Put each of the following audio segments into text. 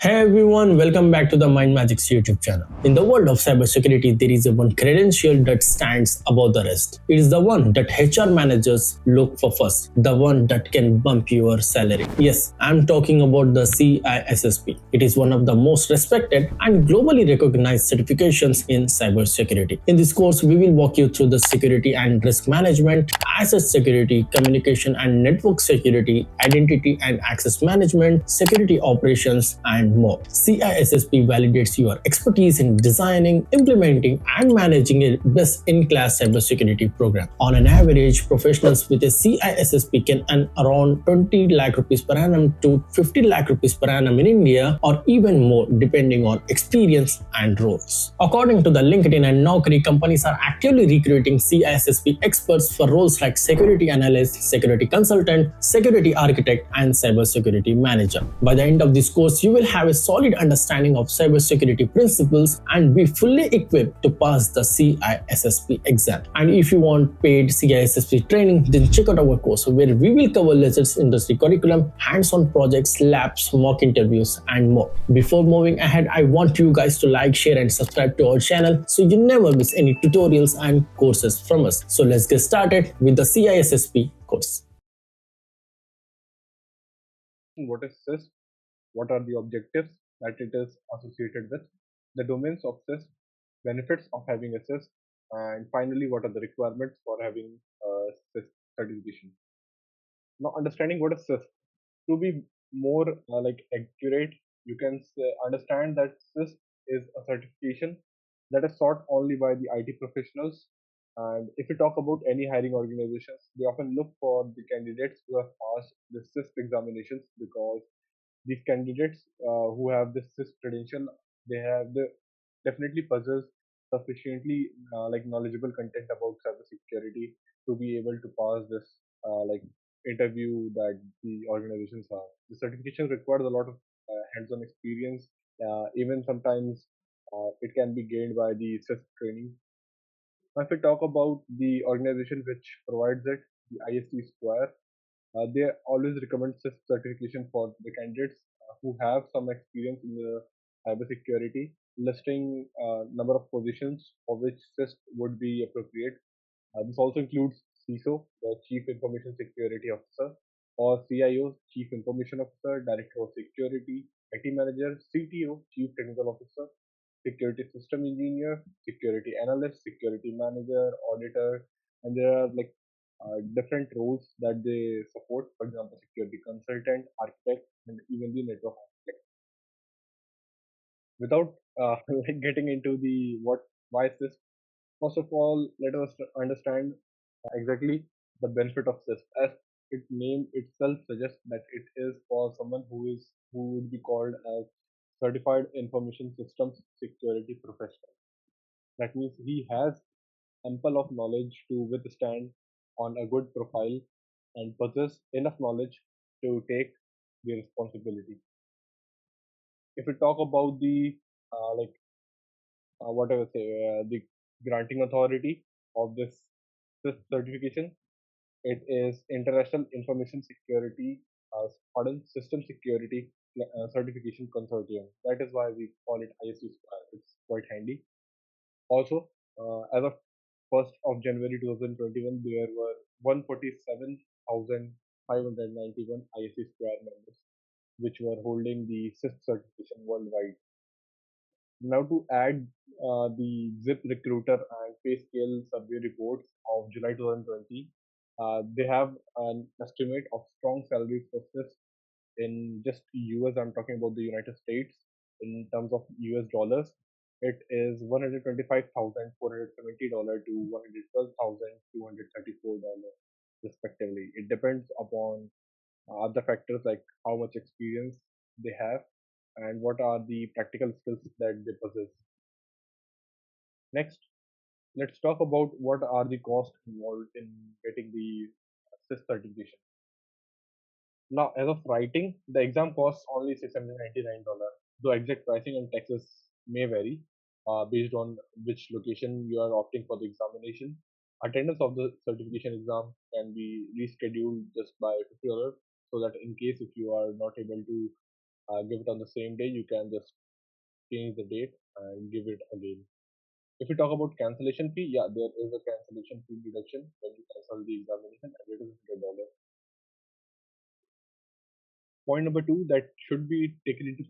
Hey everyone, welcome back to the Mindmajix YouTube channel. In the world of cybersecurity, there is a one credential that stands above the rest. It is the one that HR managers look for first, the one that can bump your salary. Yes, I'm talking about the CISSP. It is one of the most respected and globally recognized certifications in cybersecurity. In this course, we will walk you through the security and risk management, asset security, communication and network security, identity and access management, security operations, and more. CISSP validates your expertise in designing, implementing, and managing a best-in-class cybersecurity program. On an average, professionals with a CISSP can earn around 20 lakh rupees per annum to 50 lakh rupees per annum in India, or even more depending on experience and roles. According to the LinkedIn and Naukri, companies are actively recruiting CISSP experts for roles like security analyst, security consultant, security architect, and cybersecurity manager. By the end of this course, you will have a solid understanding of cybersecurity principles and be fully equipped to pass the CISSP exam. And if you want paid CISSP training, then check out our course where we will cover latest industry curriculum, hands-on projects, labs, mock interviews, and more. Before moving ahead, I want you guys to like, share, and subscribe to our channel so you never miss any tutorials and courses from us. So let's get started with the CISSP course. What is CISSP, what are the objectives that it is associated with, the domains of CISSP, benefits of having a CISSP, and finally, what are the requirements for having a CISSP certification. Now, understanding what is CISSP, to be more accurate, you can understand that CISSP is a certification that is sought only by the IT professionals. And if we talk about any hiring organizations, they often look for the candidates who have passed the CISSP examinations because these candidates who have this CISSP credential, they have the definitely possess sufficiently knowledgeable content about cybersecurity to be able to pass this interview that the organizations have. The certification requires a lot of hands-on experience. Even sometimes it can be gained by the CISSP training. Now, if we talk about the organization which provides it, the ISC Square, they always recommend CISSP certification for the candidates who have some experience in the cybersecurity, listing number of positions for which CISSP would be appropriate. This also includes CISO, the Chief Information Security Officer, or CIO, Chief Information Officer, Director of Security, IT Manager, CTO, Chief Technical Officer, Security System Engineer, Security Analyst, Security Manager, Auditor, and there are different roles that they support. For example, security consultant, architect, and even the network architect. Without getting into the why is this? First of all, let us understand exactly the benefit of CISSP. As its name itself suggests that it is for someone who would be called as Certified Information Systems Security Professional. That means he has ample of knowledge to withstand on a good profile and possess enough knowledge to take the responsibility. If we talk about the like whatever say the granting authority of this certification, it is International Information Security, System Security Certification Consortium. That is why we call it ISC Square. It's quite handy. Also, as of 1st of January 2021, there were 147,591 ISC Square members, which were holding the CISSP certification worldwide. Now, to add the ZIP Recruiter and PayScale survey reports of July 2020, they have an estimate of strong salaries for CISSP in just US. I'm talking about the United States in terms of US dollars. It is $125,470 to $112,234 respectively. It depends upon other factors like how much experience they have and what are the practical skills that they possess. Next, let's talk about what are the costs involved in getting the CISSP certification. Now, as of writing, the exam costs only $699, though exact pricing and taxes may vary based on which location you are opting for the examination. Attendance of the certification exam can be rescheduled just by $50, so that in case if you are not able to give it on the same day, you can just change the date and give it again. If we talk about cancellation fee, yeah, there is a cancellation fee deduction when you cancel the examination, and it is $100. Point number two that should be taken into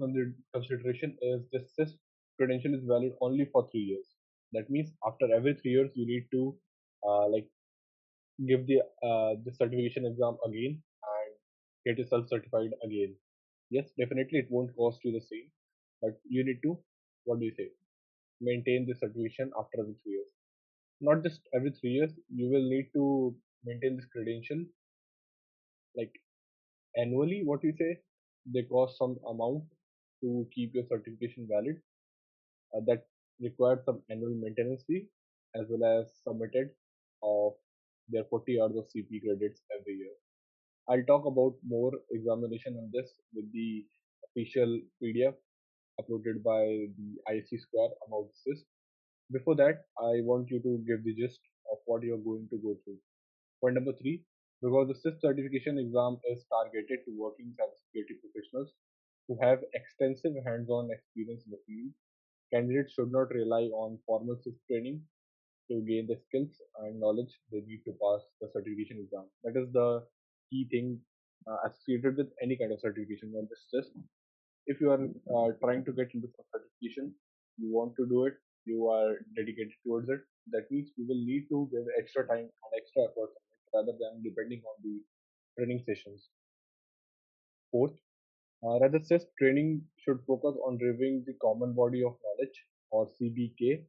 consideration is this CISSP credential is valid only for 3 years. That means after every 3 years, you need to like give the certification exam again and get yourself certified again. Yes, definitely it won't cost you the same, but you need to, what do you say, maintain the certification after every 3 years. Not just every 3 years, you will need to maintain this credential like annually. What you say, they cost some amount to keep your certification valid. That requires some annual maintenance fee as well as submitted of their 40 hours of CP credits every year. I'll talk about more examination on this with the official PDF uploaded by the ISC Square about this. Before that, I want you to give the gist of what you're going to go through. Point number three, because the CISSP certification exam is targeted to working cybersecurity professionals who have extensive hands-on experience in the field, candidates should not rely on formal CISSP training to gain the skills and knowledge they need to pass the certification exam. That is the key thing associated with any kind of certification, not just CISSP. If you are trying to get into some certification, you want to do it, you are dedicated towards it, that means you will need to give extra time and extra effort on it rather than depending on the training sessions. Fourth, rather CISSP training should focus on reviewing the common body of knowledge or CBK,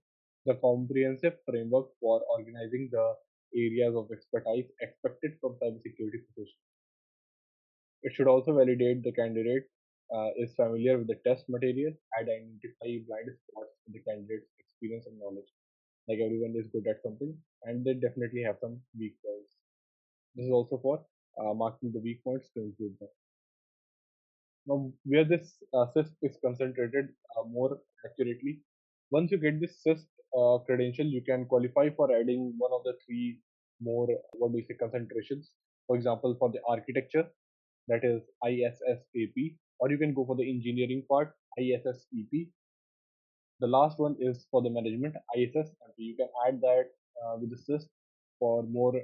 the comprehensive framework for organizing the areas of expertise expected from cybersecurity professionals. It should also validate the candidate is familiar with the test material and identify blind spots in the candidate's experience and knowledge. Like everyone is good at something, and they definitely have some weak points. This is also for marking the weak points to improve them. Now, where this CISSP is concentrated more accurately, once you get this CISSP credential, you can qualify for adding one of the three more, what do you say, concentrations. For example, for the architecture, that is ISSAP, or you can go for the engineering part, ISSEP. The last one is for the management, ISSMP. You can add that with the CISSP for more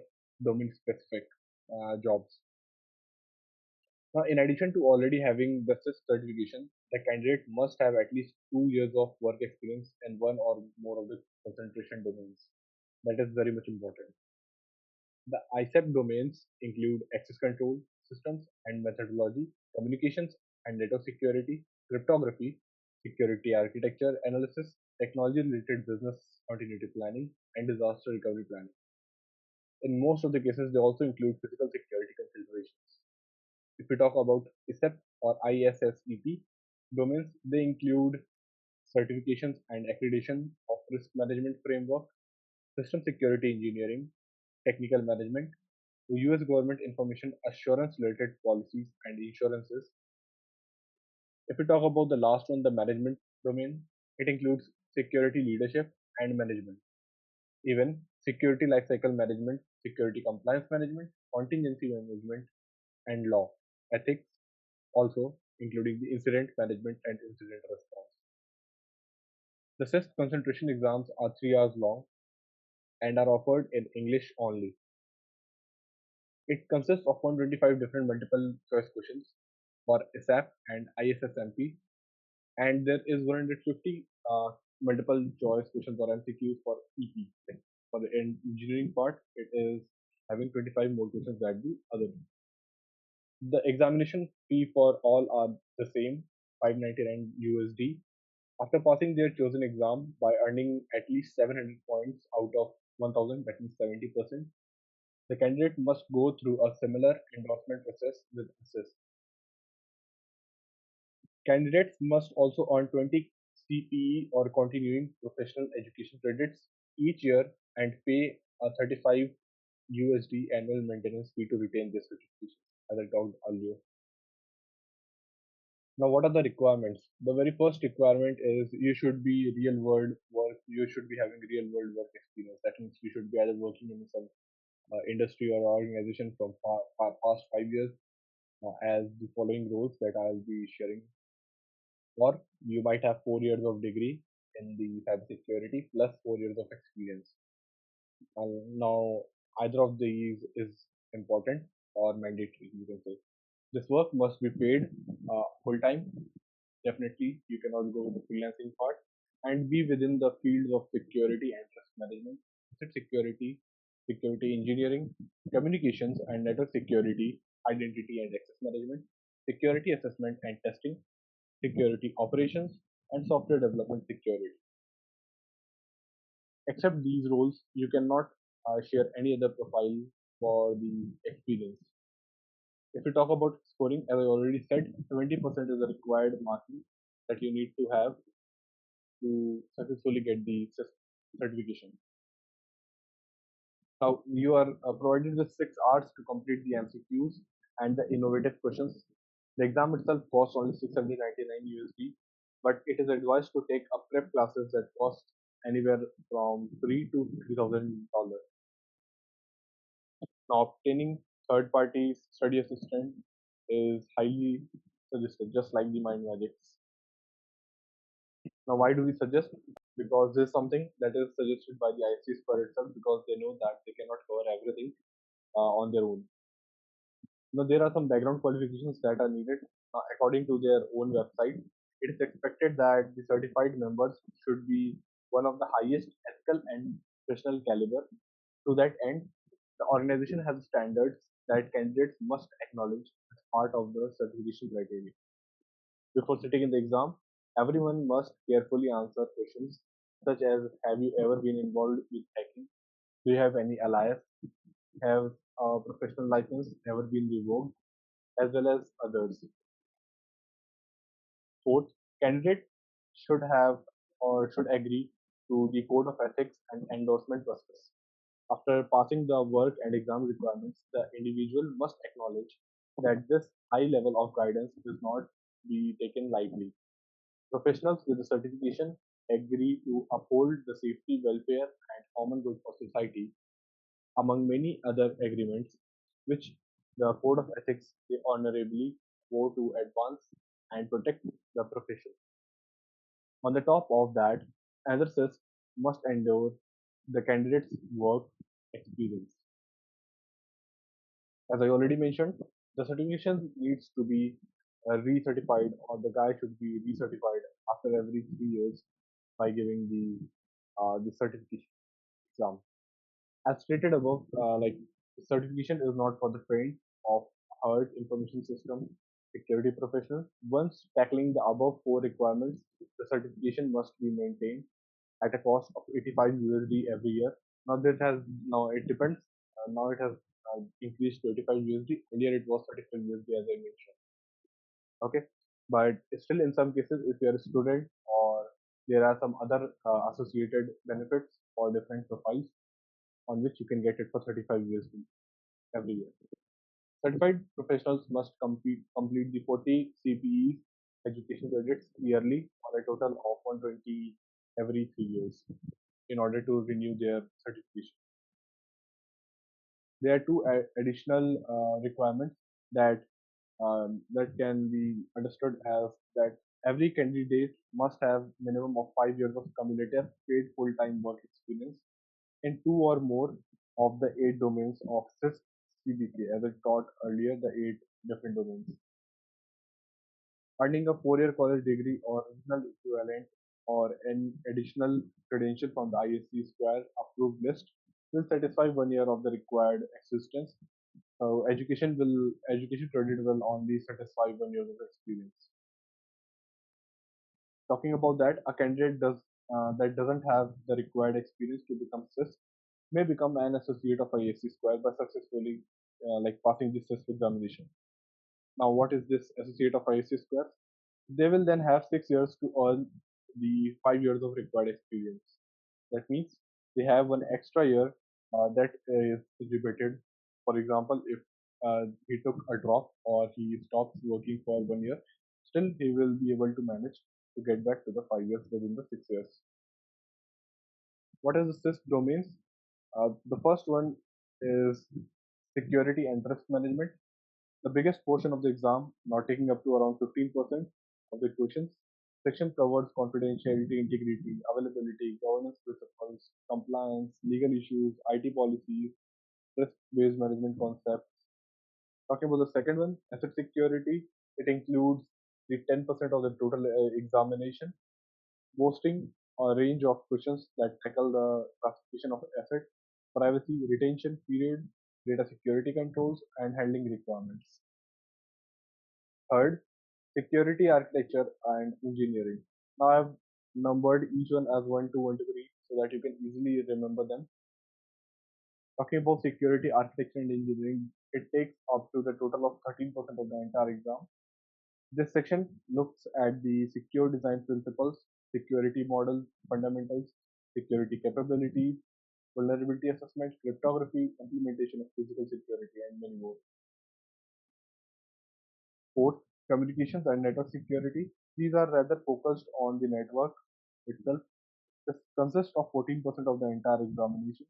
domain specific jobs. Now, in addition to already having the CISSP certification, the candidate must have at least 2 years of work experience in one or more of the concentration domains. That is very much important. The ISAP domains include access control systems and methodology, communications and network security, cryptography, security architecture analysis, technology related business continuity planning, and disaster recovery planning. In most of the cases, they also include physical security considerations. If we talk about ISEP or ISSEP domains, they include certifications and accreditation of risk management framework, system security engineering, technical management, US government information assurance related policies and insurances. If we talk about the last one, the management domain, it includes security leadership and management, even security lifecycle management, security compliance management, contingency management, and law, ethics, also including the incident management and incident response. The CISSP concentration exams are 3 hours long and are offered in English only. It consists of 125 different multiple choice questions for ISAP and ISSMP, and there is 150 multiple choice questions or MCQs for EP. Like for the engineering part, it is having 25 more questions than the other. The examination fee for all are the same, 599 USD. After passing their chosen exam by earning at least 700 points out of 1000, that means 70%, the candidate must go through a similar endorsement process with assist. Candidates must also earn 20 CPE or continuing professional education credits each year and pay a 35 USD annual maintenance fee to retain this certification, as I talked earlier. Now, what are the requirements? The very first requirement is you should be real world work. You should be having real world work experience. That means you should be either working in some industry or organization from past 5 years, as the following roles that I'll be sharing. or you might have 4 years of degree in the cybersecurity plus 4 years of experience. Now, either of these is important or mandatory, you can say. This work must be paid full time. Definitely, you cannot go with the freelancing part and be within the fields of security and trust management, asset security, security engineering, communications and network security, identity and access management, security assessment and testing, security operations, and software development security. Except these roles, you cannot share any other profile for the experience. If we talk about scoring, as I already said, 70% is the required marking that you need to have to successfully get the certification. Now, you are provided with 6 hours to complete the MCQs and the innovative questions. The exam itself costs only 699 USD, but it is advised to take a prep classes that cost anywhere from $3,000 to $3,000. Now, obtaining third party study assistant is highly suggested, just like the Mindmajix. Now, why do we suggest? Because this is something that is suggested by the ISC2 itself because they know that they cannot cover everything on their own. Now, there are some background qualifications that are needed according to their own website. It is expected that the certified members should be one of the highest ethical and professional caliber. To that end, the organization has standards that candidates must acknowledge as part of the certification criteria. Before sitting in the exam, everyone must carefully answer questions such as: have you ever been involved with hacking? Do you have any alias? Have a professional license ever been revoked? As well as others. Fourth, candidate should have or should agree to the code of ethics and endorsement process. After passing the work and exam requirements, the individual must acknowledge that this high level of guidance is not be taken lightly. Professionals with the certification agree to uphold the safety, welfare, and common good for society, among many other agreements, which the Code of Ethics they honorably vow to advance and protect the profession. On the top of that, another CISSP must endure the candidate's work experience. As I already mentioned, the certification needs to be recertified, or the guy should be recertified after every 3 years by giving the certification exam. As stated above, certification is not for the trained of hard information system security professionals. Once tackling the above four requirements, the certification must be maintained at a cost of 85 USD every year. Now it depends. Now it has increased to 85 USD. Earlier it was 35 USD as I mentioned. Okay, but still in some cases, if you are a student or there are some other associated benefits for different profiles on which you can get it for 35 USD every year. Certified professionals must complete the 40 CPE education credits yearly or a total of 120 every 3 years in order to renew their certification. There are two additional requirements that that can be understood as that every candidate must have minimum of 5 years of cumulative paid full-time work experience in two or more of the 8 domains of CISSP CBK, as I taught earlier, the 8 different domains. Earning a 4-year college degree or regional equivalent or an additional credential from the ISC2 approved list will satisfy 1 year of the required existence. So education credit will only satisfy 1 year of experience. Talking about that, a candidate that doesn't have the required experience to become CISSP may become an associate of ISC2 by successfully passing the CISSP examination. Now, what is this associate of ISC2? They will then have 6 years to earn the 5 years of required experience. That means they have one extra year that is debated. For example, if he took a drop or he stops working for 1 year, still he will be able to manage to get back to the 5 years within the 6 years. What is the CISSP domains? The first one is security and trust management. The biggest portion of the exam, now taking up to around 15% of the questions, Section covers confidentiality, integrity, availability, governance principles, compliance, legal issues, IT policies, risk-based management concepts. Talking about the second one, asset security, it includes the 10% of the total examination, boasting a range of questions that tackle the classification of asset, privacy, retention period, data security controls, and handling requirements. Third, security architecture and engineering. Now I've numbered each one as 1, 2, 1, 2, 3 so that you can easily remember them. Talking about security architecture and engineering, it takes up to the total of 13% of the entire exam. This section looks at the secure design principles, security model fundamentals, security capabilities, vulnerability assessment, cryptography, implementation of physical security, and many more. Fourth, communications and network security. These are rather focused on the network itself. This consists of 14% of the entire examination.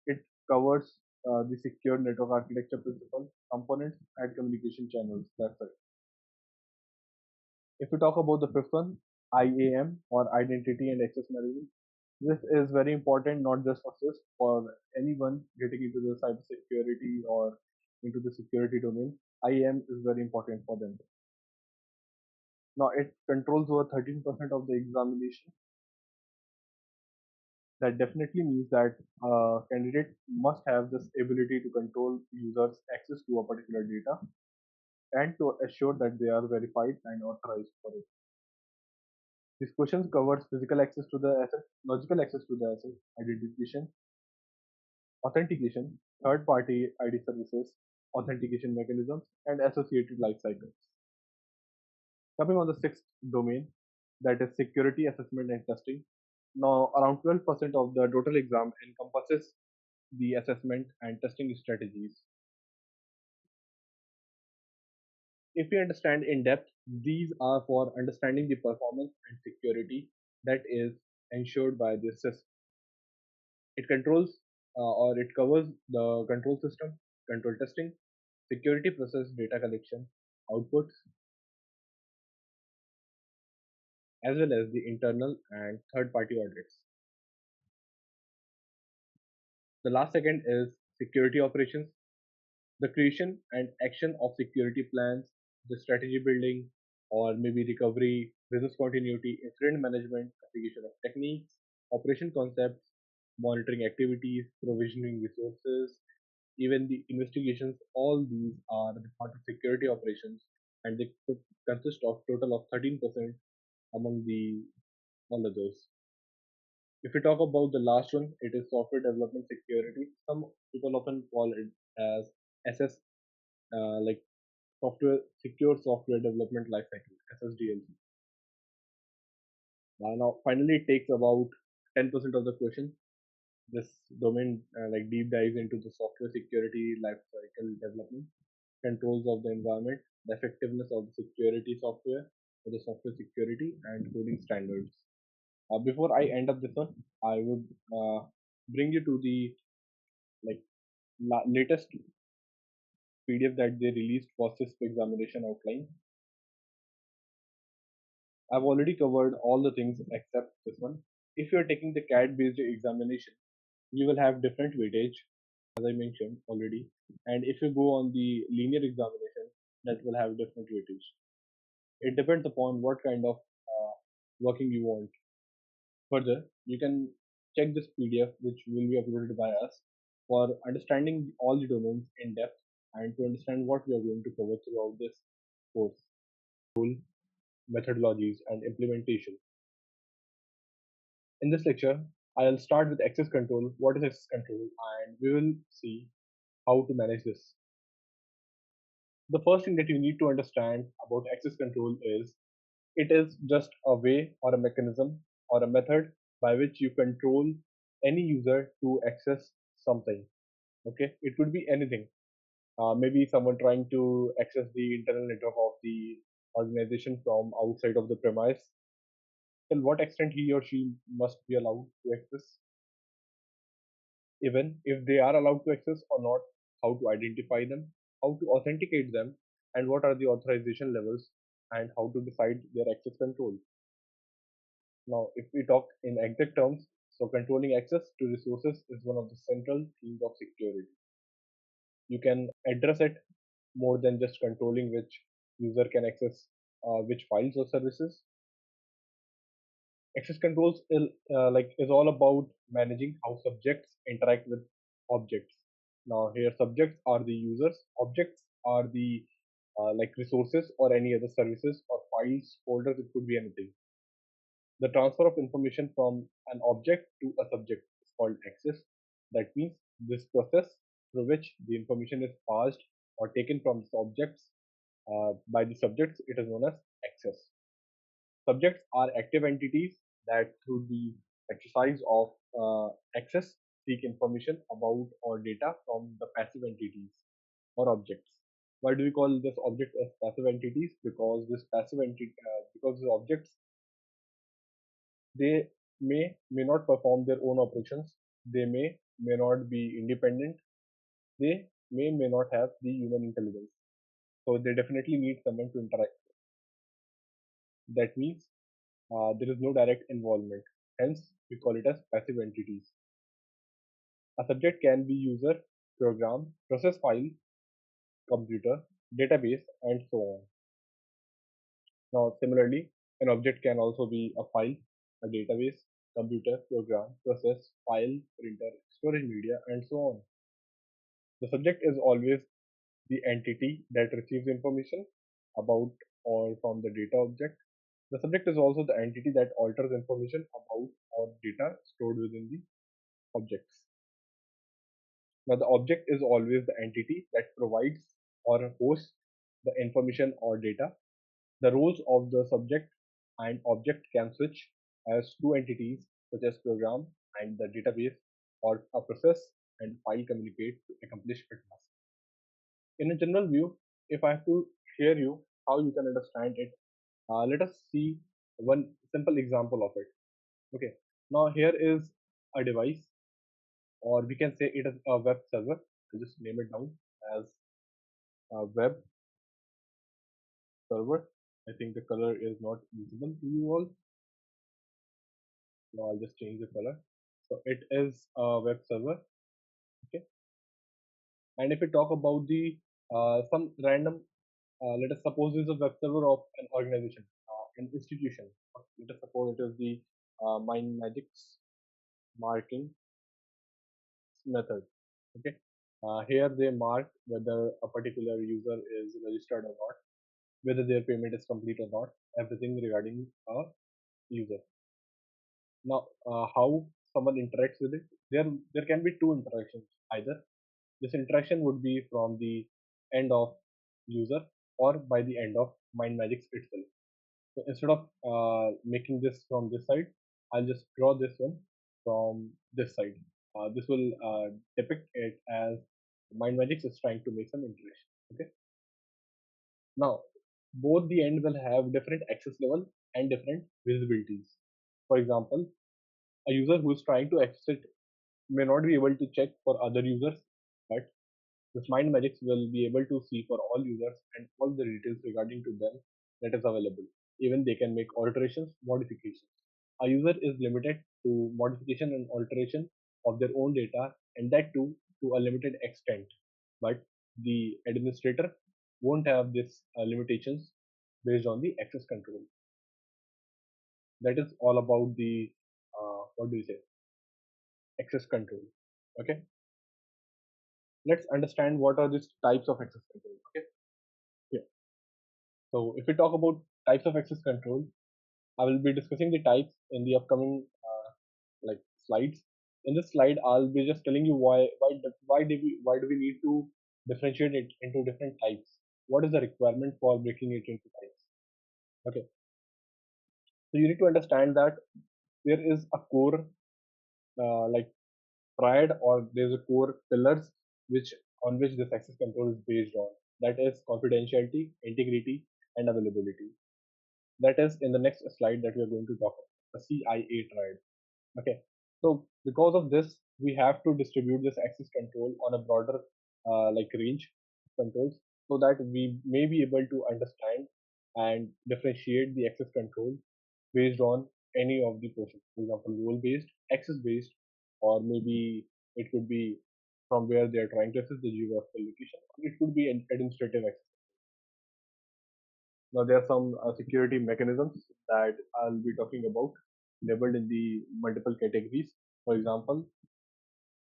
It covers the secure network architecture principle, components, and communication channels. That's it. If we talk about the fifth one, IAM or Identity and Access Management, this is very important not just for CISSP, for anyone getting into the cybersecurity or into the security domain. IAM is very important for them. Now it controls over 13% of the examination. That definitely means that a candidate must have this ability to control users' access to a particular data and to assure that they are verified and authorized for it. These questions covers physical access to the asset, logical access to the asset, identification, authentication, third-party ID services, authentication mechanisms, and associated life cycles. Coming on the sixth domain, that is security assessment and testing. Now, around 12% of the total exam encompasses the assessment and testing strategies. If we understand in depth, these are for understanding the performance and security that is ensured by the CISSP. It controls or it covers the control system, control testing, security process data collection, outputs, as well as the internal and third party audits. The last second is security operations, the creation and action of security plans, the strategy building, or maybe recovery, business continuity, incident management, application of techniques, operation concepts, monitoring activities, provisioning resources, even the investigations, all these are the part of security operations and they could consist of total of 13% among the all others. If we talk about the last one, it is software development security. Some people often call it as SS, like software secure software development lifecycle (SSDLC). Now, finally, it takes about 10% of the question. This domain like deep dives into the software security lifecycle development, controls of the environment, the effectiveness of the security software, or the software security, and coding standards. Before I end up this one, I would bring you to the like latest PDF that they released for CISSP examination outline. I've already covered all the things except this one. If you are taking the CAD based examination, you will have different weightage, as I mentioned already. And if you go on the linear examination, that will have different weightage. It depends upon what kind of working you want. Further, you can check this PDF, which will be uploaded by us, for understanding all the domains in depth and to understand what we are going to cover throughout this course. Methodologies, and implementation. In this lecture, I'll start with access control. What is access control? And we will see how to manage this. The first thing that you need to understand about access control is it is just a way or a mechanism or a method by which you control any user to access something. Okay, it could be anything. Maybe someone trying to access the internal network of the organization from outside of the premise, till what extent he or she must be allowed to access, even if they are allowed to access or not, how to identify them, how to authenticate them, and what are the authorization levels, and how to decide their access control. Now, if we talk in exact terms, so controlling access to resources is one of the central themes of security. You can address it more than just controlling which user can access which files or services. Access controls is all about managing how subjects interact with objects. Now, here subjects are the users, objects are the like resources or any other services or files, folders. It could be anything. The transfer of information from an object to a subject is called access. That means this process through which the information is passed or taken from the objects by the subjects, it is known as access. Subjects are active entities that, through the exercise of access, seek information about or data from the passive entities or objects. Why do we call this object as passive entities? Because because the objects, they may not perform their own operations. They may not be independent. They may not have the human intelligence. So they definitely need someone to interact. That means there is no direct involvement. Hence, we call it as passive entities. A subject can be user, program, process file, computer, database, and so on. Now, similarly, an object can also be a file, a database, computer, program, process, file, printer, storage media, and so on. The subject is always the entity that receives information about or from the data object. The subject is also the entity that alters information about or data stored within the objects. Now, the object is always the entity that provides or hosts the information or data. The roles of the subject and object can switch as two entities such as program and the database, or a process and file communicate to accomplish a task. In a general view, if I have to share you how you can understand it, let us see one simple example of it. Okay, now here is a device, or we can say it is a web server. I'll just name it down as a web server. I think the color is not visible to you all. Now I'll just change the color. So it is a web server. Okay, and if we talk about the some random, let us suppose this is a web server of an organization, an institution. Let us suppose it is the Mindmajix marking method. Okay, here they mark whether a particular user is registered or not, whether their payment is complete or not, everything regarding a user. Now, how someone interacts with it? There can be two interactions. Either this interaction would be from the end of user or by the end of Mindmajix itself. So instead of making this from this side, I'll just draw this one from this side. This will depict it as Mindmajix is trying to make some interaction. Okay. Now, both the end will have different access level and different visibilities. For example, a user who is trying to access it may not be able to check for other users, but this Mindmajix will be able to see for all users and all the details regarding to them that is available. Even they can make alterations, modifications. A user is limited to modification and alteration of their own data, and that too to a limited extent. But the administrator won't have these limitations based on the access control. That is all about the what do you say, access control. Okay, let's understand what are these types of access control. Okay, yeah. So if we talk about types of access control, I will be discussing the types in the upcoming like slides. In this slide, I'll be just telling you why do we need to differentiate it into different types. What is the requirement for breaking it into types? Okay, so you need to understand that there is a core like triad, or there's a core pillars which on which this access control is based on. That is confidentiality, integrity, and availability. That is in the next slide that we are going to talk about, the CIA triad. Okay, so because of this, we have to distribute this access control on a broader like range of controls, so that we may be able to understand and differentiate the access control based on any of the portions. For example, role based, access based, or maybe it could be from where they are trying to access the geographical location. It could be an administrative access. Now, there are some security mechanisms that I'll be talking about, labeled in the multiple categories. For example,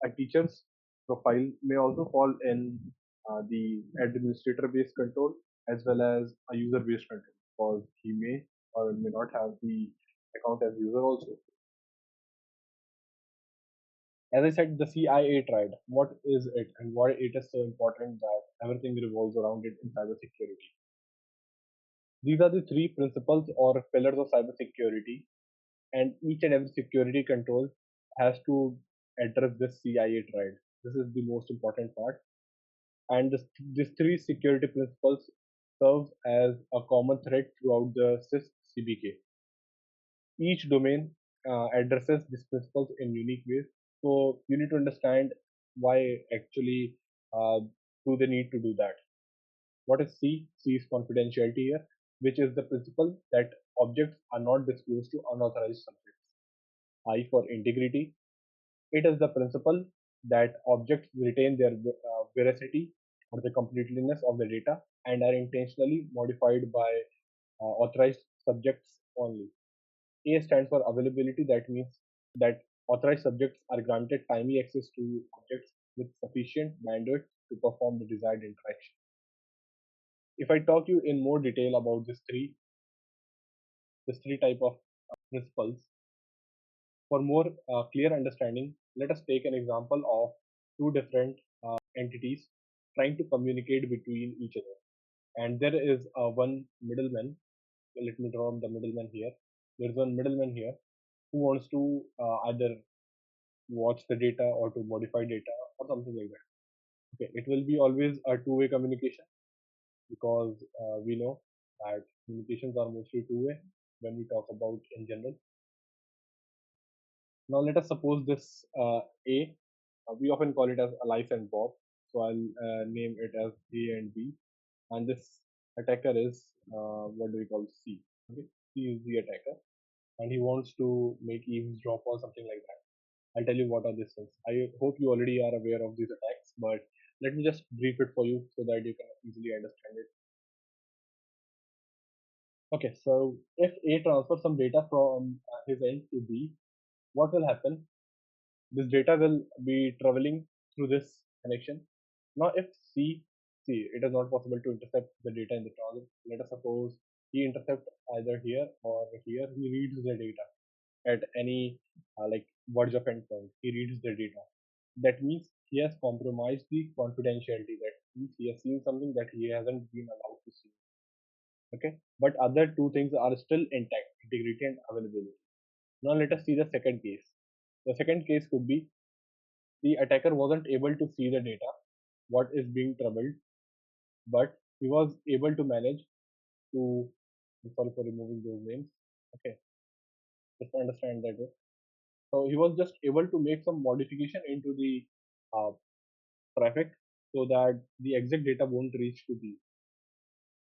a teacher's profile may also fall in the administrator-based control as well as a user-based control, because he may or may not have the account as user also. As I said, the CIA triad, what is it and why it is so important that everything revolves around it in cybersecurity? These are the three principles or pillars of cybersecurity, and each and every security control has to address this CIA triad. This is the most important part. And these three security principles serve as a common thread throughout the CISSP CBK. Each domain addresses these principles in unique ways. So you need to understand why actually do they need to do that. What is C? C is confidentiality here, which is the principle that objects are not disclosed to unauthorized subjects. I for integrity. It is the principle that objects retain their veracity or the completeness of the data and are intentionally modified by authorized subjects only. A stands for availability. That means that authorized subjects are granted timely access to objects with sufficient bandwidth to perform the desired interaction. If I talk you in more detail about this three type of principles, for more clear understanding, let us take an example of two different entities trying to communicate between each other. And there is one middleman. Let me draw the middleman here. There's one middleman here who wants to either watch the data or to modify data or something like that. Okay, it will be always a two-way communication, because we know that communications are mostly two-way when we talk about in general. Now let us suppose this A, we often call it as Alice and Bob. So I'll name it as A and B. And this attacker is, what do we call C? Okay, C is the attacker, and he wants to make eavesdrop or something like that. I'll tell you what are these things. I hope you already are aware of these attacks, but let me just brief it for you so that you can easily understand it. Okay, so if A transfers some data from his end to B, what will happen? This data will be traveling through this connection. Now, if C, it is not possible to intercept the data in the transit. Let us suppose he intercepts either here or here. He reads the data at any like verge of endpoint. He reads the data. That means he has compromised the confidentiality. That means he has seen something that he hasn't been allowed to see. Okay, but other two things are still intact: integrity and availability. Now let us see the second case. The second case could be the attacker wasn't able to see the data, what is being troubled, but he was able to manage to, sorry for removing those names. Okay, just understand that way. So he was just able to make some modification into the uh, traffic so that the exact data won't reach to B.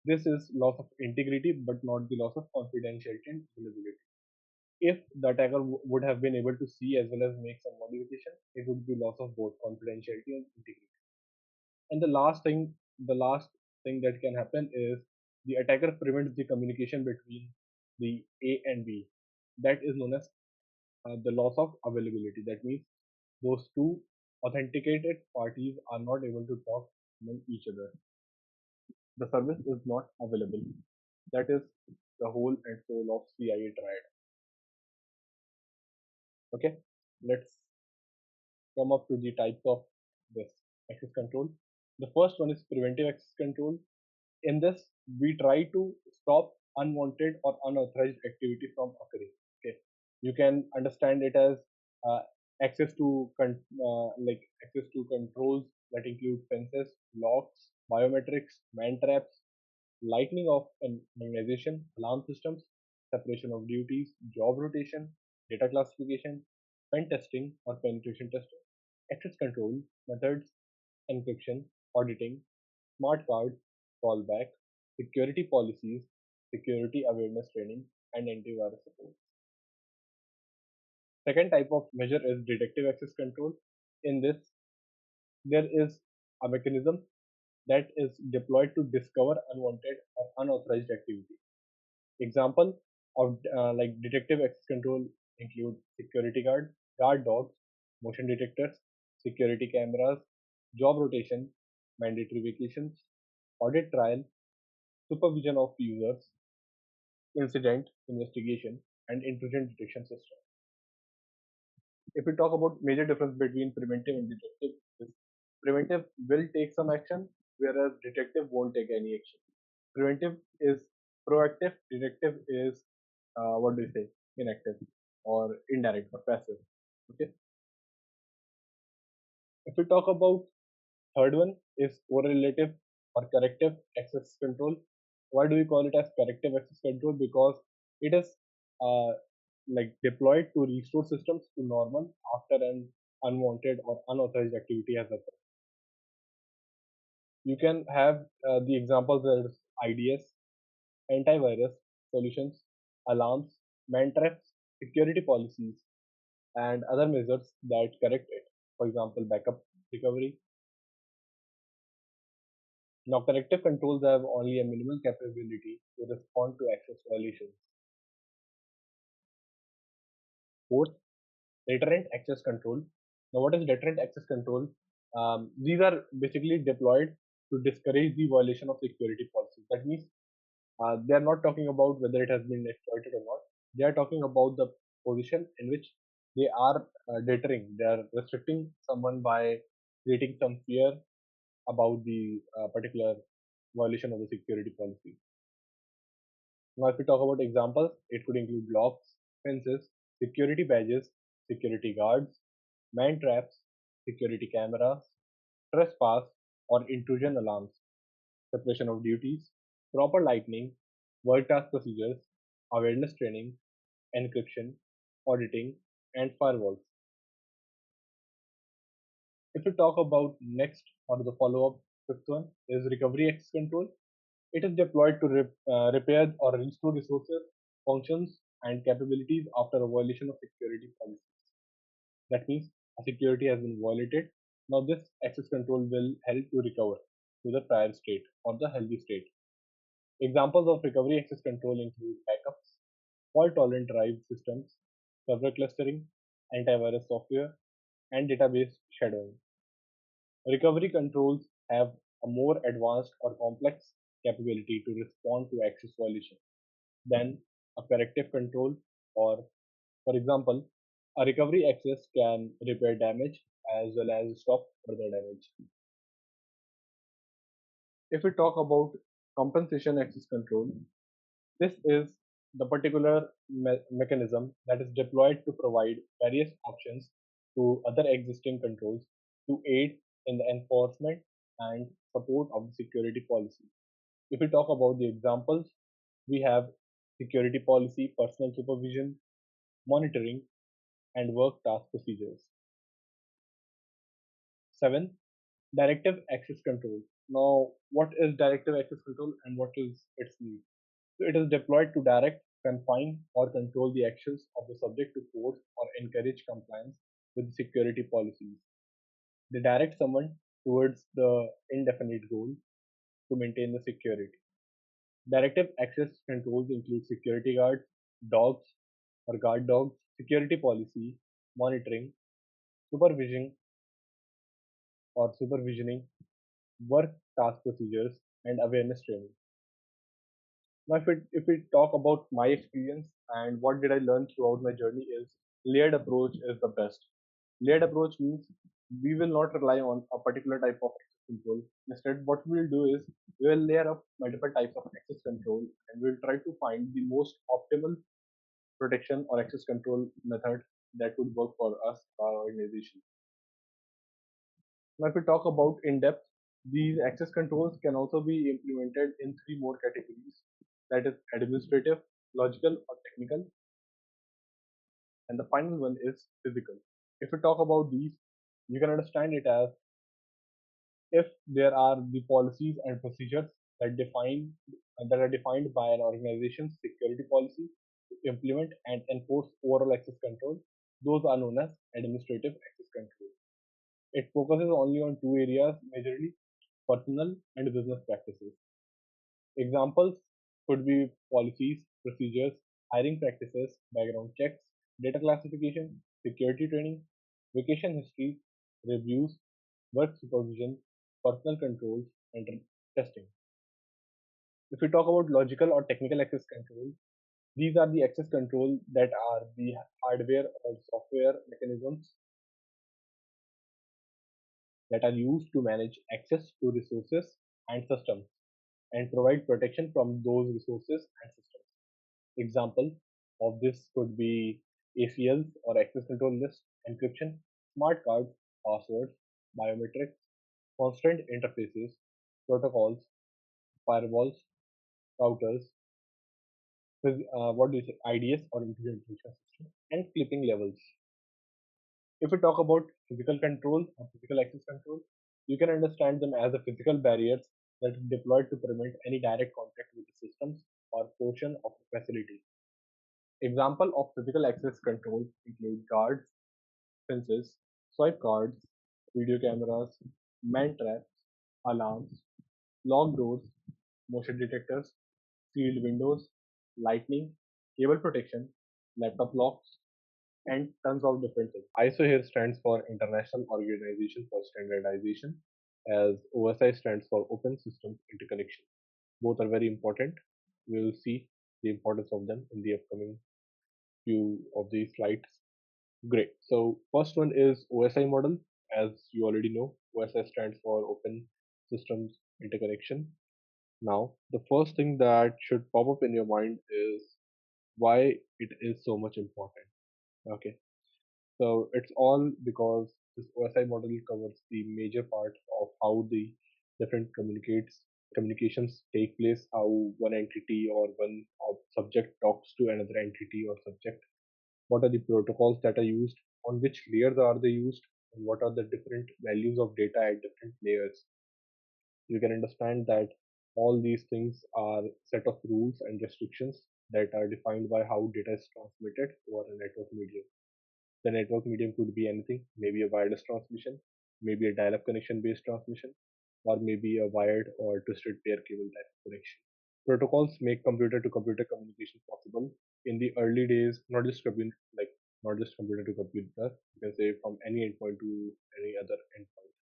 This is loss of integrity, but not the loss of confidentiality and availability. If the attacker would have been able to see as well as make some modification, it would be loss of both confidentiality and integrity. And the last thing that can happen is the attacker prevents the communication between the A and B. That is known as the loss of availability. That means those two authenticated parties are not able to talk among each other. The service is not available. That is the whole and soul of CIA triad. Okay, let's come up to the types of this access control. The first one is preventive access control. In this, we try to stop unwanted or unauthorized activity from occurring. Okay, you can understand it as uh, access to like access to controls that include fences, locks, biometrics, man traps, lightning off and organization, alarm systems, separation of duties, job rotation, data classification, pen testing or penetration testing, access control methods, encryption, auditing, smart cards, fallback, security policies, security awareness training, and antivirus support. Second type of measure is detective access control. In this, there is a mechanism that is deployed to discover unwanted or unauthorized activity. Example of like detective access control include security guard dogs, motion detectors, security cameras, job rotation, mandatory vacations, audit trial, supervision of users, incident investigation, and intrusion detection system. If we talk about major difference between preventive and detective, is preventive will take some action, whereas detective won't take any action. Preventive is proactive, detective is what do you say, inactive or indirect or passive. Okay. If we talk about third one is correlative or corrective access control. Why do we call it as corrective access control? Because it is uh, like deployed to restore systems to normal after an unwanted or unauthorized activity has occurred. You can have the examples as IDS, antivirus solutions, alarms, man traps, security policies, and other measures that correct it. For example, backup recovery. Now, corrective controls have only a minimal capability to respond to access violations. Fourth, deterrent access control. Now, what is deterrent access control? These are basically deployed to discourage the violation of security policies. That means they are not talking about whether it has been exploited or not. They are talking about the position in which they are deterring, they are restricting someone by creating some fear about the particular violation of the security policy. Now, if we talk about examples, it could include locks, fences, security badges, security guards, man traps, security cameras, trespass or intrusion alarms, separation of duties, proper lighting, work task procedures, awareness training, encryption, auditing, and firewalls. If we talk about next or the follow-up, fifth one is recovery access control. It is deployed to repair or restore resources, functions, and capabilities after a violation of security policies. That means a security has been violated. Now, this access control will help you recover to the prior state or the healthy state. Examples of recovery access control include backups, fault-tolerant drive systems, server clustering, antivirus software, and database shadowing. Recovery controls have a more advanced or complex capability to respond to access violation than a corrective control, or, for example, a recovery access can repair damage as well as stop further damage. If we talk about compensation access control, this is the particular mechanism that is deployed to provide various options to other existing controls to aid in the enforcement and support of the security policy. If we talk about the examples, we have security policy, personal supervision, monitoring, and work task procedures. 7. Directive access control. Now, what is directive access control and what is its need? So it is deployed to direct, confine, or control the actions of the subject to force or encourage compliance with security policies. They direct someone towards the indefinite goal to maintain the security. Directive access controls include security guards, dogs or guard dogs, security policy, monitoring, supervision or supervisioning, work task procedures, and awareness training. Now, if we talk about my experience and what did I learn throughout my journey is layered approach is the best. Layered approach means we will not rely on a particular type of access control. Instead, what we will do is we will layer up multiple types of access control and we will try to find the most optimal protection or access control method that would work for us, our organization. Now, if we talk about in depth, these access controls can also be implemented in three more categories, that is administrative, logical, or technical, and the final one is physical. If we talk about these, you can understand it as if there are the policies and procedures that are defined by an organization's security policy to implement and enforce overall access control. Those are known as administrative access control. It focuses only on two areas majorly: personal and business practices. Examples could be policies, procedures, hiring practices, background checks, data classification, security training, vacation history, reviews, work supervision, personal controls, and testing. If we talk about logical or technical access control, these are the access control that are the hardware or software mechanisms that are used to manage access to resources and systems and provide protection from those resources and systems. Example of this could be ACLs or access control list, encryption, smart cards, passwords, biometrics, constant interfaces, protocols, firewalls, routers, what do you say, IDS or intelligent information system, and clipping levels. If we talk about physical control or physical access control, you can understand them as the physical barriers that are deployed to prevent any direct contact with the systems or portion of the facility. Example of physical access controls include guards, fences, swipe cards, video cameras, man traps, alarms, locked doors, motion detectors, sealed windows, lightning, cable protection, laptop locks, and tons of different things. ISO here stands for International Organization for Standardization, as OSI stands for Open Systems Interconnection. Both are very important. We will see the importance of them in the upcoming few of these slides. Great. So first one is OSI model. As you already know, OSI stands for Open Systems Interconnection. Now, the first thing that should pop up in your mind is why it is so much important. Okay. So it's all because this OSI model covers the major part of how the different communications take place, how one entity or one subject talks to another entity or subject, what are the protocols that are used, on which layers are they used, and what are the different values of data at different layers. You can understand that all these things are set of rules and restrictions that are defined by how data is transmitted over a network medium. The network medium could be anything, maybe a wireless transmission, maybe a dial-up connection based transmission, or maybe a wired or twisted pair cable type of connection. Protocols make computer to computer communication possible. In the early days, not just computer to computer, you can say from any endpoint to any other endpoint.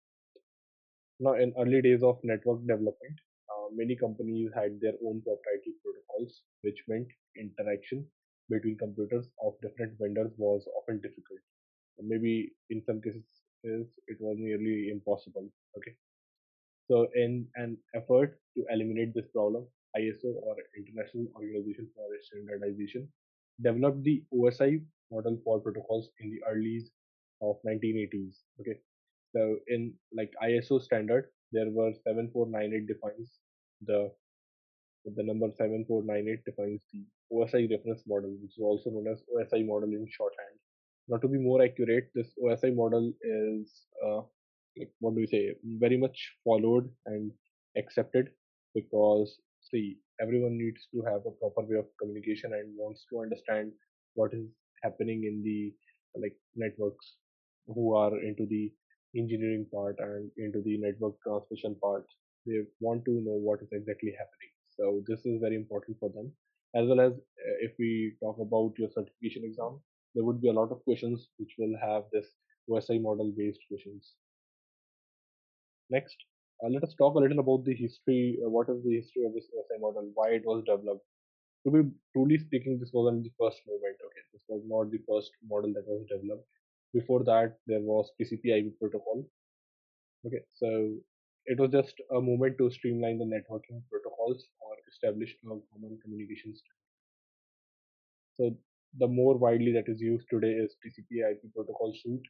Now, in early days of network development, many companies had their own proprietary protocols, which meant interaction between computers of different vendors was often difficult. Maybe in some cases it was nearly impossible. Okay, so in an effort to eliminate this problem, ISO or International Organization for Standardization developed the OSI model for protocols in the early of 1980s. Okay, so in like ISO standard, there were 7498 defines the the number 7498 defines the OSI reference model, which is also known as OSI model in shorthand. Now, to be more accurate, this OSI model is what do we say, very much followed and accepted because see, everyone needs to have a proper way of communication and wants to understand what is happening in the networks, who are into the engineering part and into the network transmission part. They want to know what is exactly happening. So this is very important for them. As well as if we talk about your certification exam, there would be a lot of questions which will have this OSI model based questions. Next, let us talk a little about the history. What is the history of this OSI model? Why it was developed? To be truly speaking, this wasn't the first movement. Okay, this was not the first model that was developed. Before that, there was TCP/IP protocol. Okay, so it was just a movement to streamline the networking protocols or establish a common communications. So the more widely that is used today is TCP/IP protocol suite,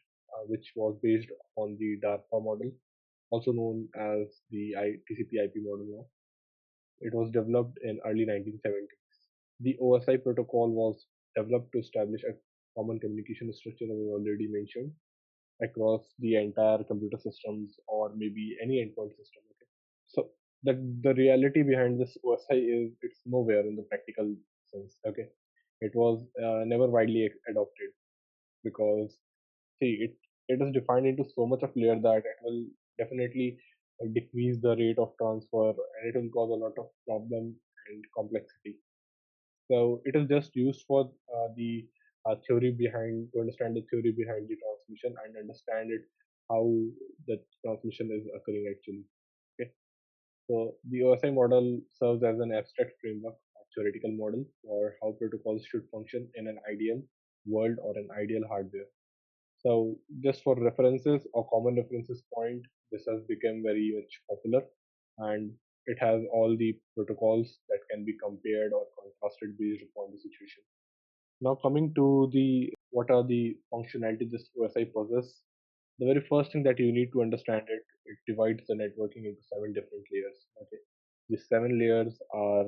which was based on the DARPA model, also known as the TCP/IP model now. It was developed in early 1970s. The OSI protocol was developed to establish a common communication structure, as I already mentioned, across the entire computer systems or maybe any endpoint system. Okay, so the reality behind this OSI is it's nowhere in the practical sense. Okay, it was never widely adopted because see it is defined into so much of layer that it will definitely decrease the rate of transfer, and it will cause a lot of problem and complexity. So it is just used for the theory behind to understand the theory behind the transmission and understand it how the transmission is occurring actually. Okay. So the OSI model serves as an abstract framework, a theoretical model for how protocols should function in an ideal world or an ideal hardware. So just for references or common references point, this has become very much popular, and it has all the protocols that can be compared or contrasted based upon the situation. Now coming to the what are the functionality this OSI possesses, the very first thing that you need to understand it divides the networking into 7 different layers. Okay, these 7 layers are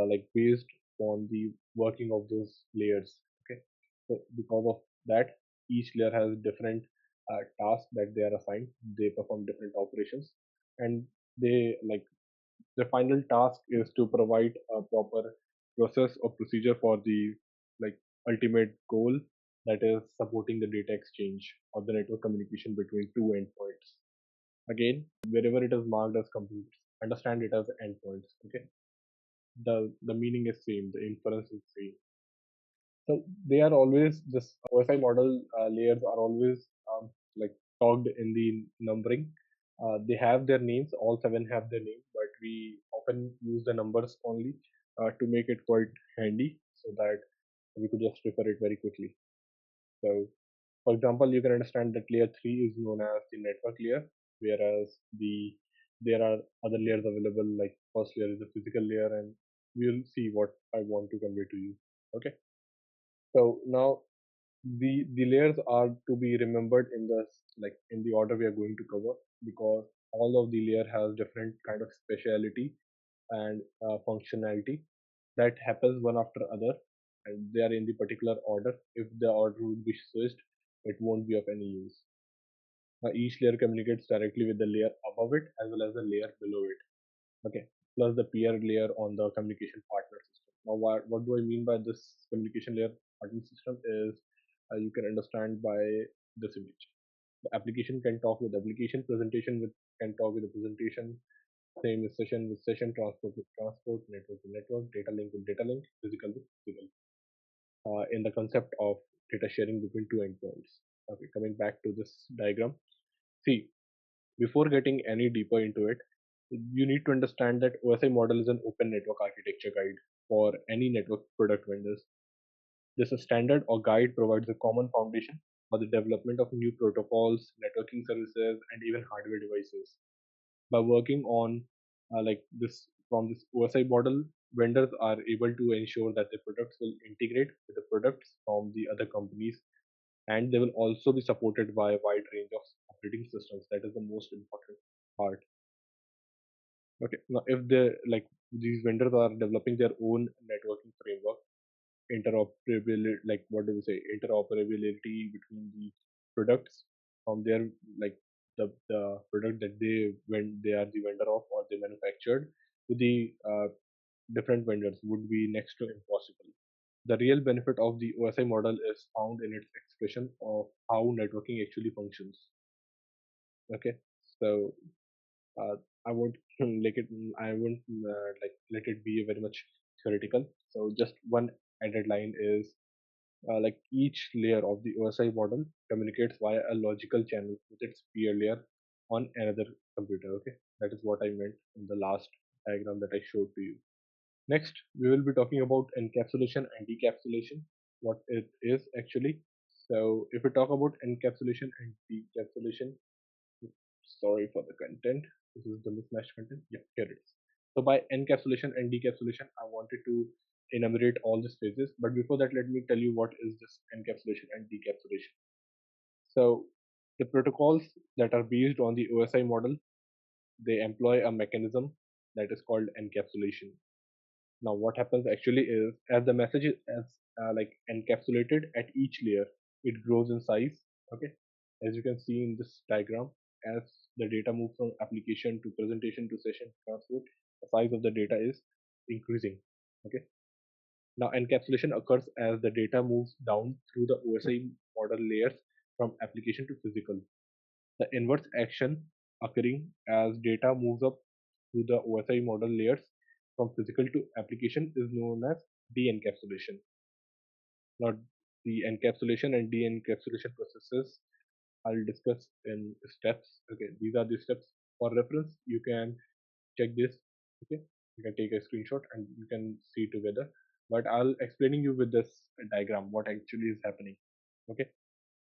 like based on the working of those layers. Okay, so because of that, each layer has different tasks that they are assigned. They perform different operations, and they like the final task is to provide a proper process or procedure for the like ultimate goal, that is supporting the data exchange or the network communication between two endpoints. Again, wherever it is marked as complete, understand it as endpoints. Okay, the meaning is same, the inference is same. So they are always this OSI model layers are always like talked in the numbering. They have their names. All 7 have their names, but we often use the numbers only to make it quite handy, so that we could just refer it very quickly. So, for example, you can understand that layer 3 is known as the network layer, whereas there are other layers available. Like first layer is the physical layer, and we'll see what I want to convey to you. Okay. So now the layers are to be remembered in the like in the order we are going to cover, because all of the layer has different kind of speciality and functionality that happens one after other, and they are in the particular order. If the order would be switched, it won't be of any use. Each layer communicates directly with the layer above it as well as the layer below it. Okay, plus the peer layer on the communication partner system. Now what do I mean by this communication layer partner system is, you can understand by this image. The application can talk with application, presentation with can talk with the presentation, same with session, transport with transport, network with network, data link with data link, physical with physical, in the concept of data sharing between two endpoints. Okay, coming back to this diagram, see, before getting any deeper into it, you need to understand that OSI model is an open network architecture guide for any network product vendors. This standard or guide provides a common foundation for the development of new protocols, networking services, and even hardware devices. By working on like this from this OSI model, vendors are able to ensure that the products will integrate with the products from the other companies, and they will also be supported by a wide range of operating systems. That is the most important part. Okay, now if they like these vendors are developing their own networking framework, interoperability, like what do we say, interoperability between the products from their like the product that they when they are the vendor of or they manufactured to the different vendors would be next to impossible. The real benefit of the OSI model is found in its expression of how networking actually functions. Okay, so uh, I won't like it. I won't like let it be very much theoretical. So just one added line is like each layer of the OSI model communicates via a logical channel with its peer layer on another computer. Okay, that is what I meant in the last diagram that I showed to you. Next, we will be talking about encapsulation and decapsulation, what it is actually. So if we talk about encapsulation and decapsulation, sorry for the content. This is the mismatched content. Yeah, here it is. So by encapsulation and decapsulation, I wanted to enumerate all these phases. But before that, let me tell you what is this encapsulation and decapsulation. So the protocols that are based on the OSI model, they employ a mechanism that is called encapsulation. Now, what happens actually is, as the message is like encapsulated at each layer, it grows in size. Okay, as you can see in this diagram, as the data moves from application to presentation to session transport, the size of the data is increasing. Okay, now encapsulation occurs as the data moves down through the OSI model layers from application to physical. The inverse action occurring as data moves up through the OSI model layers from physical to application is known as de-encapsulation. Now, the encapsulation and de-encapsulation processes I'll discuss in steps. Okay, these are the steps. For reference, you can check this. Okay, you can take a screenshot and you can see together. But I'll explaining you with this diagram what actually is happening. Okay,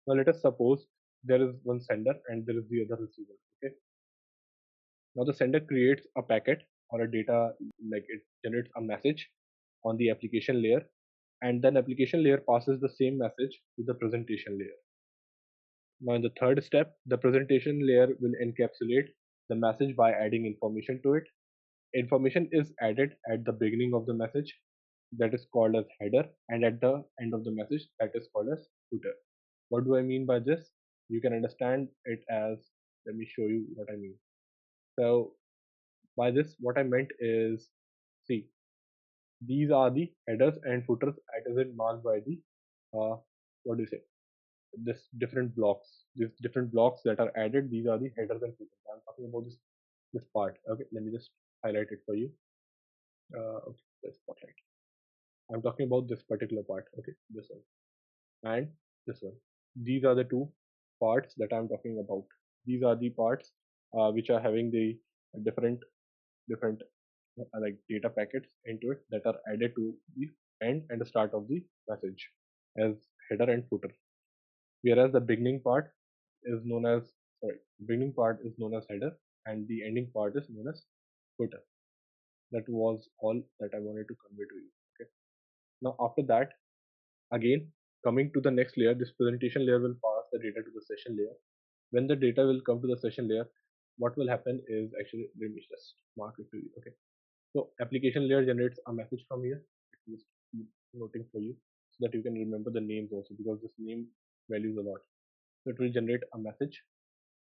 now let us suppose there is one sender and there is the other receiver. Okay, now the sender creates a packet or a data, like it generates a message on the application layer, and then application layer passes the same message to the presentation layer. Now in the third step, the presentation layer will encapsulate the message by adding information to it. Information is added at the beginning of the message, that is called as header, and at the end of the message, that is called as footer. What do I mean by this? You can understand it as, let me show you what I mean. So by this, what I meant is, see, these are the headers and footers as in marked by the, what do you say, this different blocks. These different blocks that are added, these are the headers and footers. I'm talking about this part. Okay, let me just highlight it for you. Okay, this spotlight. I'm talking about this particular part. Okay, this one and this one. These are the two parts that I'm talking about. These are the parts which are having the different like data packets into it that are added to the end and the start of the message as header and footer. Whereas the beginning part is known as, sorry, beginning part is known as header and the ending part is known as footer. That was all that I wanted to convey to you. Okay. Now after that, again coming to the next layer, this presentation layer will pass the data to the session layer. When the data will come to the session layer, what will happen is, actually let me just mark it to you. Okay. So application layer generates a message from here. Just keep noting for you so that you can remember the names also, because this name values a lot. So it will generate a message,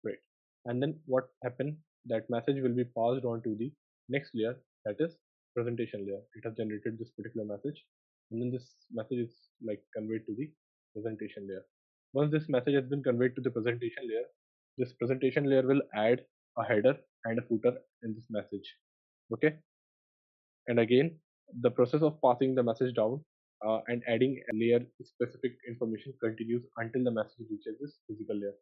right? And then what happen? That message will be passed on to the next layer, that is presentation layer. It has generated this particular message, and then this message is like conveyed to the presentation layer. Once this message has been conveyed to the presentation layer, this presentation layer will add a header and a footer in this message. Okay, and again, the process of passing the message down and adding a layer specific information continues until the message reaches this physical layer.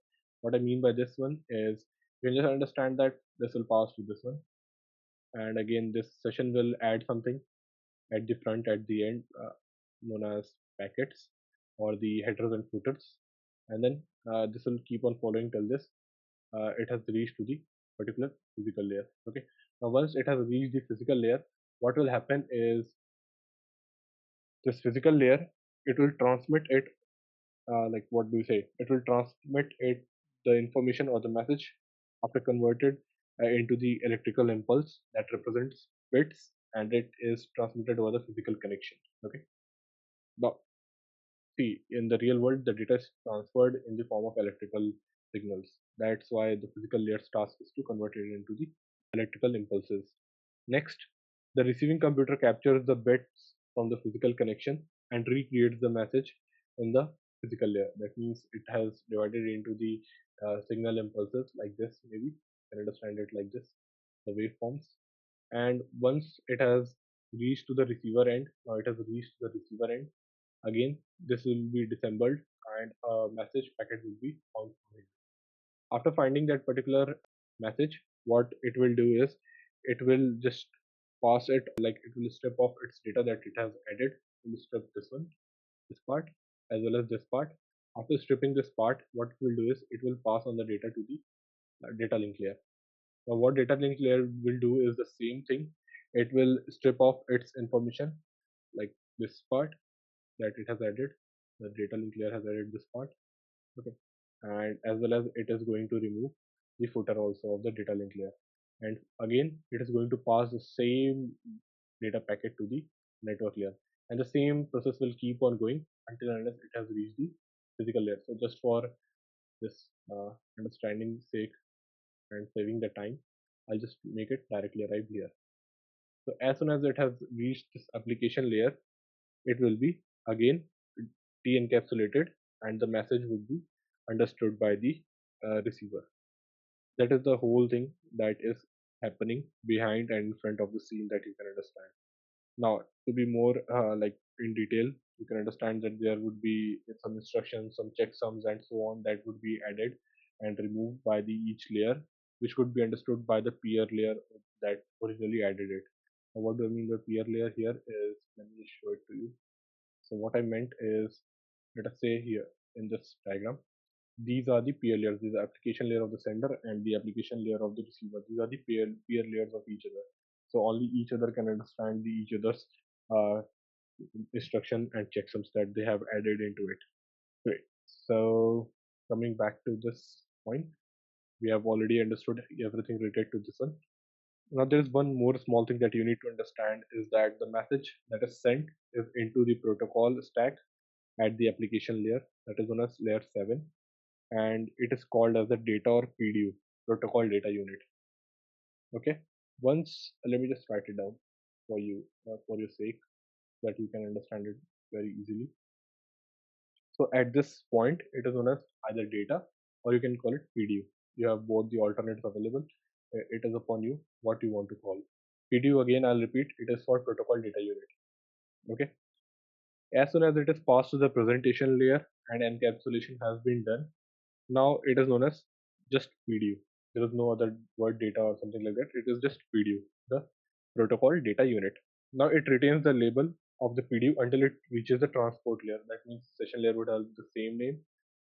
What I mean by this one is, you can just understand that this will pass to this one, and again this session will add something at the front, at the end, known as packets or the headers and footers, and then this will keep on following till this it has reached to the particular physical layer. Okay, now once it has reached the physical layer, what will happen is, this physical layer, it will transmit it, like what do you say, it will transmit it, the information or the message, after converted into the electrical impulse that represents bits, and it is transmitted over the physical connection. Okay, now see, in the real world the data is transferred in the form of electrical signals. That's why the physical layer's task is to convert it into the electrical impulses. Next, the receiving computer captures the bits from the physical connection and recreates the message in the physical layer. That means it has divided into the signal impulses like this, maybe you can understand it like this, the waveforms. And once it has reached to the receiver end, now it has reached the receiver end. Again, this will be disassembled and a message packet will be found from it. After finding that particular message, what it will do is, it will just pass it, like it will strip off its data that it has added. It will strip this one, this part, as well as this part. After stripping this part, what it will do is, it will pass on the data to the data link layer. Now what data link layer will do is the same thing. It will strip off its information, like this part that it has added. The data link layer has added this part. Okay, and as well as it is going to remove the footer also of the data link layer, and again it is going to pass the same data packet to the network layer, and the same process will keep on going until unless it has reached the physical layer. So just for this understanding sake and saving the time, I'll just make it directly arrive here. So as soon as it has reached this application layer, it will be again de-encapsulated and the message would be understood by the receiver. That is the whole thing that is happening behind and in front of the scene that you can understand. Now, to be more like in detail, you can understand that there would be some instructions, some checksums, and so on that would be added and removed by the each layer, which could be understood by the peer layer that originally added it. Now, what do I mean by peer layer here is, let me just show it to you. So what I meant is, let us say here in this diagram, these are the peer layers. These are application layer of the sender and the application layer of the receiver. These are the peer layers of each other. So only each other can understand the each other's uh, instruction and checksums that they have added into it. Great. So coming back to this point, we have already understood everything related to this one. Now there is one more small thing that you need to understand is that the message that is sent is into the protocol stack at the application layer, that is known as layer 7, and it is called as the data or PDU, protocol data unit. Okay. Once, let me just write it down for you, for your sake, that you can understand it very easily. So at this point, it is known as either data or you can call it PDU. You have both the alternatives available. It is upon you what you want to call. PDU, again, I'll repeat, it is for protocol data unit. Okay. As soon as it is passed to the presentation layer and encapsulation has been done, now it is known as just PDU. There is no other word data or something like that. It is just PDU, the protocol data unit. Now it retains the label of the PDU until it reaches the transport layer. That means session layer would have the same name.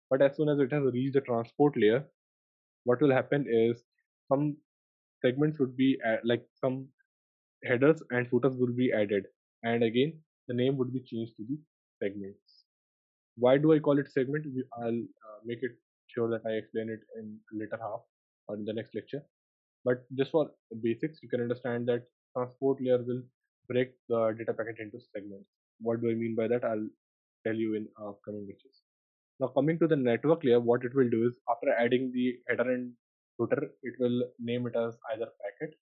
But as soon as it has reached the transport layer, what will happen is some segments would be like some headers and footers will be added. And again, the name would be changed to the segments. Why do I call it segment? I'll make it sure that I explain it in later half or in the next lecture. But just for basics, you can understand that transport layer will break the data packet into segments. What do I mean by that? I'll tell you in upcoming lectures. Now coming to the network layer, what it will do is after adding the header and footer, it will name it as either packet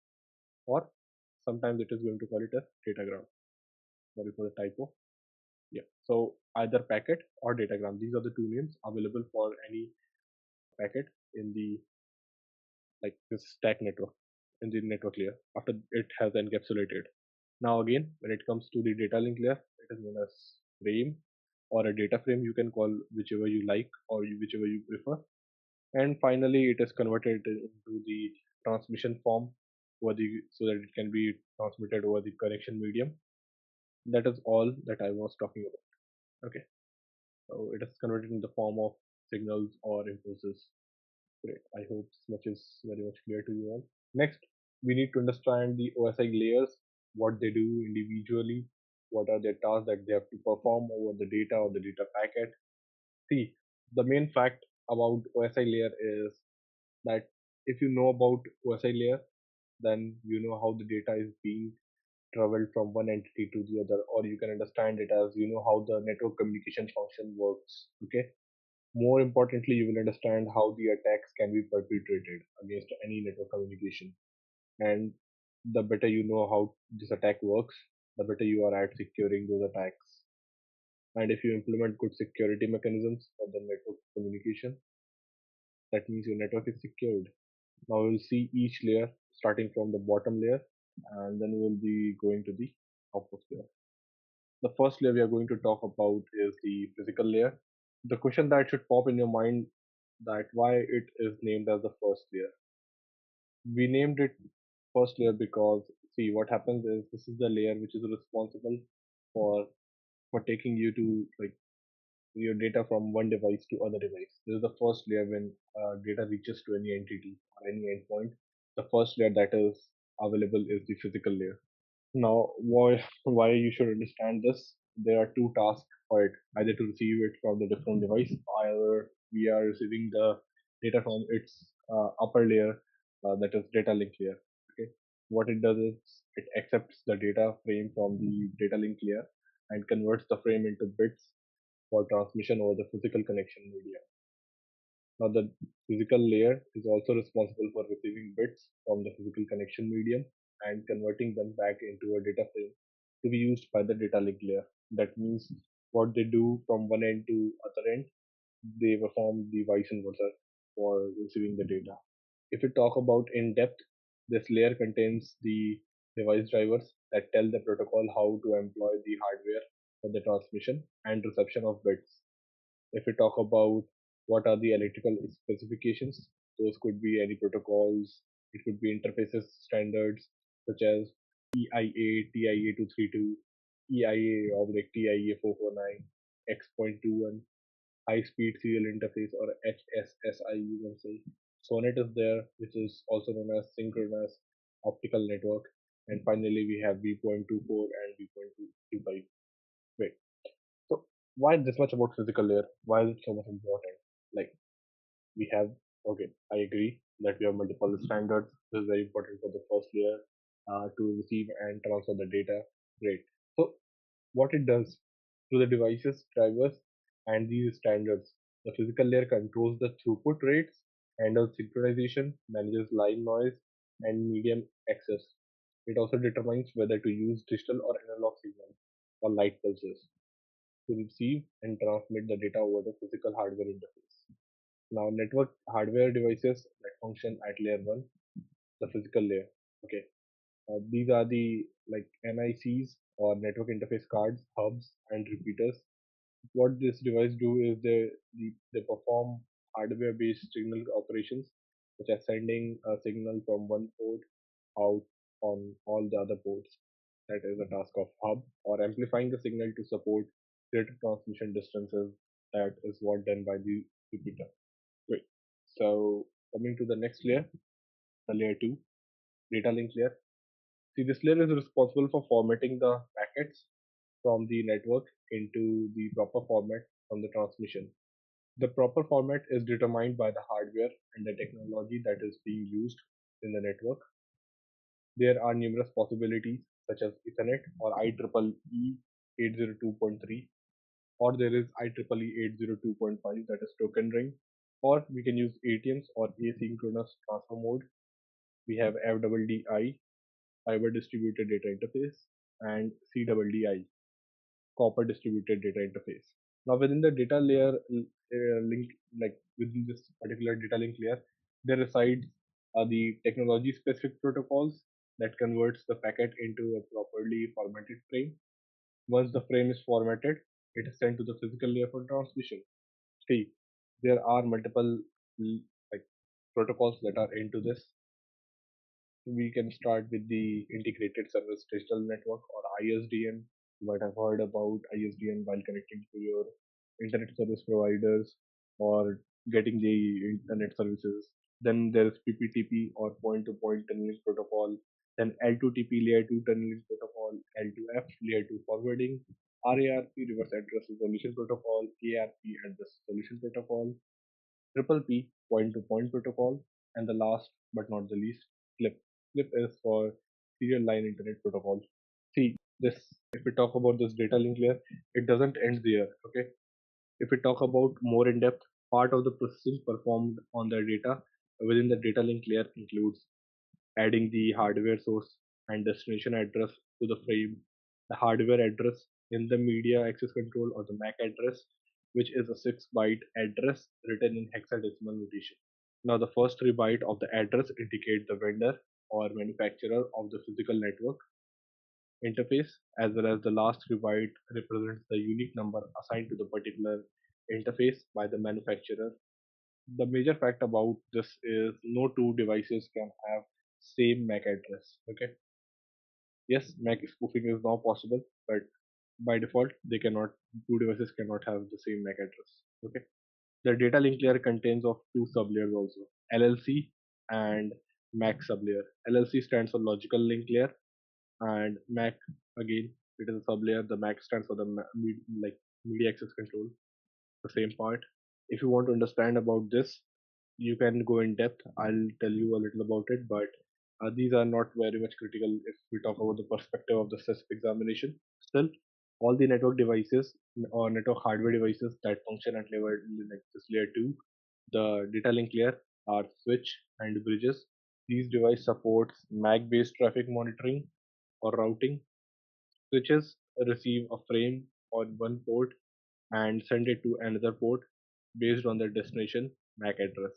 or sometimes it is going to call it as datagram. Sorry for the typo. Yeah. So either packet or datagram. These are the two names available for any packet in the like this stack network in the network layer after it has encapsulated. Now again, when it comes to the data link layer, it is known as frame or a data frame. You can call whichever you like or whichever you prefer. And finally, it is converted into the transmission form over the so that it can be transmitted over the connection medium. That is all that I was talking about. Okay. So it is converted in the form of signals or impulses. Great. I hope this much is very much clear to you all. Next, we need to understand the OSI layers, what they do individually, what are their tasks that they have to perform over the data or the data packet. See, the main fact about OSI layer is that if you know about OSI layer, then you know how the data is being traveled from one entity to the other, or you can understand it as you know how the network communication function works. Okay. More importantly, you will understand how the attacks can be perpetrated against any network communication. And the better you know how this attack works, the better you are at securing those attacks. And if you implement good security mechanisms for the network communication, that means your network is secured. Now we'll see each layer starting from the bottom layer and then we'll be going to the topmost layer. The first layer we are going to talk about is the physical layer. The question that should pop in your mind that why it is named as the first layer. We named it first layer because see what happens is this is the layer which is responsible for taking you to like your data from one device to other device. This is the first layer when data reaches to any entity or any endpoint. The first layer that is available is the physical layer. Now, why you should understand this? There are two tasks for it: either to receive it from the different device, either we are receiving the data from its upper layer, that is data link layer. Okay, what it does is it accepts the data frame from the data link layer and converts the frame into bits for transmission over the physical connection media. Now, the physical layer is also responsible for receiving bits from the physical connection medium and converting them back into a data frame to be used by the data link layer. That means what they do from one end to other end, they perform the vice versa for receiving the data. If we talk about in depth, this layer contains the device drivers that tell the protocol how to employ the hardware for the transmission and reception of bits. If we talk about what are the electrical specifications, those could be any protocols, it could be interfaces standards such as EIA, TIA 232, EIA oblique TIA 449, X.21, high speed serial interface or HSSI you can say. SONET is there, which is also known as synchronous optical network. And finally, we have V.24 and V.25. Wait, so why this much about physical layer? Why is it so much important? Like we have, okay, I agree that we have multiple standards. This is very important for the first layer to receive and transfer the data. Great. So what it does to the devices, drivers, and these standards. The physical layer controls the throughput rates, handles synchronization, manages line noise, and medium access. It also determines whether to use digital or analog signals or light pulses to receive and transmit the data over the physical hardware interface. Now, network hardware devices that function at layer 1, the physical layer. Okay, these are the like NICs or network interface cards, hubs, and repeaters. What this device do is they perform hardware-based signal operations, such as sending a signal from one port out on all the other ports. That is the task of hub, or amplifying the signal to support greater transmission distances. That is what done by the repeater. Great. So coming to the next layer, the layer 2, data link layer. See, this layer is responsible for formatting the packets from the network into the proper format from the transmission. The proper format is determined by the hardware and the technology that is being used in the network. There are numerous possibilities such as Ethernet or IEEE 802.3, or there is IEEE 802.5 that is token ring, or we can use ATMs or asynchronous transfer mode. We have FDDI, fiber distributed data interface, and CDDI, copper distributed data interface. Now within the data layer link, like within this particular data link layer, there resides the technology specific protocols that converts the packet into a properly formatted frame. Once the frame is formatted, it is sent to the physical layer for transmission. See, there are multiple like protocols that are into this. We can start with the Integrated Service Digital Network or ISDN. You might have heard about ISDN while connecting to your internet service providers or getting the internet services. Then there is PPTP or point to point tunneling protocol. Then L2TP layer 2 tunneling protocol, L2F layer 2 forwarding, RARP reverse address resolution protocol, ARP address resolution protocol, Triple P point to point protocol, and the last but not the least, FLIP. FLIP is for serial line internet protocol. See, this if we talk about this data link layer, it doesn't end there. Okay. If we talk about more in depth, part of the processing performed on the data within the data link layer includes adding the hardware source and destination address to the frame, the hardware address in the media access control or the MAC address, which is a 6-byte address written in hexadecimal notation. Now, the first 3 bytes of the address indicate the vendor or manufacturer of the physical network interface, as well as the last 3 bytes represents the unique number assigned to the particular interface by the manufacturer. The major fact about this is no two devices can have same MAC address. Okay. Yes, MAC spoofing is now possible, but by default, they cannot. Two devices cannot have the same MAC address. Okay. The data link layer contains of two sublayers also, LLC and MAC sublayer. LLC stands for logical link layer, and MAC again it is a sublayer. The MAC stands for the like media access control. The same part. If you want to understand about this, you can go in depth. I'll tell you a little about it, but these are not very much critical if we talk about the perspective of the CISSP examination. Still, all the network devices or network hardware devices that function at level like this layer 2, the data link layer, are switch and bridges. These device supports MAC-based traffic monitoring or routing. Switches receive a frame on one port and send it to another port. based on their destination MAC address.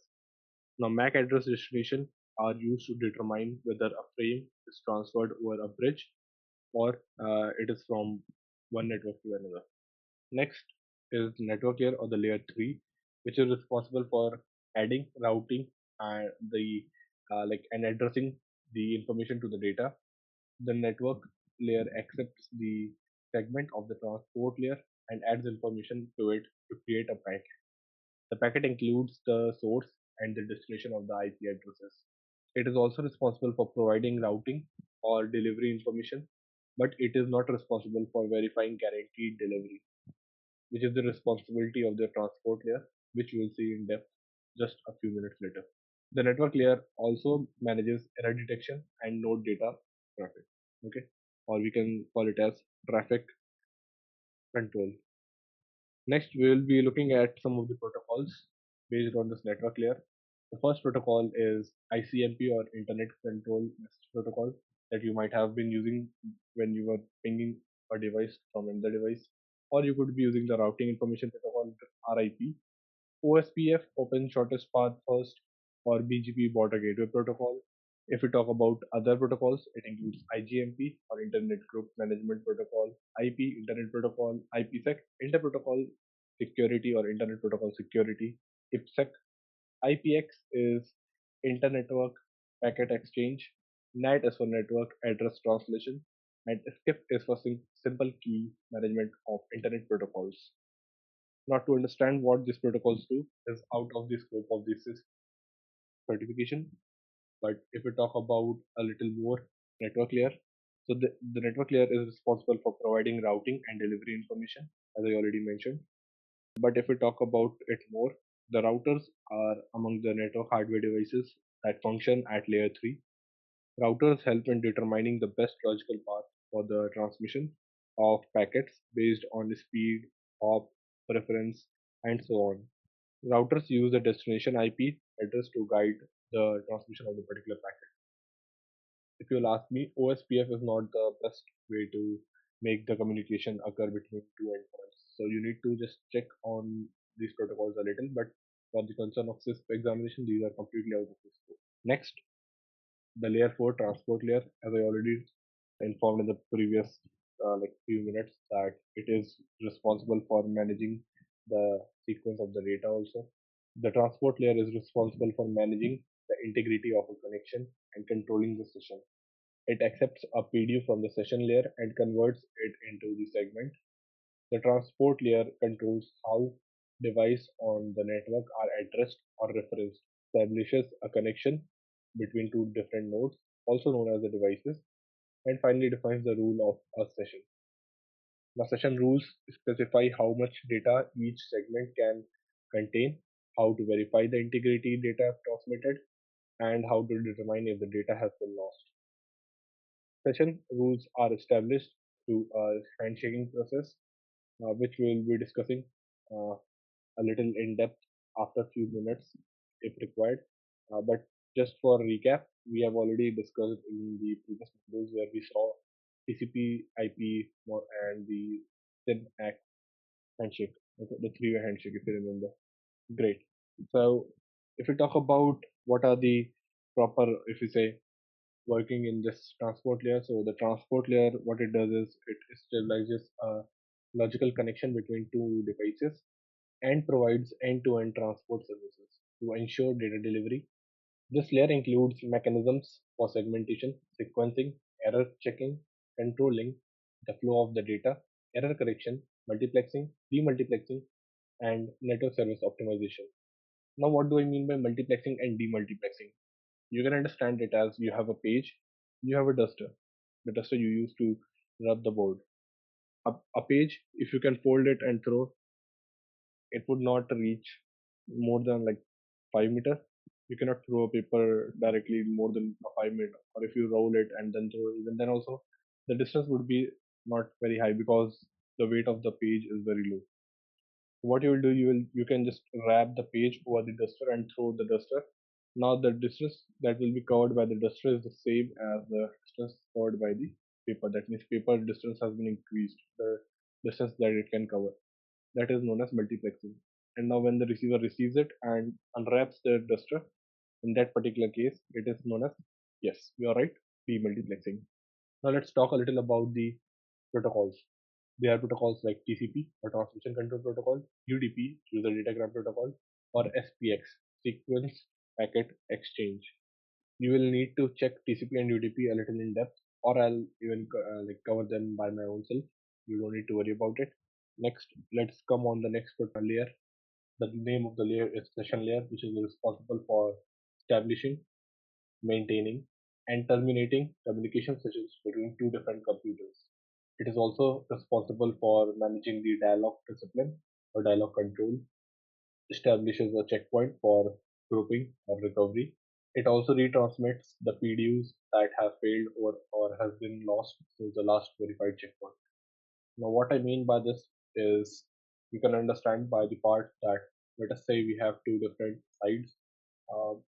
Now, MAC address destination are used to determine whether a frame is transferred over a bridge or it is from one network to another. Next is network layer or the layer 3, which is responsible for adding, routing, and the and addressing the information to the data. The network layer accepts the segment of the transport layer and adds information to it to create a packet. The packet includes the source and the destination of the IP addresses. It is also responsible for providing routing or delivery information, but it is not responsible for verifying guaranteed delivery, which is the responsibility of the transport layer, which we will see in depth just a few minutes later. The network layer also manages error detection and node data traffic. Okay, or we can call it as traffic control. Next, we will be looking at some of the protocols based on this network layer. The first protocol is ICMP or Internet Control Message Protocol that you might have been using when you were pinging a device from another device, or you could be using the routing information protocol RIP. OSPF, Open Shortest Path First, or BGP Border Gateway Protocol. If we talk about other protocols, it includes IGMP or Internet Group Management Protocol, IP, Internet Protocol, IPsec, Inter-Protocol Security or Internet Protocol Security, IPsec. IPX is Inter-Network Packet Exchange, NAT is for Network Address Translation, and SCIP is for Simple Key Management of Internet Protocols. Not to understand what these protocols do is out of the scope of this certification. But if we talk about a little more network layer, so the network layer is responsible for providing routing and delivery information, as I already mentioned. But if we talk about it more, the routers are among the network hardware devices that function at layer 3. Routers help in determining the best logical path for the transmission of packets based on the speed, hop, preference, and so on. Routers use the destination IP address to guide the transmission of the particular packet. If you'll ask me, OSPF is not the best way to make the communication occur between two endpoints. So you need to just check on these protocols a little, but for the concern of CISSP examination, these are completely out of the scope. Next, the layer 4 transport layer, as I already informed in the previous few minutes, that it is responsible for managing the sequence of the data also. The transport layer is responsible for managing the integrity of a connection and controlling the session. It accepts a PDU from the session layer and converts it into the segment. The transport layer controls how devices on the network are addressed or referenced, establishes a connection between two different nodes, also known as the devices, and finally defines the rule of a session. The session rules specify how much data each segment can contain, how to verify the integrity data transmitted, and how to determine if the data has been lost. Session rules are established through a handshaking process, which we will be discussing uh, a little in depth after a few minutes if required. But just for recap, we have already discussed in the previous modules where we saw TCP, IP, and the SYN Act handshake, okay, the three-way handshake, if you remember. Great. So, if we talk about what are the proper, if you say, working in this transport layer, so the transport layer, what it does is it stabilizes a logical connection between two devices and provides end-to-end transport services to ensure data delivery. This layer includes mechanisms for segmentation, sequencing, error checking, controlling the flow of the data, error correction, multiplexing, demultiplexing, and network service optimization. Now, what do I mean by multiplexing and demultiplexing? You can understand it as you have a page, you have a duster, the duster you use to rub the board. A page, if you can fold it and throw, it would not reach more than like 5 meters. You cannot throw a paper directly more than a 5 meter, or if you roll it and then throw, even then also the distance would be not very high because the weight of the page is very low. What you will do, you can just wrap the page over the duster and throw the duster. Now the distance that will be covered by the duster is the same as the distance covered by the paper. That means paper distance has been increased, the distance that it can cover. That is known as multiplexing. And now when the receiver receives it and unwraps the duster, in that particular case, it is known as, yes, you are right, demultiplexing. Now let's talk a little about the protocols. There are protocols like TCP or Transmission Control Protocol, UDP, User Datagram Protocol, or SPX, Sequence Packet Exchange. You will need to check TCP and UDP a little in depth, or I'll even like cover them by my own self. You don't need to worry about it. Next, let's come on the next layer. The name of the layer is session layer, which is responsible for establishing, maintaining, and terminating communication sessions between two different computers. It is also responsible for managing the dialog discipline or dialog control, establishes a checkpoint for grouping or recovery. It also retransmits the PDUs that have failed or has been lost since the last verified checkpoint. Now, what I mean by this is you can understand by the part that, let us say we have two different sides.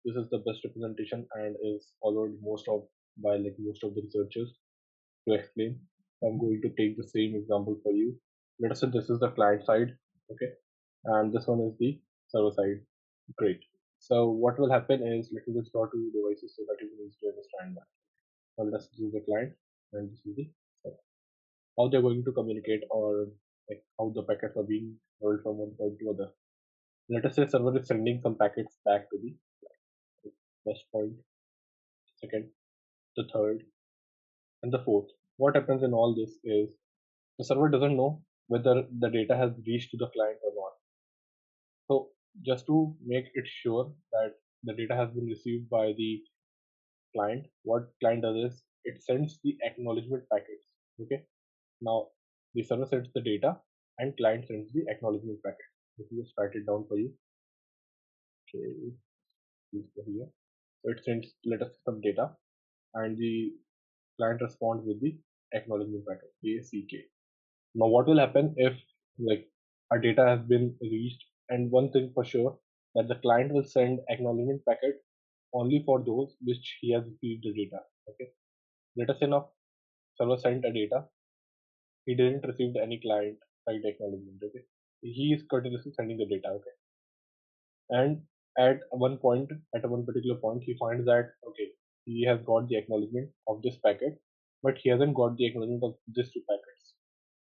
This is the best representation and is followed by most of the researchers to explain. I'm going to take the same example for you. Let us say this is the client side, okay, and this one is the server side. Great. So what will happen is, let me just draw two devices so that you can easily understand that. Now this is the client and this is the server. How they're going to communicate, or like how the packets are being rolled from one point to other. Let us say server is sending some packets back to the first point, second, the third, and the fourth. What happens in all this is the server doesn't know whether the data has reached to the client or not. So just to make it sure that the data has been received by the client, what client does is it sends the acknowledgement packets. Okay. Now the server sends the data and client sends the acknowledgement packet. Let me just write it down for you. Okay, please go here. So it sends, let us say, some data, and the client responds with the acknowledgement packet, ACK. Now, what will happen if like our data has been reached? And one thing for sure, that the client will send acknowledgement packet only for those which he has received the data. Okay. Let us say now server sent a data, he didn't receive any client side acknowledgement. Okay. He is continuously sending the data. Okay. And at one particular point, he finds that okay, he has got the acknowledgement of this packet, but he hasn't got the acknowledgement of these two packets.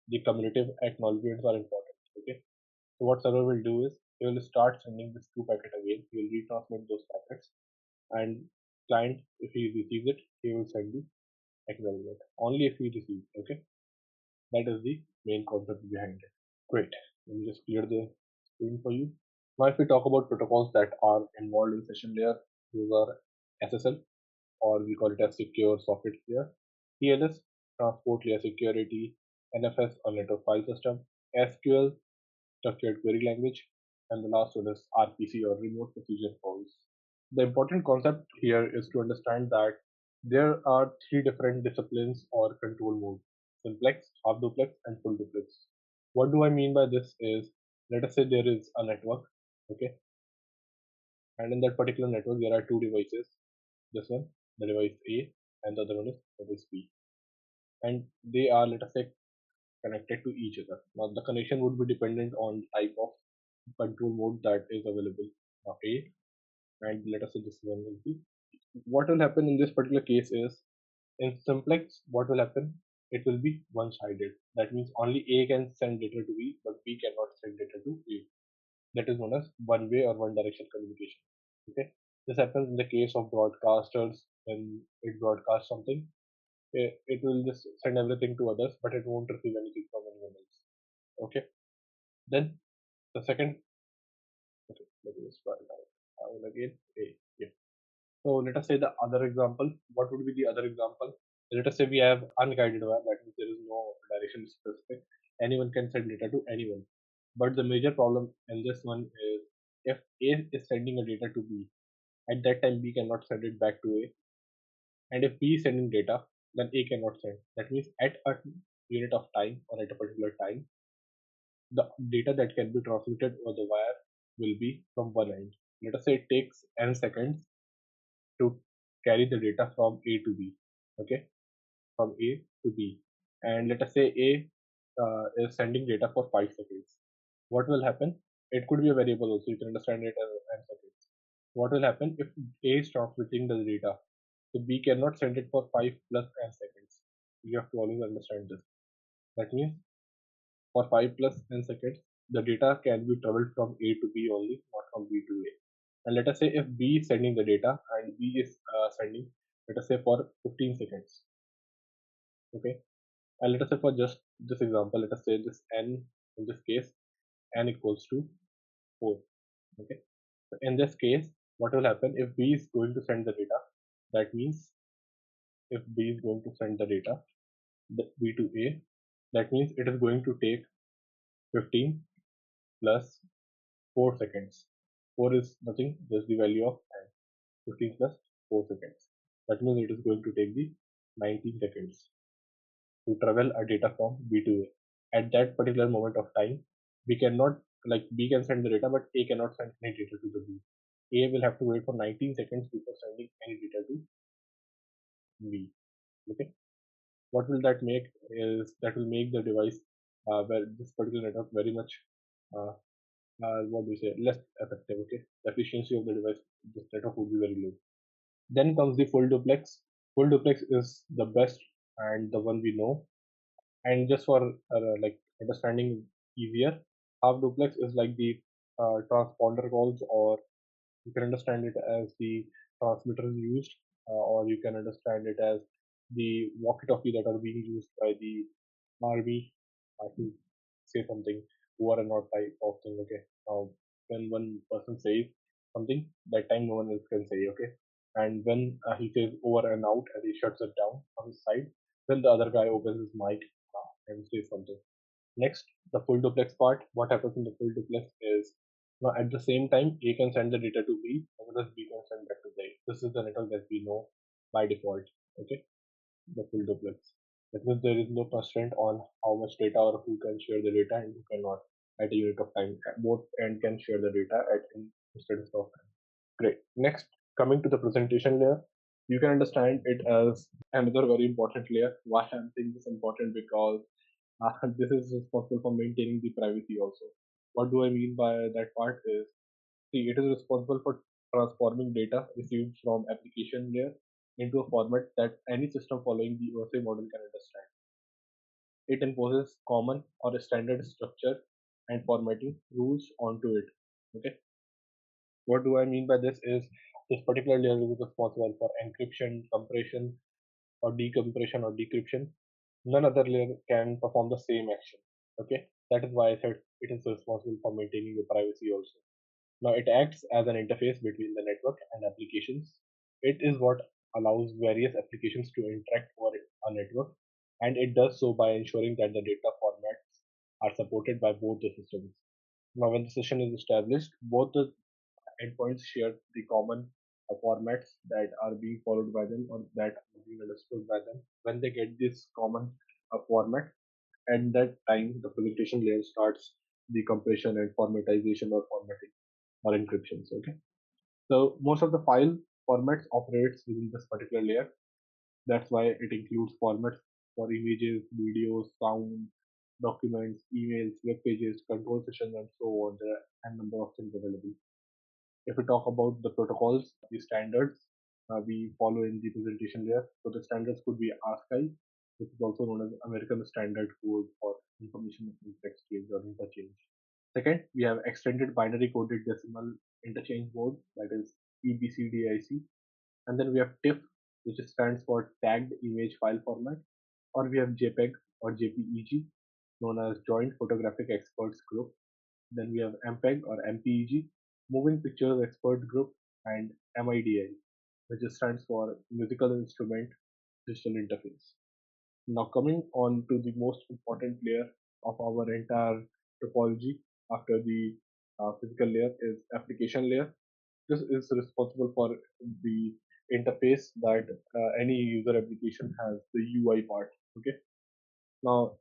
The cumulative acknowledgements are important. Okay. So what server will do is he will start sending this two packet again. He will retransmit those packets, and client, if he receives it, he will send the acknowledgement only if he receives. Okay, that is the main concept behind it. Great. Let me just clear the screen for you. Now, if we talk about protocols that are involved in session layer, those are SSL, or we call it as secure socket layer, TLS, transport layer security, NFS or network file system, SQL, structured query language, and the last one is RPC or remote procedure calls. The important concept here is to understand that there are three different disciplines or control modes: simplex, half duplex, and full duplex. What do I mean by this is, let us say there is a network, okay, and in that particular network there are two devices. This one, the device A, and the other one is device B, and they are, let us say, connected to each other. Now the connection would be dependent on the type of control mode that is available. Now A, and let us say this one will be. What will happen in this particular case is, in simplex, what will happen? It will be one-sided. That means only A can send data to B, but B cannot send data to A. That is known as one-way or one-direction communication. Okay, this happens in the case of broadcasters. When it broadcasts something, it will just send everything to others, but it won't receive anything from anyone else. Okay, then the second. Okay, let me just write it out. I will again A. Yeah. So let us say the other example. What would be the other example? Let us say we have unguided wire. That means there is no direction specific. Anyone can send data to anyone. But the major problem in this one is, if A is sending a data to B, at that time B cannot send it back to A. And if B is sending data, then A cannot send. That means at a unit of time or at a particular time, the data that can be transmitted over the wire will be from one end. Let us say it takes n seconds to carry the data from A to B. Okay, from A to B, and let us say A is sending data for 5 seconds. What will happen? It could be a variable also. You can understand it as n seconds. What will happen if A is transmitting the data? So B cannot send it for 5 plus n seconds. You have to always understand this. That means for 5 plus n seconds, the data can be traveled from A to B only, not from B to A. And let us say if B is sending the data and B is sending, let us say for 15 seconds. Okay. And let us say for just this example, let us say this n, in this case, n equals to 4. Okay. So in this case, what will happen if B is going to send the data? That means if B is going to send the data, the B to A, that means it is going to take 15 plus 4 seconds. 4 is nothing, just the value of time. 15 plus 4 seconds. That means it is going to take the 19 seconds to travel a data from B to A. At that particular moment of time, we cannot, like B can send the data, but A cannot send any data to the B. A will have to wait for 19 seconds before sending any data to B. Okay. What will that make is that will make the device where this particular network very much uh, what do we say, less effective. Okay, the efficiency of the device, this network would be very low. Then comes the full duplex. Full duplex is the best and the one we know. And just for like understanding easier, half duplex is like the transponder calls, or you can understand it as the transmitters used, or you can understand it as the walkie-talkie that are being used by the army to say something over and out type of thing. Okay, now when one person says something, that time no one else can say. Okay, and when he says over and out and he shuts it down on his side, then the other guy opens his mic and says something. Next, the full duplex part. What happens in the full duplex is now at the same time A can send the data to B, as well as B can send back to A. This is the network that we know by default. Okay, the full duplex. That means there is no constraint on how much data or who can share the data and who cannot at a unit of time. Both end can share the data at an instance of time. Great. Next, coming to the presentation layer, you can understand it as another very important layer. Why I'm saying this important? Because this is responsible for maintaining the privacy also. What do I mean by that part is, see, it is responsible for transforming data received from application layer into a format that any system following the OSI model can understand. It imposes common or standard structure and formatting rules onto it. Okay. What do I mean by this is this particular layer is responsible for encryption, compression, or decompression or decryption. None other layer can perform the same action. Okay, that is why I said it is responsible for maintaining the privacy also. Now it acts as an interface between the network and applications. It is what allows various applications to interact over a network, and it does so by ensuring that the data formats are supported by both the systems. Now when the session is established, both the endpoints share the common formats that are being followed by them or that are being understood by them. When they get this common format, at that time the presentation layer starts the compression and formatization or formatting or encryptions. Okay, so most of the file formats operates within this particular layer. That's why it includes formats for images, videos, sound, documents, emails, web pages, control sessions, and so on. There are a number of things available. If we talk about the protocols, the standards we follow in the presentation layer. So the standards could be ASCII, which is also known as American Standard Code for Information Exchange or Interchange. Second, we have Extended Binary Coded Decimal Interchange Board, that is EBCDIC. And then we have TIFF, which stands for Tagged Image File Format, or we have JPEG or JPEG, known as Joint Photographic Experts Group. Then we have MPEG or MPEG, Moving Pictures Expert Group, and MIDI, which stands for Musical Instrument Digital Interface. Now coming on to the most important layer of our entire topology after the physical layer is application layer. This is responsible for the interface that any user application has, the UI part. Okay. Now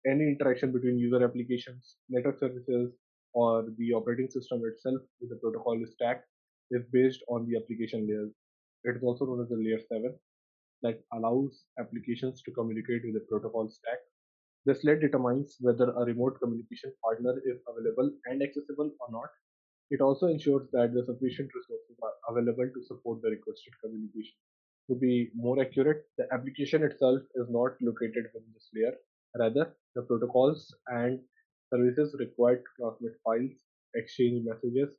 any interaction between user applications, network services, or the operating system itself with the protocol stack is based on the application layer. It is also known as the layer 7 that allows applications to communicate with the protocol stack. This layer determines whether a remote communication partner is available and accessible or not. It also ensures that the sufficient resources are available to support the requested communication. To be more accurate, the application itself is not located within this layer. Rather, the protocols and services required to transmit files, exchange messages,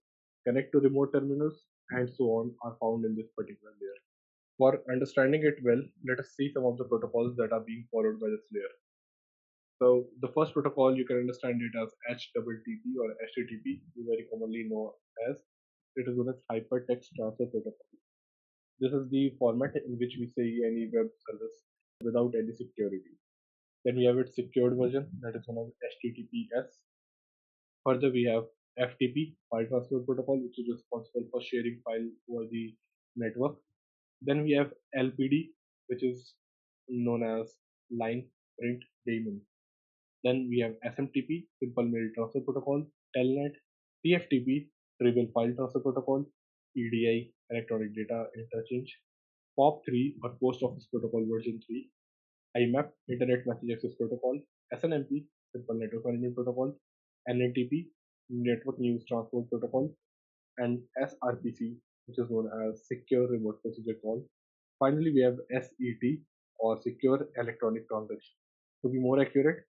connect to remote terminals, and so on are found in this particular layer. For understanding it well, let us see some of the protocols that are being followed by this layer. So the first protocol, you can understand it as HTTP or HTTP, very commonly known as. It is known as Hypertext Transfer Protocol. This is the format in which we say any web service without any security. Then we have its secured version, that is known as HTTPS. Further, we have FTP, File Transfer Protocol, which is responsible for sharing files over the network. Then we have LPD, which is known as Line Print Daemon. Then we have SMTP, Simple Mail Transfer Protocol, Telnet, TFTP, Trivial File Transfer Protocol, EDI, Electronic Data Interchange, POP3 or Post Office Protocol version 3, IMAP, Internet Message Access Protocol, SNMP, Simple Network Management Protocol, NNTP, Network News Transport Protocol, and SRPC, which is known as Secure Remote Procedure Call. Finally, we have SET or Secure Electronic Transaction. To be more accurate,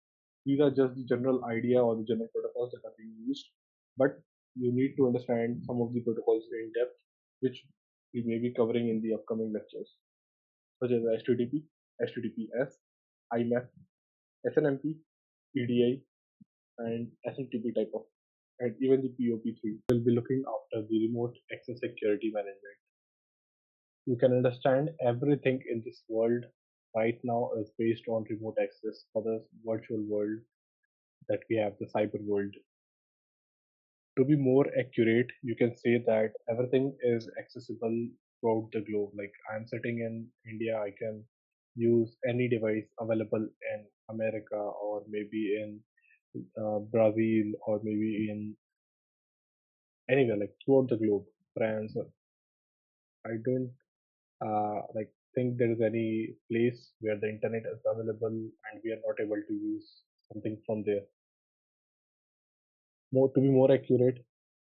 these are just the general idea or the general protocols that are being used, but you need to understand some of the protocols in depth, which we may be covering in the upcoming lectures, such as HTTP, HTTPS, IMAP, SNMP, EDI, and SMTP type of, and even the POP3 will be looking after the remote access security management. You can understand everything in this world right now is based on remote access for the virtual world that we have, the cyber world. To be more accurate, you can say that everything is accessible throughout the globe. Like I'm sitting in India, I can use any device available in America or maybe in Brazil or maybe in anywhere, like throughout the globe, France. I don't like think there is any place where the internet is available and we are not able to use something from there. More to be more accurate,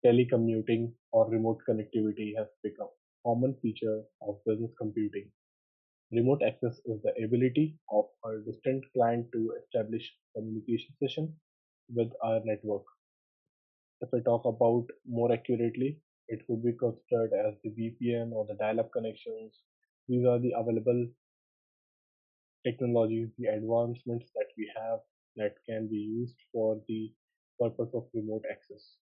telecommuting or remote connectivity has become a common feature of business computing. Remote access is the ability of a distant client to establish communication session with our network. If I talk about more accurately, it would be considered as the VPN or the dial-up connections. These are the available technologies, the advancements that we have that can be used for the purpose of remote access.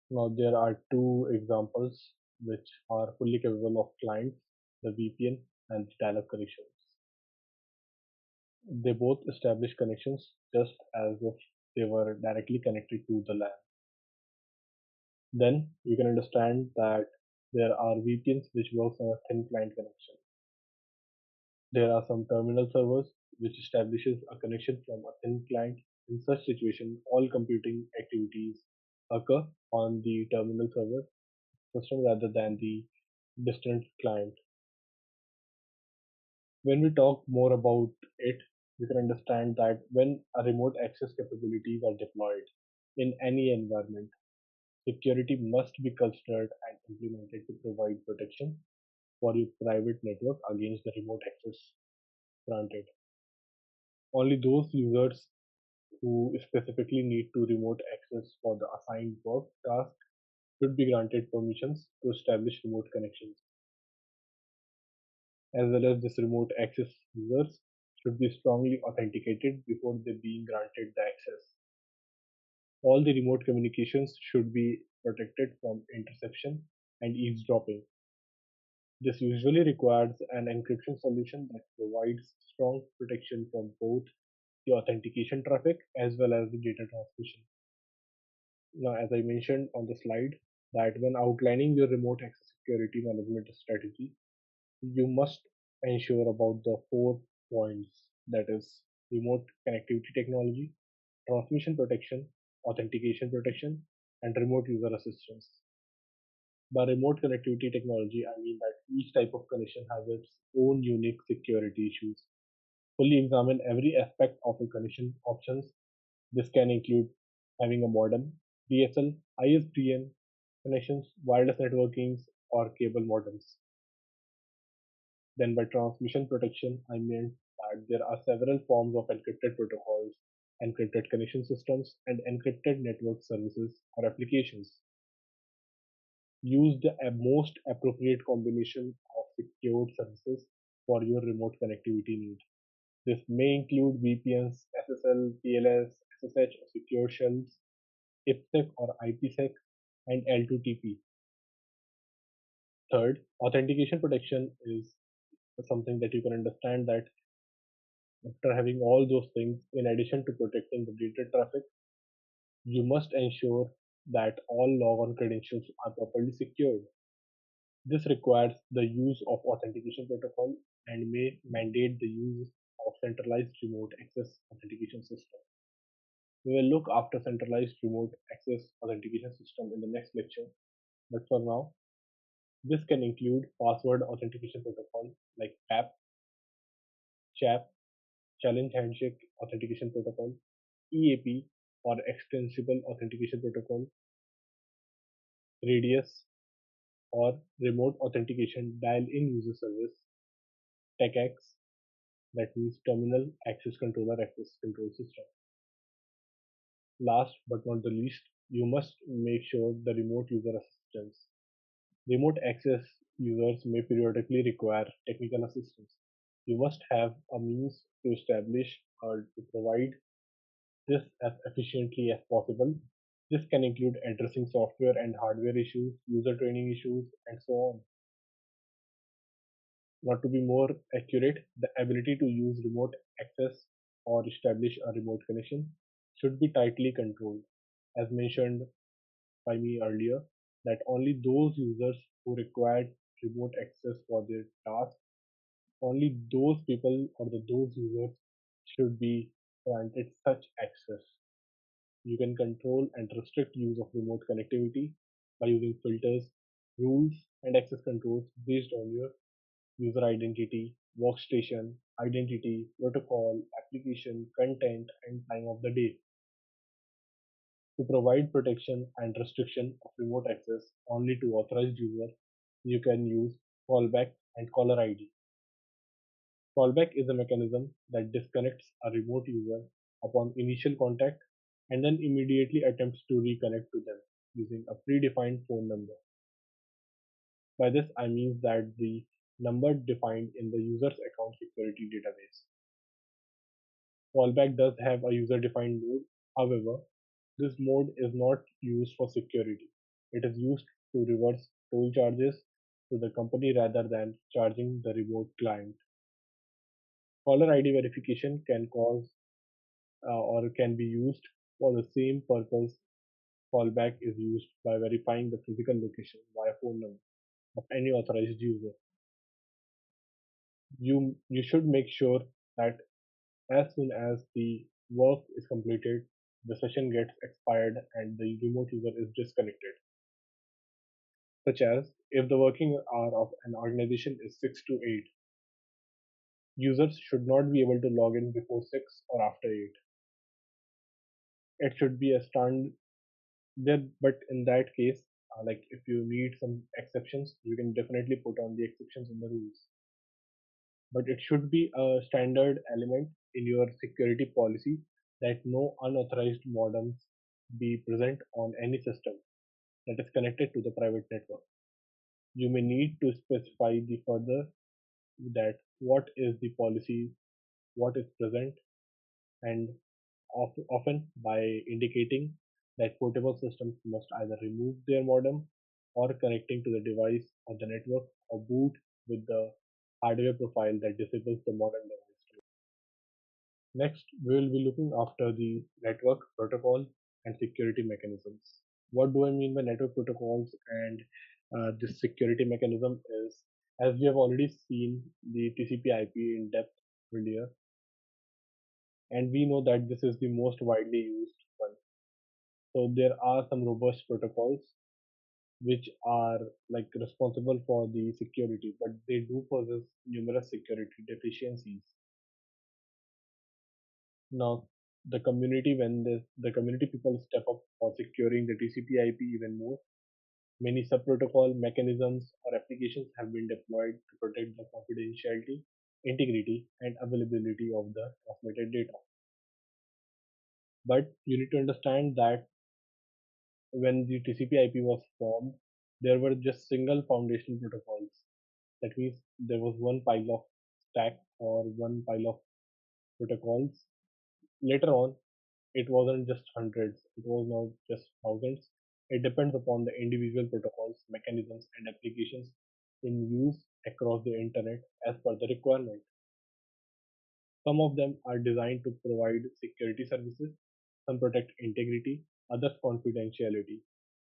Now there are two examples which are fully capable of clients, the VPN and the dial-up connections. They both establish connections just as if they were directly connected to the LAN. Then you can understand that there are VPNs which works on a thin client connection. There are some terminal servers which establishes a connection from a thin client. In such situation, all computing activities occur on the terminal server system rather than the distant client. When we talk more about it, you can understand that when a remote access capabilities are deployed in any environment, security must be considered and implemented to provide protection for your private network against the remote access granted. Only those users who specifically need to remote access for the assigned work task should be granted permissions to establish remote connections. As well as this remote access users should be strongly authenticated before they being granted the access. All the remote communications should be protected from interception and eavesdropping. This usually requires an encryption solution that provides strong protection from both the authentication traffic as well as the data transmission. Now, as I mentioned on the slide, that when outlining your remote access security management strategy, you must ensure about the 4 points, that is remote connectivity technology, transmission protection, authentication protection, and remote user assistance. By remote connectivity technology, I mean that each type of connection has its own unique security issues. fully examine every aspect of a connection options. This can include having a modem, DSL, ISDN connections, wireless networkings, or cable modems. Then by transmission protection, I meant that there are several forms of encrypted protocols, encrypted connection systems, and encrypted network services or applications. Use the most appropriate combination of secured services for your remote connectivity need. This may include VPNs, SSL, TLS, SSH, or secure shells, IPsec or IPsec, and L2TP. Third, authentication protection is something that you can understand that after having all those things, in addition to protecting the data traffic, you must ensure that all logon credentials are properly secured. This requires the use of authentication protocol and may mandate the use of centralized remote access authentication system. We will look after centralized remote access authentication system in the next lecture, but for now, this can include password authentication protocol like PAP, CHAP, Challenge Handshake Authentication Protocol, EAP or Extensible Authentication Protocol, Radius or Remote Authentication Dial-In User Service, TechX, that means Terminal Access Controller Access Control System. Last but not the least, you must make sure the remote user assistance. Remote access users may periodically require technical assistance. You must have a means to establish or to provide this as efficiently as possible. This can include addressing software and hardware issues, user training issues, and so on. Not to be more accurate, the ability to use remote access or establish a remote connection should be tightly controlled. As mentioned by me earlier, that only those users who required remote access for their task, only those people or those users should be granted such access. You can control and restrict use of remote connectivity by using filters, rules, and access controls based on your user identity, workstation, identity, protocol, application, content, and time of the day. To provide protection and restriction of remote access only to authorized users, you can use callback and caller ID. Callback is a mechanism that disconnects a remote user upon initial contact and then immediately attempts to reconnect to them using a predefined phone number. By this, I mean that the number defined in the user's account security database. Callback does have a user-defined mode. However, this mode is not used for security. It is used to reverse toll charges to the company rather than charging the remote client. Caller ID verification can cause or can be used for the same purpose callback is used by verifying the physical location via phone number of any authorized user. You should make sure that as soon as the work is completed, the session gets expired and the remote user is disconnected. Such as if the working hour of an organization is 6 to 8, users should not be able to log in before 6 or after 8. It should be a standard there, but in that case, like if you need some exceptions, you can definitely put on the exceptions in the rules. But it should be a standard element in your security policy that no unauthorized modems be present on any system that is connected to the private network. You may need to specify the further that what is the policy, what is present, and often by indicating that portable systems must either remove their modem or connecting to the device or the network or boot with the hardware profile that disables the modem device. Next, we will be looking after the network protocol and security mechanisms. What do I mean by network protocols and this security mechanism is, as we have already seen the TCP/IP in depth earlier, and we know that this is the most widely used one. So there are some robust protocols which are like responsible for the security, but they do possess numerous security deficiencies. Now, the community people step up for securing the TCP/IP even more. Many sub-protocol mechanisms or applications have been deployed to protect the confidentiality, integrity, and availability of the transmitted data. But you need to understand that when the TCP/IP was formed, there were just single foundational protocols. That means there was one pile of stack or one pile of protocols. Later on, it wasn't just hundreds, it was now just thousands. It depends upon the individual protocols, mechanisms, and applications in use across the internet as per the requirement. Some of them are designed to provide security services, some protect integrity, others confidentiality,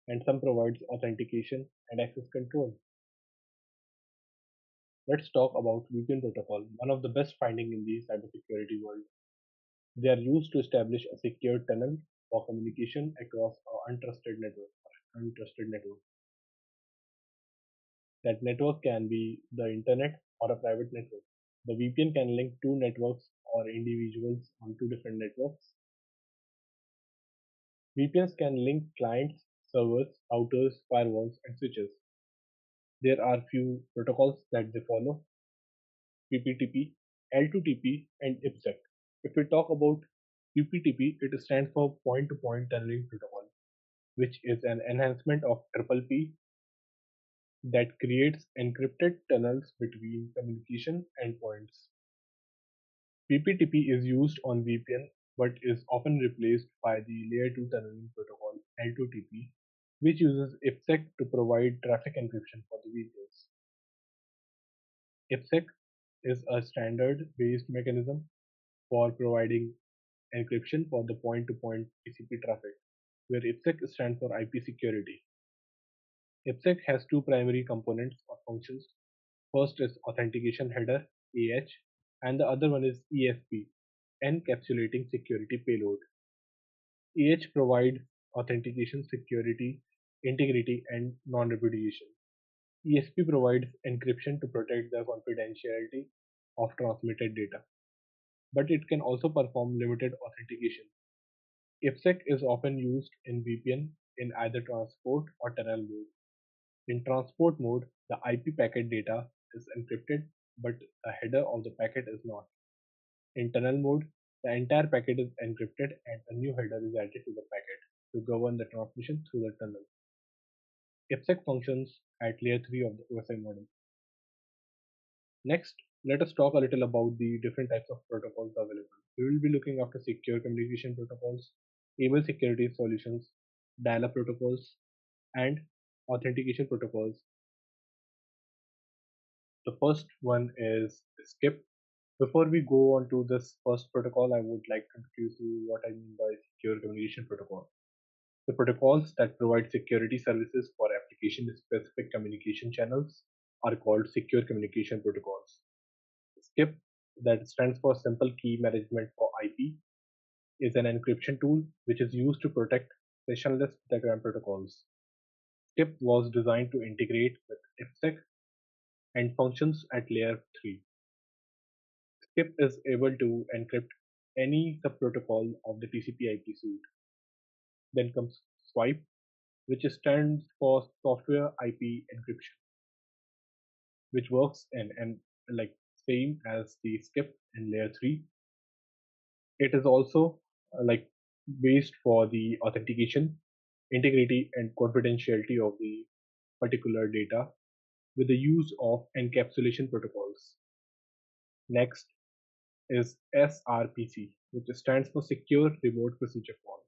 and some provides authentication and access control. Let's talk about VPN protocol, one of the best finding in the cybersecurity world. They are used to establish a secure tunnel for communication across an untrusted network. That network can be the internet or a private network. The VPN can link two networks or individuals on two different networks. VPNs can link clients, servers, routers, firewalls, and switches. There are few protocols that they follow: PPTP, L2TP, and IPsec. If we talk about PPTP, it stands for Point-to-Point Tunneling Protocol, which is an enhancement of TPP that creates encrypted tunnels between communication endpoints. PPTP is used on VPN but is often replaced by the Layer 2 tunneling protocol L2TP, which uses IPsec to provide traffic encryption for the VPNs. IPsec is a standard-based mechanism for providing encryption for the point-to-point TCP traffic, where IPsec stands for IP security. IPsec has two primary components or functions. First is authentication header AH, and the other one is ESP, encapsulating security payload. AH provides authentication, security, integrity, and non-repudiation. ESP provides encryption to protect the confidentiality of transmitted data, but it can also perform limited authentication. IPsec is often used in VPN in either transport or tunnel mode. In transport mode, the IP packet data is encrypted, but the header of the packet is not. In tunnel mode, the entire packet is encrypted and a new header is added to the packet to govern the transmission through the tunnel. IPsec functions at layer 3 of the OSI model. Next, let us talk a little about the different types of protocols available. We will be looking after secure communication protocols, email security solutions, dial-up protocols, and authentication protocols. The first one is SCIP. Before we go on to this first protocol, I would like to introduce you what I mean by secure communication protocol. The protocols that provide security services for application-specific communication channels are called secure communication protocols. SCIP, that stands for Simple Key Management for IP, is an encryption tool which is used to protect sessionless datagram protocols. SCIP was designed to integrate with IPsec and functions at layer 3. SCIP is able to encrypt any subprotocol of the TCP/IP suite. Then comes SWIPE, which stands for Software IP Encryption, which works in like same as the SCIP in layer 3. It is also like based for the authentication, integrity, and confidentiality of the particular data with the use of encapsulation protocols. Next is SRPC, which stands for Secure Remote Procedure Call.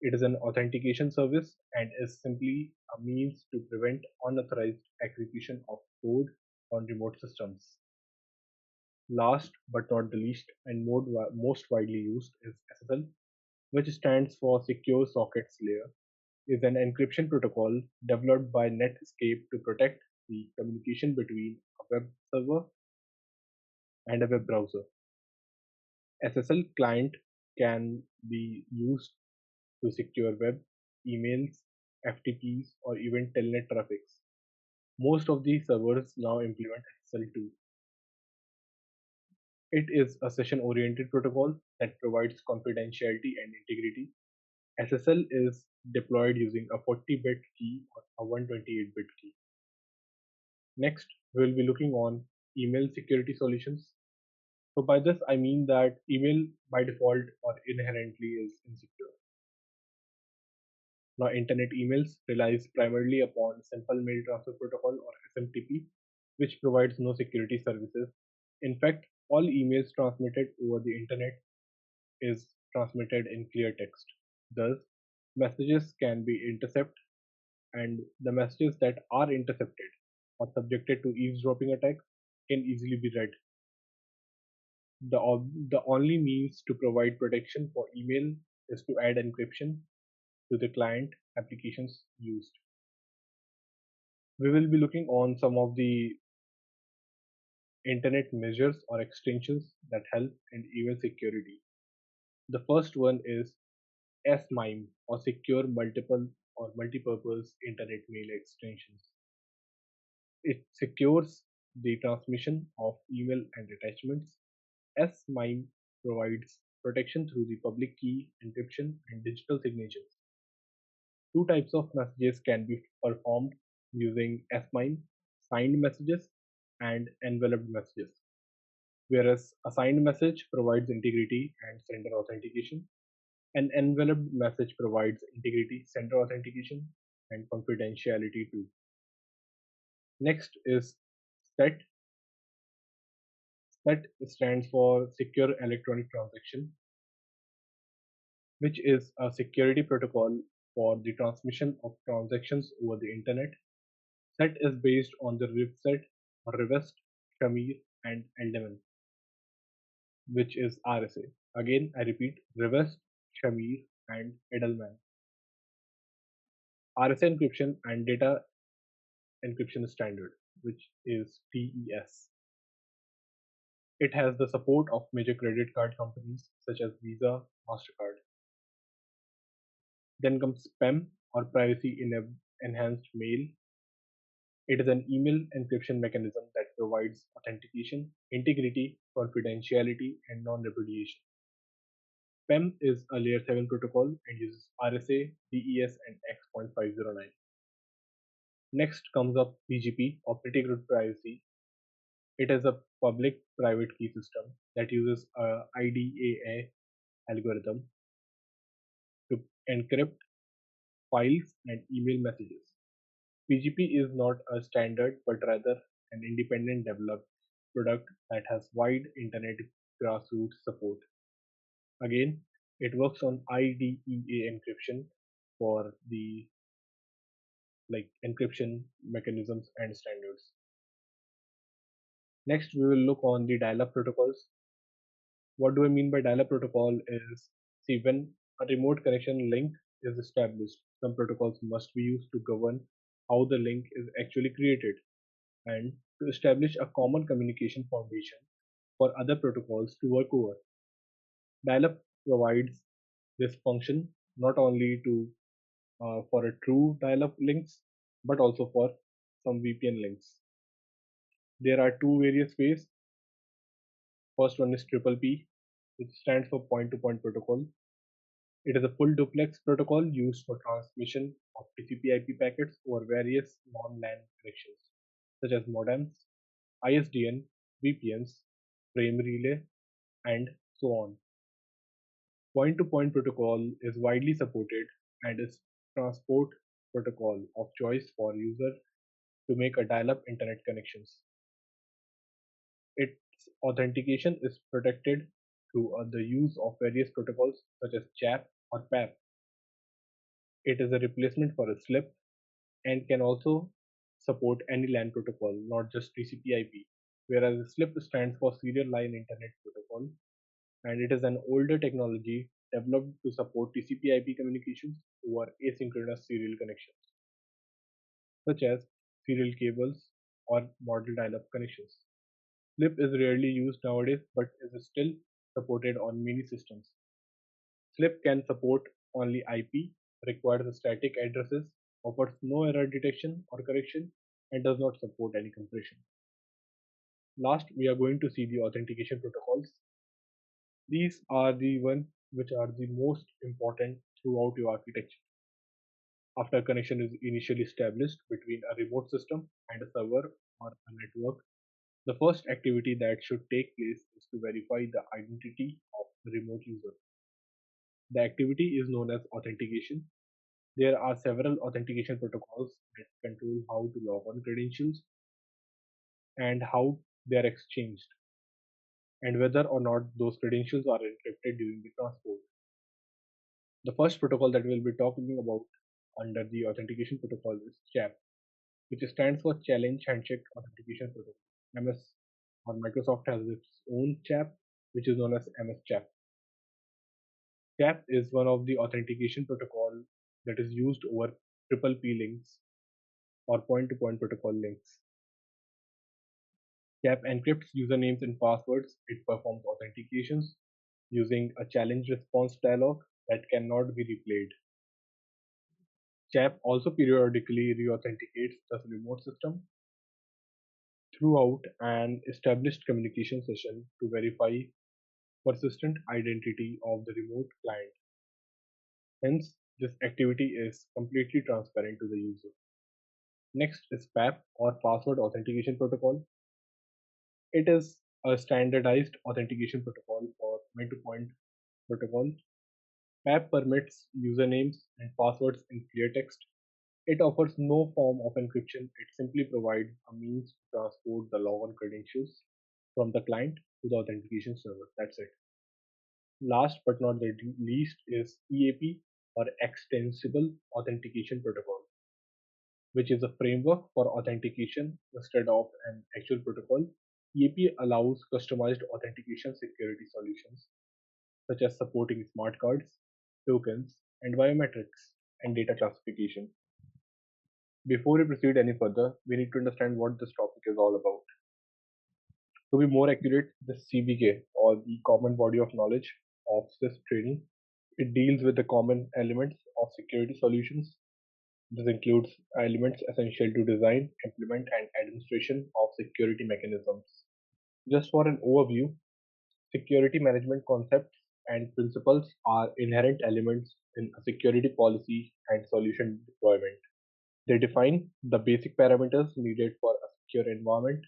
It is an authentication service and is simply a means to prevent unauthorized execution of code on remote systems. Last but not the least, and most widely used, is SSL, which stands for Secure Sockets Layer, is an encryption protocol developed by Netscape to protect the communication between a web server and a web browser. SSL client can be used to secure web, emails, FTPs, or even telnet traffics. Most of these servers now implement SSL too. It is a session-oriented protocol that provides confidentiality and integrity. SSL is deployed using a 40-bit key or a 128-bit key. Next, we'll be looking on email security solutions. So by this, I mean that email by default or inherently is insecure. Now, internet emails relies primarily upon Simple Mail Transfer Protocol or SMTP, which provides no security services. In fact, all emails transmitted over the internet is transmitted in clear text. Thus, messages can be intercepted, and the messages that are intercepted or subjected to eavesdropping attacks can easily be read. The only means to provide protection for email is to add encryption to the client applications used. We will be looking on some of the internet measures or extensions that help in email security. The first one is SMIME or Secure Multiple or Multipurpose Internet Mail Extensions. It secures the transmission of email and attachments. SMIME provides protection through the public key encryption and digital signatures. Two types of messages can be performed using SMIME: signed messages and enveloped messages. Whereas a signed message provides integrity and sender authentication, an enveloped message provides integrity, sender authentication, and confidentiality too. Next is SET. SET stands for Secure Electronic Transaction, which is a security protocol for the transmission of transactions over the internet. SET is based on the RIVSET or Rivest, Shamir, and Edelman, which is RSA. Again, I repeat, Rivest, Shamir, and Edelman. RSA encryption and data encryption standard, which is TES. It has the support of major credit card companies such as Visa, MasterCard. Then comes PEM or Privacy Enhanced Mail. It is an email encryption mechanism that provides authentication, integrity, confidentiality, and non-repudiation. PEM is a layer 7 protocol and uses RSA, DES, and X.509. Next comes up PGP or Pretty Good Privacy. It is a public-private key system that uses a IDAA algorithm to encrypt files and email messages. PGP is not a standard but rather an independent developed product that has wide internet grassroots support. Again, it works on IDEA encryption for the encryption mechanisms and standards. Next, we will look on the dial-up protocols. What do I mean by dial-up protocol is, see, when a remote connection link is established, some protocols must be used to govern how the link is actually created and to establish a common communication foundation for other protocols to work over. Dial-up provides this function not only to for a true dial-up links but also for some VPN links. There are two various ways. First one is triple P, which stands for point-to-point protocol. It is a full duplex protocol used for transmission of TCP/IP packets over various non-LAN connections, such as modems, ISDN, VPNs, frame relay, and so on. Point-to-point protocol is widely supported and is transport protocol of choice for users to make a dial-up internet connections. Its authentication is protected through the use of various protocols such as CHAP or PAP. It is a replacement for a SLIP and can also support any LAN protocol, not just TCP/IP, whereas the SLIP stands for Serial Line Internet Protocol, and it is an older technology developed to support TCP/IP communications over asynchronous serial connections, such as serial cables or model dial-up connections. SLIP is rarely used nowadays but is still supported on many systems. SLIP can support only IP, requires static addresses, offers no error detection or correction, and does not support any compression. Last, we are going to see the authentication protocols. These are the ones which are the most important throughout your architecture. After a connection is initially established between a remote system and a server or a network, the first activity that should take place is to verify the identity of the remote user. The activity is known as authentication. There are several authentication protocols that control how to log on credentials and how they are exchanged, and whether or not those credentials are encrypted during the transport. The first protocol that we'll be talking about under the authentication protocol is CHAP, which stands for Challenge Handshake Authentication Protocol. MS or Microsoft has its own CHAP, which is known as MS CHAP. CHAP is one of the authentication protocol that is used over triple P links or point-to-point protocol links. CHAP encrypts usernames and passwords. It performs authentications using a challenge response dialog that cannot be replayed. CHAP also periodically re-authenticates the remote system throughout an established communication session to verify persistent identity of the remote client. Hence, this activity is completely transparent to the user. Next is PAP or Password Authentication Protocol. It is a standardized authentication protocol for point-to-point protocol. PAP permits usernames and passwords in clear text. It offers no form of encryption. It simply provides a means to transport the logon credentials from the client to the authentication server. That's it. Last but not the least is EAP or Extensible Authentication Protocol, which is a framework for authentication instead of an actual protocol. EAP allows customized authentication security solutions such as supporting smart cards, tokens, and biometrics and data classification. Before we proceed any further, we need to understand what this topic is all about. To be more accurate, the CBK or the Common Body of Knowledge of CISSP training, it deals with the common elements of security solutions. This includes elements essential to design, implement, and administration of security mechanisms. Just for an overview, security management concepts and principles are inherent elements in a security policy and solution deployment. They define the basic parameters needed for a secure environment.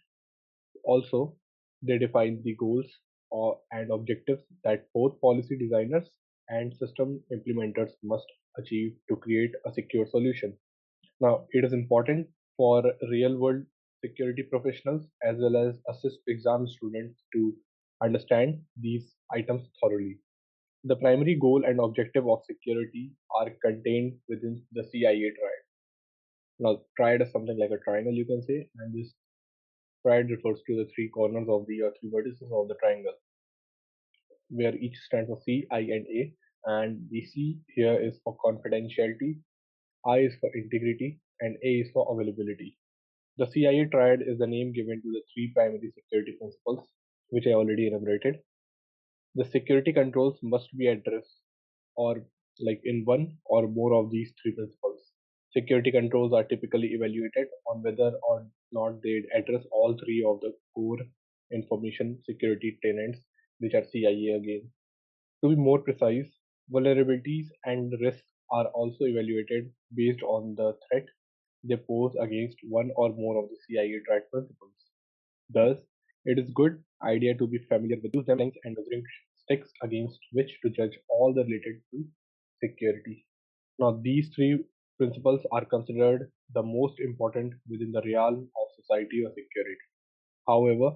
Also, they define the goals and objectives that both policy designers and system implementers must achieve to create a secure solution. Now, it is important for real world security professionals as well as assist exam students to understand these items thoroughly. The primary goal and objective of security are contained within the CIA triad. Now, triad is something like a triangle, you can say, and this triad refers to the three corners of the three vertices of the triangle, where each stands for C, I, and A. And the C here is for confidentiality, I is for integrity, and A is for availability. The CIA triad is the name given to the three primary security principles, which I already enumerated. The security controls must be addressed or like in one or more of these three principles. Security controls are typically evaluated on whether or not they address all three of the core information security tenets, which are CIA again. To be more precise, vulnerabilities and risks are also evaluated based on the threat they pose against one or more of the CIA triad principles. Thus, it is good idea to be familiar with use them and measuring sticks against which to judge all the related to security. Now, these three principles are considered the most important within the realm of society or security. However,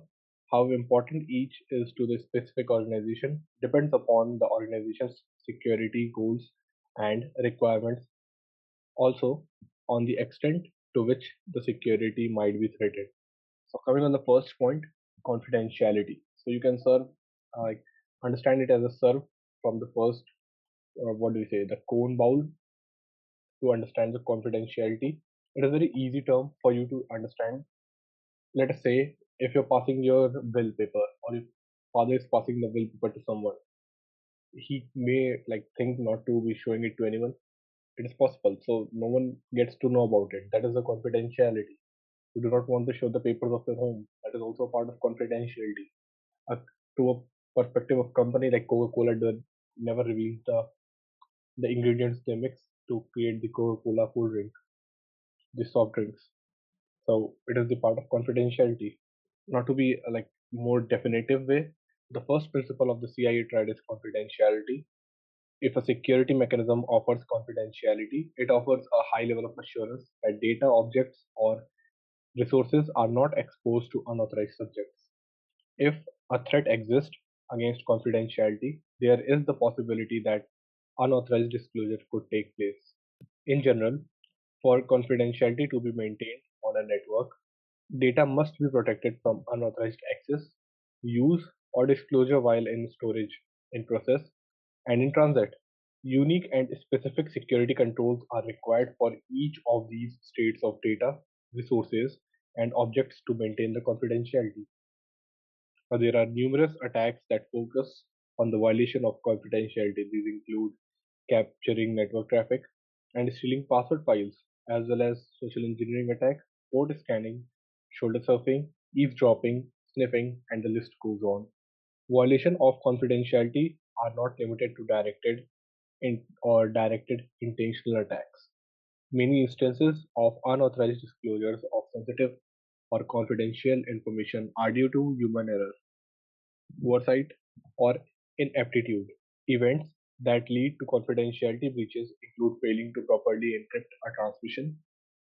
how important each is to the specific organization depends upon the organization's security goals and requirements, also on the extent to which the security might be threatened. So coming on the first point, confidentiality. So you can serve, like understand it as a serve from the first, what do we say, the cone bowl to understand the confidentiality. It is a very easy term for you to understand. Let us say if you're passing your bill paper or if father is passing the bill paper to someone, he may like think not to be showing it to anyone. It is possible. So no one gets to know about it. That is the confidentiality. You do not want to show the papers of your home. That is also a part of confidentiality. To a perspective of company like Coca-Cola, they never reveals the ingredients they mix to create the Coca-Cola cool drink, the soft drinks. So it is the part of confidentiality. Not to be like more definitive way, the first principle of the CIA triad is confidentiality. If a security mechanism offers confidentiality, it offers a high level of assurance that data, objects, or resources are not exposed to unauthorized subjects. If a threat exists against confidentiality, there is the possibility that unauthorized disclosure could take place. In general, for confidentiality to be maintained on a network, data must be protected from unauthorized access, use, or disclosure while in storage, in process, and in transit. Unique and specific security controls are required for each of these states of data, resources, and objects to maintain the confidentiality. There are numerous attacks that focus on the violation of confidentiality. These include capturing network traffic and stealing password files, as well as social engineering attacks, port scanning, shoulder surfing, eavesdropping, sniffing, and the list goes on. Violation of confidentiality are not limited to directed intentional attacks. Many instances of unauthorized disclosures of sensitive or confidential information are due to human error, oversight, or ineptitude. Events that lead to confidentiality breaches include failing to properly encrypt a transmission,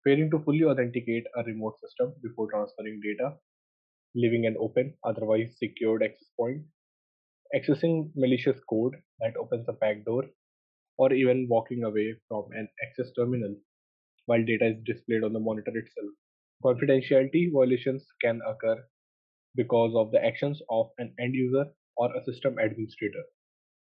failing to fully authenticate a remote system before transferring data, leaving an open, otherwise secured access point, accessing malicious code that opens a backdoor, or even walking away from an access terminal while data is displayed on the monitor itself. Confidentiality violations can occur because of the actions of an end user or a system administrator.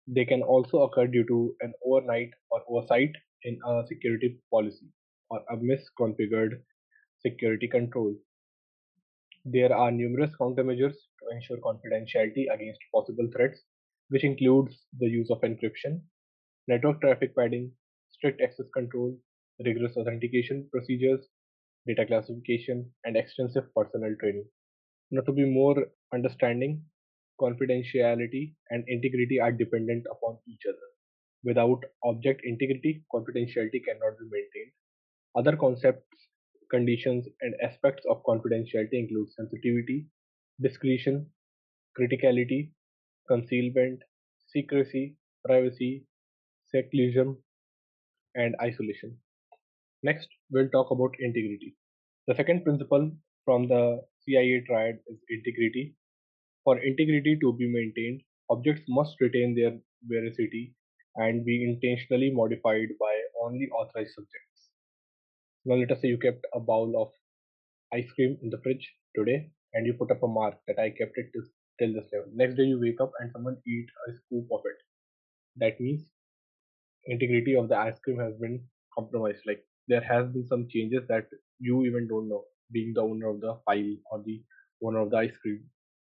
They can also occur due to an overnight or oversight in a security policy or a misconfigured security control. There are numerous countermeasures to ensure confidentiality against possible threats, which includes the use of encryption, network traffic padding, strict access control, rigorous authentication procedures, data classification, and extensive personnel training. Now, to be more understanding, confidentiality and integrity are dependent upon each other. Without object integrity, confidentiality cannot be maintained. Other concepts, conditions, and aspects of confidentiality include sensitivity, discretion, criticality, concealment, secrecy, privacy, seclusion, and isolation. Next, we'll talk about integrity. The second principle from the CIA triad is integrity. For integrity to be maintained, objects must retain their veracity and be intentionally modified by only authorized subjects. Now, let us say you kept a bowl of ice cream in the fridge today and you put up a mark that I kept it till this level. Next day, you wake up and someone eat a scoop of it. That means integrity of the ice cream has been compromised. Like there has been some changes that you even don't know, being the owner of the file or the owner of the ice cream.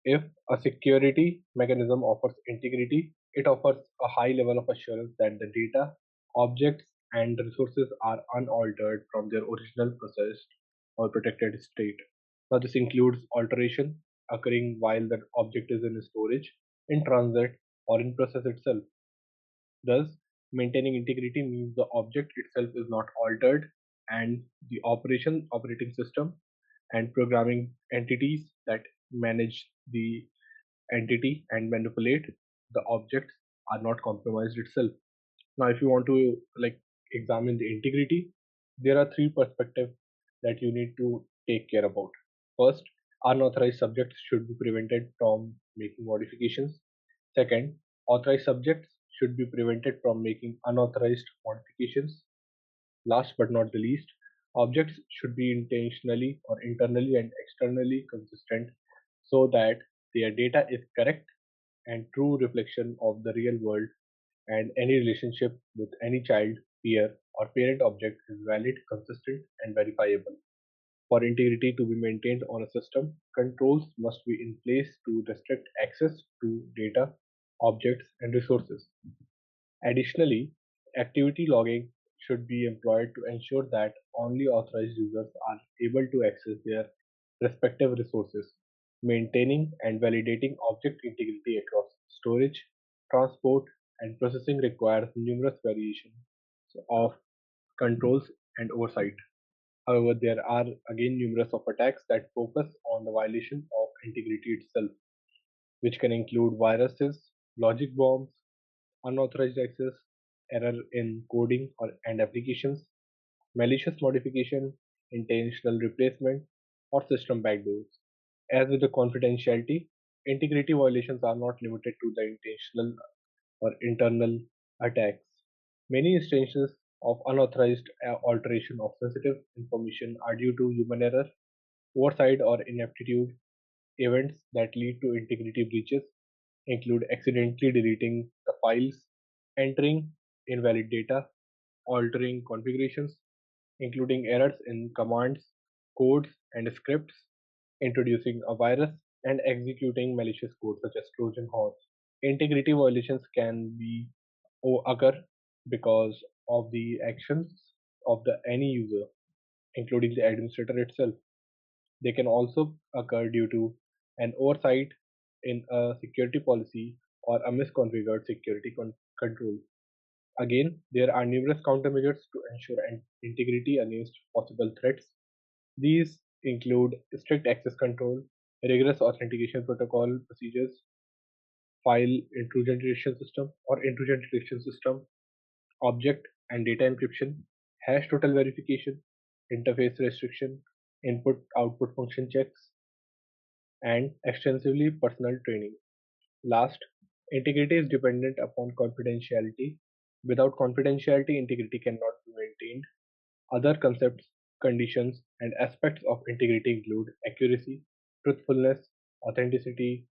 If a security mechanism offers integrity, it offers a high level of assurance that the data, objects, and resources are unaltered from their original processed or protected state. Now, this includes alteration occurring while the object is in storage, in transit, or in process itself. Thus, maintaining integrity means the object itself is not altered and the operating system and programming entities that manage the entity and manipulate the objects are not compromised itself. Now, if you want to like examine the integrity, there are three perspectives that you need to take care about. First, unauthorized subjects should be prevented from making modifications. Second, authorized subjects should be prevented from making unauthorized modifications. Last but not the least, objects should be intentionally or internally and externally consistent so that their data is correct and true reflection of the real world, and any relationship with any child, peer, or parent object is valid, consistent, and verifiable. For integrity to be maintained on a system, controls must be in place to restrict access to data, objects, and resources. Additionally, activity logging should be employed to ensure that only authorized users are able to access their respective resources. maintaining and validating object integrity across storage, transport, and processing requires numerous variations of controls and oversight. However, there are again numerous of attacks that focus on the violation of integrity itself, which can include viruses, logic bombs, unauthorized access, error in coding and applications, malicious modification, intentional replacement, or system backdoors. As with the confidentiality, integrity violations are not limited to the intentional or internal attacks. Many instances of unauthorized alteration of sensitive information are due to human error, oversight, or ineptitude. Events that lead to integrity breaches include accidentally deleting the files, entering invalid data, altering configurations, including errors in commands, codes, and scripts, introducing a virus, and executing malicious code such as Trojan horse. Integrity violations can be occur because of the actions of the any user, including the administrator itself. They can also occur due to an oversight in a security policy or a misconfigured security control. Again, there are numerous countermeasures to ensure integrity against possible threats. These include strict access control, rigorous authentication protocol procedures, file intrusion detection system or intrusion detection system, object and data encryption, hash total verification, interface restriction, input output function checks, and extensively personal training. Last, integrity is dependent upon confidentiality. Without confidentiality, integrity cannot be maintained. Other concepts, conditions, and aspects of integrity include accuracy, truthfulness, authenticity,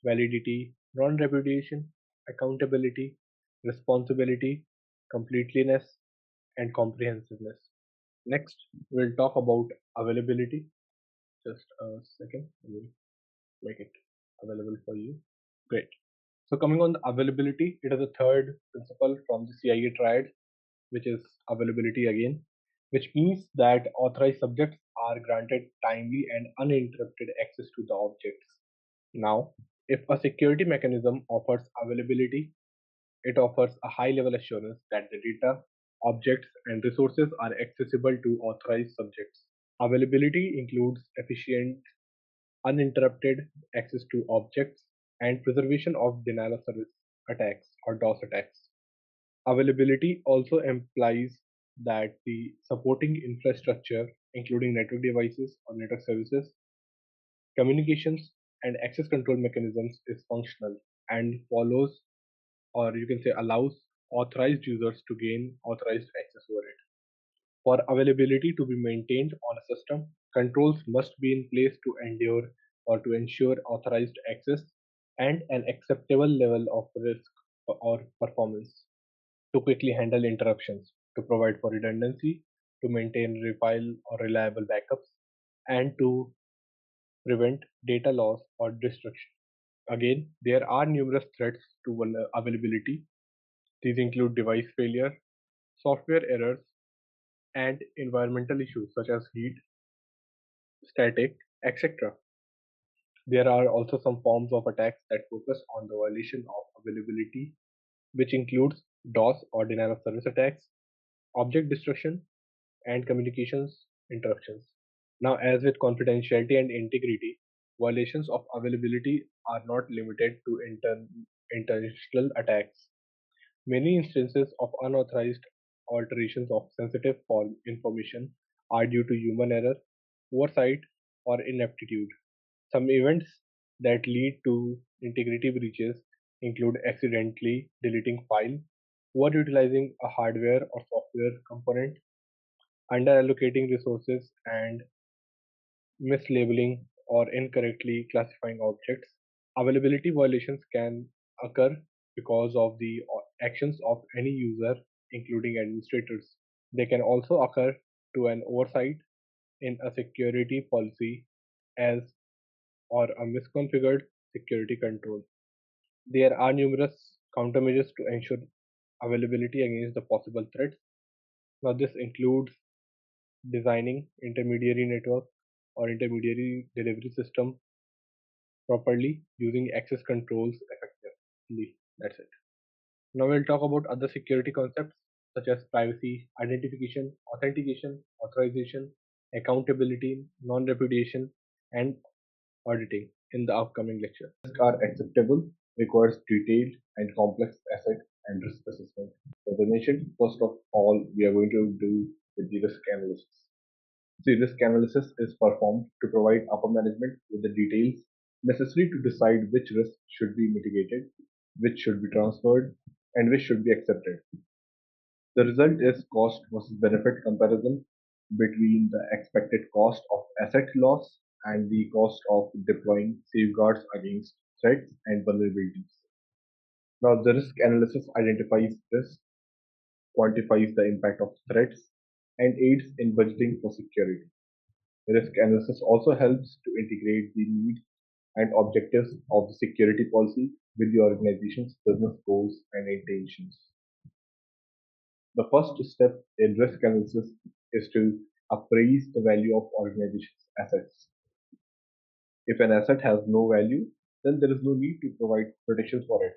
validity, non repudiation, accountability, responsibility, completeness, and comprehensiveness. Next, we'll talk about availability. Just a second, let me make it available for you. Great. So, coming on the availability, it is the third principle from the CIA triad, which is availability again, which means that authorized subjects are granted timely and uninterrupted access to the objects. Now, if a security mechanism offers availability, it offers a high level assurance that the data, objects, and resources are accessible to authorized subjects. Availability includes efficient, uninterrupted access to objects and preservation of denial of service attacks or DOS attacks. Availability also implies that the supporting infrastructure, including network devices or network services, communications, and access control mechanisms, is functional and follows, or you can say allows, authorized users to gain authorized access over it. For availability to be maintained on a system, controls must be in place to endure or to ensure authorized access and an acceptable level of risk or performance, to quickly handle interruptions, to provide for redundancy, to maintain or reliable backups, and to prevent data loss or destruction. Again, there are numerous threats to availability. These include device failure, software errors, and environmental issues such as heat, static, etc. There are also some forms of attacks that focus on the violation of availability, which includes DOS or denial of service attacks, object destruction, and communications interruptions. Now, as with confidentiality and integrity, violations of availability are not limited to intentional attacks. Many instances of unauthorized alterations of sensitive information are due to human error, oversight, or ineptitude. Some events that lead to integrity breaches include accidentally deleting file, overutilizing a hardware or software component, underallocating resources, and mislabeling or incorrectly classifying objects. Availability violations can occur because of the actions of any user, including administrators. They can also occur to an oversight in a security policy as or a misconfigured security control. There are numerous countermeasures to ensure availability against the possible threats. Now, this includes designing intermediary network or intermediary delivery system properly using access controls effectively. That's it. Now we'll talk about other security concepts such as privacy, identification, authentication, authorization, accountability, non-repudiation, and auditing in the upcoming lecture. Risks are acceptable, requires detailed and complex asset and risk assessment. As I mentioned, first of all, we are going to do with the risk analysis. The risk analysis is performed to provide upper management with the details necessary to decide which risk should be mitigated, which should be transferred, and which should be accepted. The result is cost versus benefit comparison between the expected cost of asset loss and the cost of deploying safeguards against threats and vulnerabilities. Now, the risk analysis identifies risk, quantifies the impact of threats, and aids in budgeting for security. Risk analysis also helps to integrate the needs and objectives of the security policy with the organization's business goals and intentions. The first step in risk analysis is to appraise the value of organization's assets. If an asset has no value, then there is no need to provide protection for it.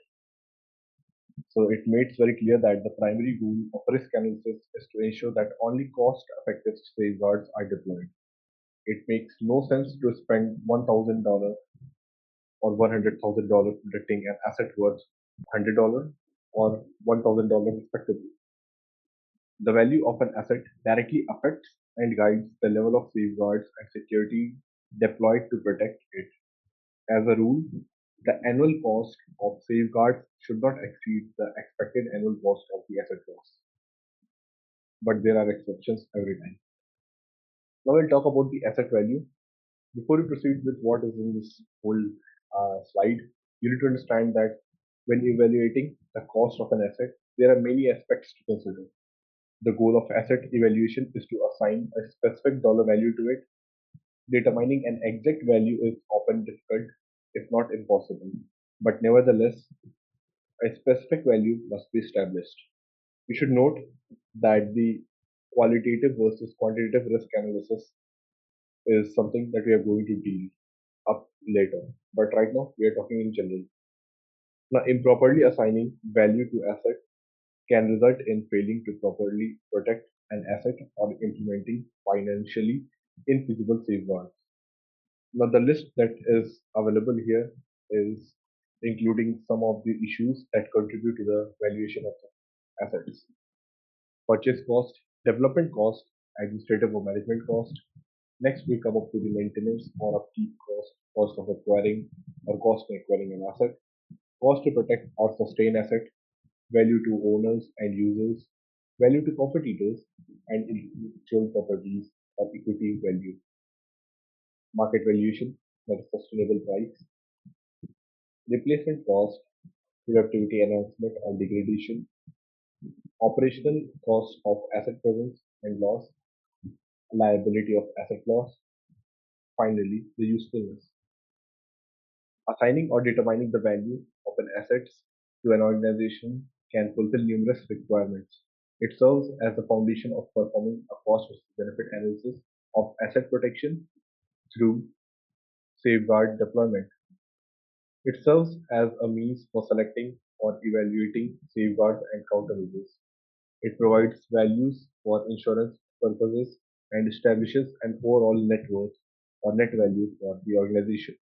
So it makes very clear that the primary goal of risk analysis is to ensure that only cost-effective safeguards are deployed. It makes no sense to spend $1,000 or $100,000 protecting an asset worth $100 or $1,000 respectively. The value of an asset directly affects and guides the level of safeguards and security deployed to protect it. As a rule, the annual cost of safeguards should not exceed the expected annual cost of the asset loss. But there are exceptions every time. Now we'll talk about the asset value. Before we proceed with what is in this whole slide, you need to understand that when evaluating the cost of an asset, there are many aspects to consider. The goal of asset evaluation is to assign a specific dollar value to it. Determining an exact value is often difficult, if not impossible, but nevertheless, a specific value must be established. We should note that the qualitative versus quantitative risk analysis is something that we are going to deal up later, but right now we are talking in general. Now, improperly assigning value to asset can result in failing to properly protect an asset or implementing financially infeasible safeguards. Now, the list that is available here is including some of the issues that contribute to the valuation of the assets. Purchase cost, development cost, administrative or management cost. Next, we come up to the maintenance or upkeep cost, cost of acquiring or cost in acquiring an asset, cost to protect or sustain asset, value to owners and users, value to competitors, and intellectual properties or equity value. Market valuation, that is sustainable price, replacement cost, productivity enhancement or degradation, operational cost of asset presence and loss, liability of asset loss, finally, the usefulness. Assigning or determining the value of an asset to an organization can fulfill numerous requirements. It serves as the foundation of performing a cost benefit analysis of asset protection through safeguard deployment. It serves as a means for selecting or evaluating safeguards and countermeasures. It provides values for insurance purposes and establishes an overall net worth or net value for the organization.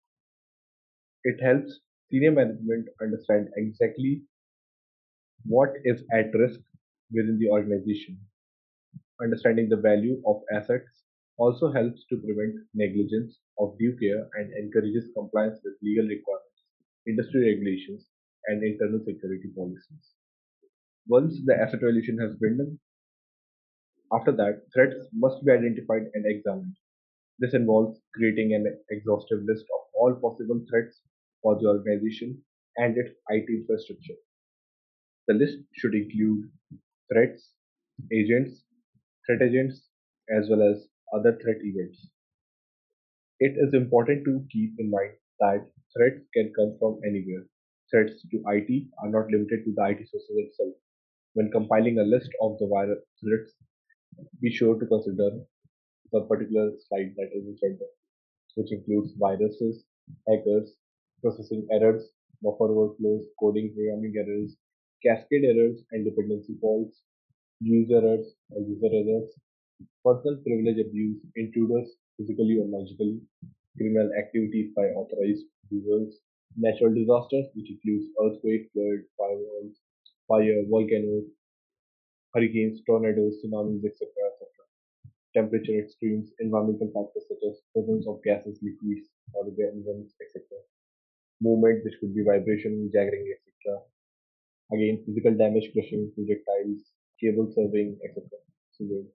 It helps senior management understand exactly what is at risk within the organization. Understanding the value of assets also helps to prevent negligence of due care and encourages compliance with legal requirements, industry regulations, and internal security policies. Once the asset valuation has been done, after that, threats must be identified and examined. This involves creating an exhaustive list of all possible threats for the organization and its IT infrastructure. The list should include threats, agents, threat agents, as well as other threat events. It is important to keep in mind that threats can come from anywhere. Threats to IT are not limited to the IT system itself. When compiling a list of the virus threats, be sure to consider the particular slide that is in front of, which includes viruses, hackers, processing errors, buffer overflows, coding programming errors, cascade errors and dependency faults, user errors or user errors, personal privilege abuse, intruders physically or logically, criminal activities by authorized users, natural disasters, which includes earthquake, flood, firewalls, fire, volcanoes, hurricanes, tornadoes, tsunamis, etc. Temperature extremes, environmental factors such as presence of gases, liquids, organisms, etc. Movement, which could be vibration, jaggering, etc. Again, physical damage, crushing, projectiles, cable surveying, etc. So,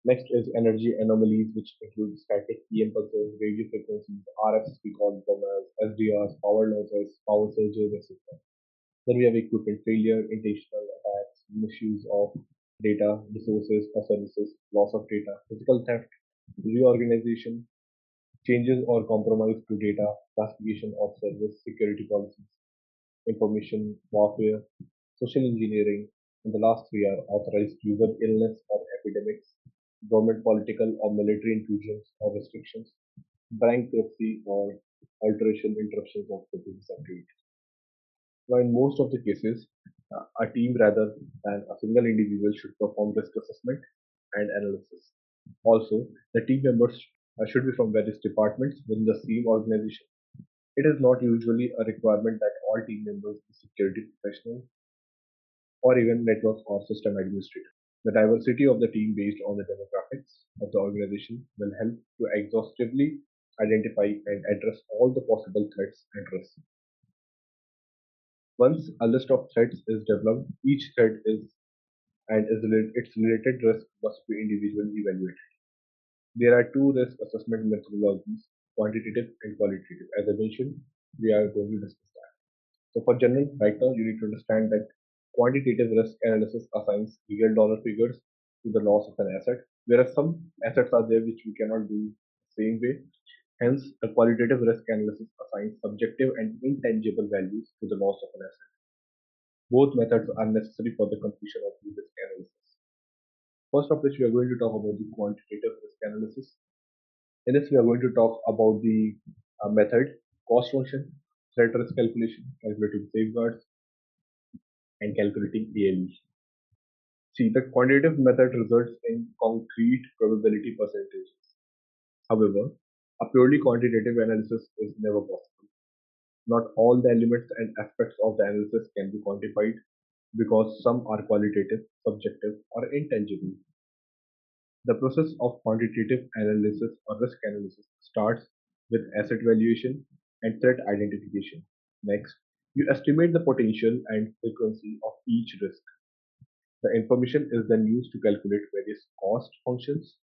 next is energy anomalies, which include static EM pulses, radio frequencies, RFs, we call them as SDRs, power losses, power surges, etc. Then we have equipment failure, intentional attacks, misuse of data, resources or services, loss of data, physical theft, reorganization, changes or compromise to data, classification of service, security policies, information warfare, social engineering, and the last three are authorized user illness or epidemics, government political or military intrusions or restrictions, bankruptcy or alteration interruptions of the business activity. Now, in most of the cases, a team rather than a single individual should perform risk assessment and analysis. Also, the team members should be from various departments within the same organization. It is not usually a requirement that all team members be security professionals or even network or system administrators. The diversity of the team based on the demographics of the organization will help to exhaustively identify and address all the possible threats and risks. Once a list of threats is developed, each threat is and its related risk must be individually evaluated. There are two risk assessment methodologies, quantitative and qualitative. As I mentioned, we are going to discuss that. So for general, right now you need to understand that quantitative risk analysis assigns real dollar figures to the loss of an asset, whereas some assets are there which we cannot do the same way. Hence, the qualitative risk analysis assigns subjective and intangible values to the loss of an asset. Both methods are necessary for the completion of the risk analysis. First of which we are going to talk about the quantitative risk analysis. In this, we are going to talk about the method, cost function, threat risk calculation, calculating safeguards, and calculating ALE. See, the quantitative method results in concrete probability percentages. However, a purely quantitative analysis is never possible. Not all the elements and aspects of the analysis can be quantified because some are qualitative, subjective, or intangible. The process of quantitative analysis or risk analysis starts with asset valuation and threat identification. Next, you estimate the potential and frequency of each risk. The information is then used to calculate various cost functions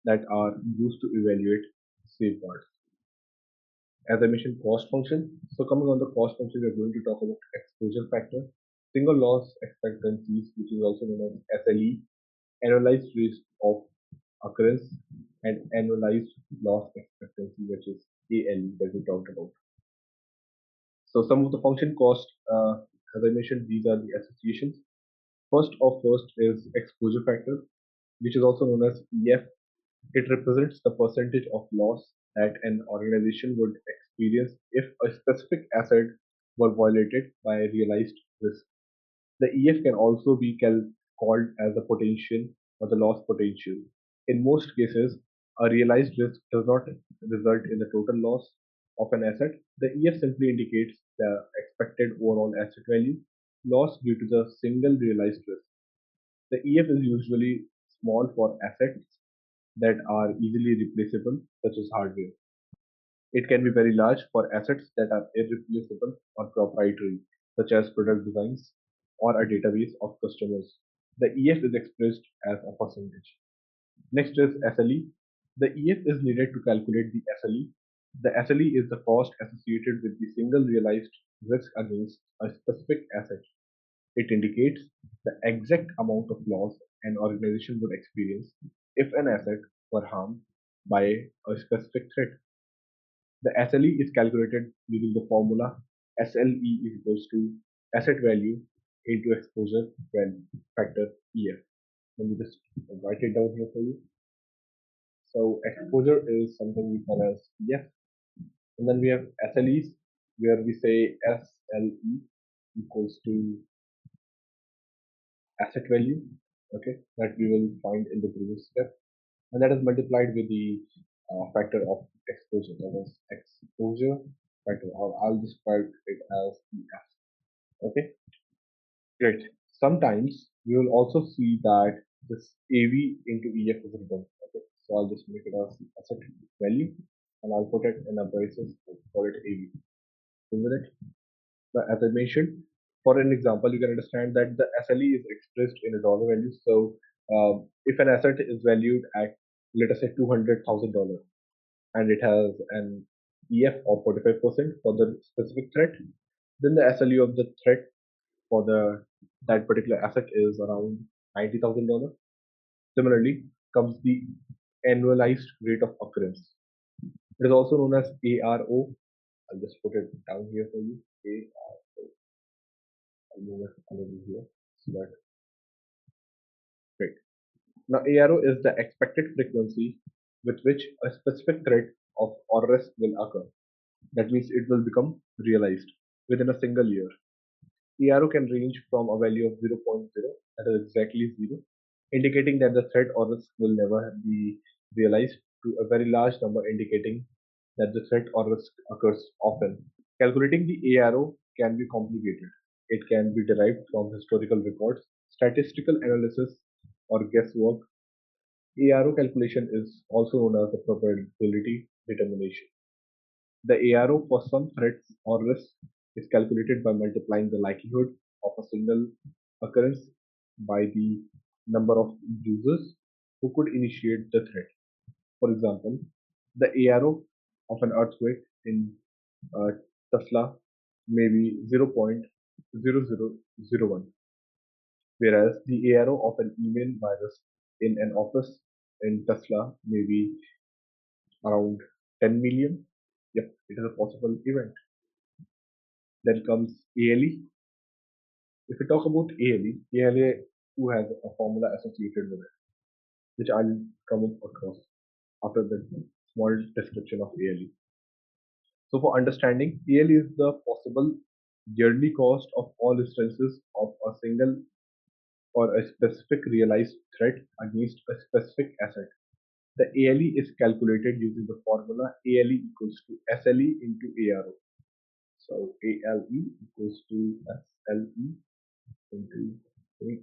that are used to evaluate safeguards. As I mentioned, cost function. So coming on the cost function, we are going to talk about exposure factor, single loss expectancies, which is also known as SLE, annualized risk of occurrence, and annualized loss expectancy, which is ALE that we talked about. So some of the function cost, as I mentioned, these are the associations. First is exposure factor, which is also known as EF. It represents the percentage of loss that an organization would experience if a specific asset were violated by a realized risk. The EF can also be called as the potential or the loss potential. In most cases, a realized risk does not result in the total loss of an asset. The EF simply indicates the expected overall asset value loss due to the single realized risk. The EF is usually small for assets that are easily replaceable, such as hardware. It can be very large for assets that are irreplaceable or proprietary, such as product designs or a database of customers. The EF is expressed as a percentage. Next is SLE. The EF is needed to calculate the SLE. The SLE is the cost associated with the single realized risk against a specific asset. It indicates the exact amount of loss an organization would experience if an asset were harmed by a specific threat. The SLE is calculated using the formula SLE is equals to asset value into exposure value factor EF. Let me just write it down here for you. So exposure is something we call as EF, and then we have SLEs. where we say SLE equals to asset value, okay, that we will find in the previous step, and that is multiplied with the factor of exposure, that is exposure factor, or I'll just write it as EF. Okay, great. Sometimes we will also see that this AV into EF is written. Okay, so I'll just make it as asset value, and I'll put it in a braces, call it AV. Isn't it? But as I mentioned, for an example, you can understand that the SLE is expressed in a dollar value. So if an asset is valued at, let us say, $200,000, and it has an EF of 45% for the specific threat, then the SLE of the threat for the that particular asset is around $90,000. Similarly, comes the annualized rate of occurrence. It is also known as ARO. I'll just put it down here for you. ARO. I'll move it a little here so that great. Now ARO is the expected frequency with which a specific threat of or risk will occur. That means it will become realized within a single year. ARO can range from a value of zero point 0.0, that is exactly 0, indicating that the threat or risk will never be realized, to a very large number indicating that the threat or risk occurs often. Calculating the ARO can be complicated. It can be derived from historical records, statistical analysis, or guesswork. ARO calculation is also known as the probability determination. The ARO for some threats or risks is calculated by multiplying the likelihood of a single occurrence by the number of users who could initiate the threat. For example, the ARO of an earthquake in uh, Tesla may be 0.0001, whereas the ARO of an email virus in an office in Tesla may be around 10 million. Yep, it is a possible event. Then comes ALE. If we talk about ALE, ALE2 has a formula associated with it, which I'll come up across after the small description of ALE. So for understanding, ALE is the possible yearly cost of all instances of a single or a specific realized threat against a specific asset. The ALE is calculated using the formula ALE equals to SLE into ARO. So ALE equals to SLE into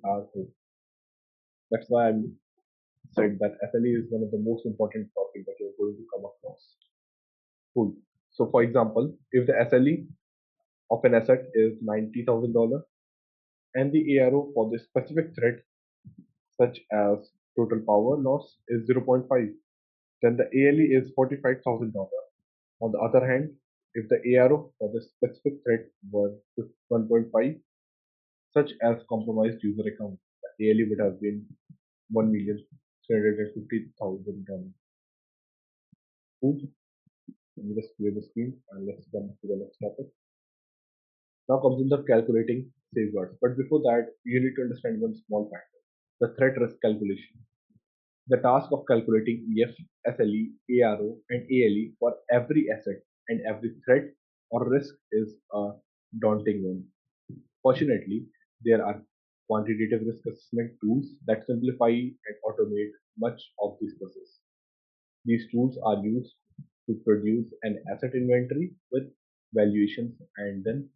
ARO. That's why I said that SLE is one of the most important topics that you're going to come across. Cool. So for example, if the SLE of an asset is $90,000 and the ARO for the specific threat, such as total power loss, is zero point 0.5, then the ALE is $45,000. On the other hand, if the ARO for the specific threat were 1.5, such as compromised user account, the ALE would have been $1,350,000. Cool. Let me just clear the screen and let's come to the next topic. Now comes in the calculating safeguards. But before that, you need to understand one small factor, the threat risk calculation. The task of calculating EF, SLE, ARO, and ALE for every asset and every threat or risk is a daunting one. Fortunately, there are quantitative risk assessment tools that simplify and automate much of this process. These tools are used to produce an asset inventory with valuations and then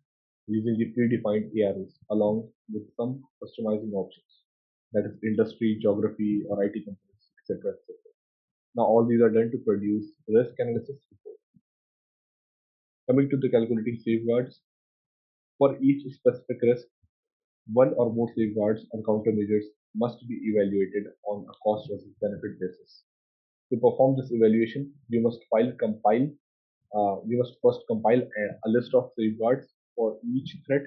using the predefined AROs along with some customizing options, that is industry, geography, or IT companies, etc. etc. Now all these are done to produce risk analysis report. Coming to the calculating safeguards, for each specific risk, one or more safeguards or countermeasures must be evaluated on a cost versus benefit basis. To perform this evaluation, you must first compile a list of safeguards for each threat.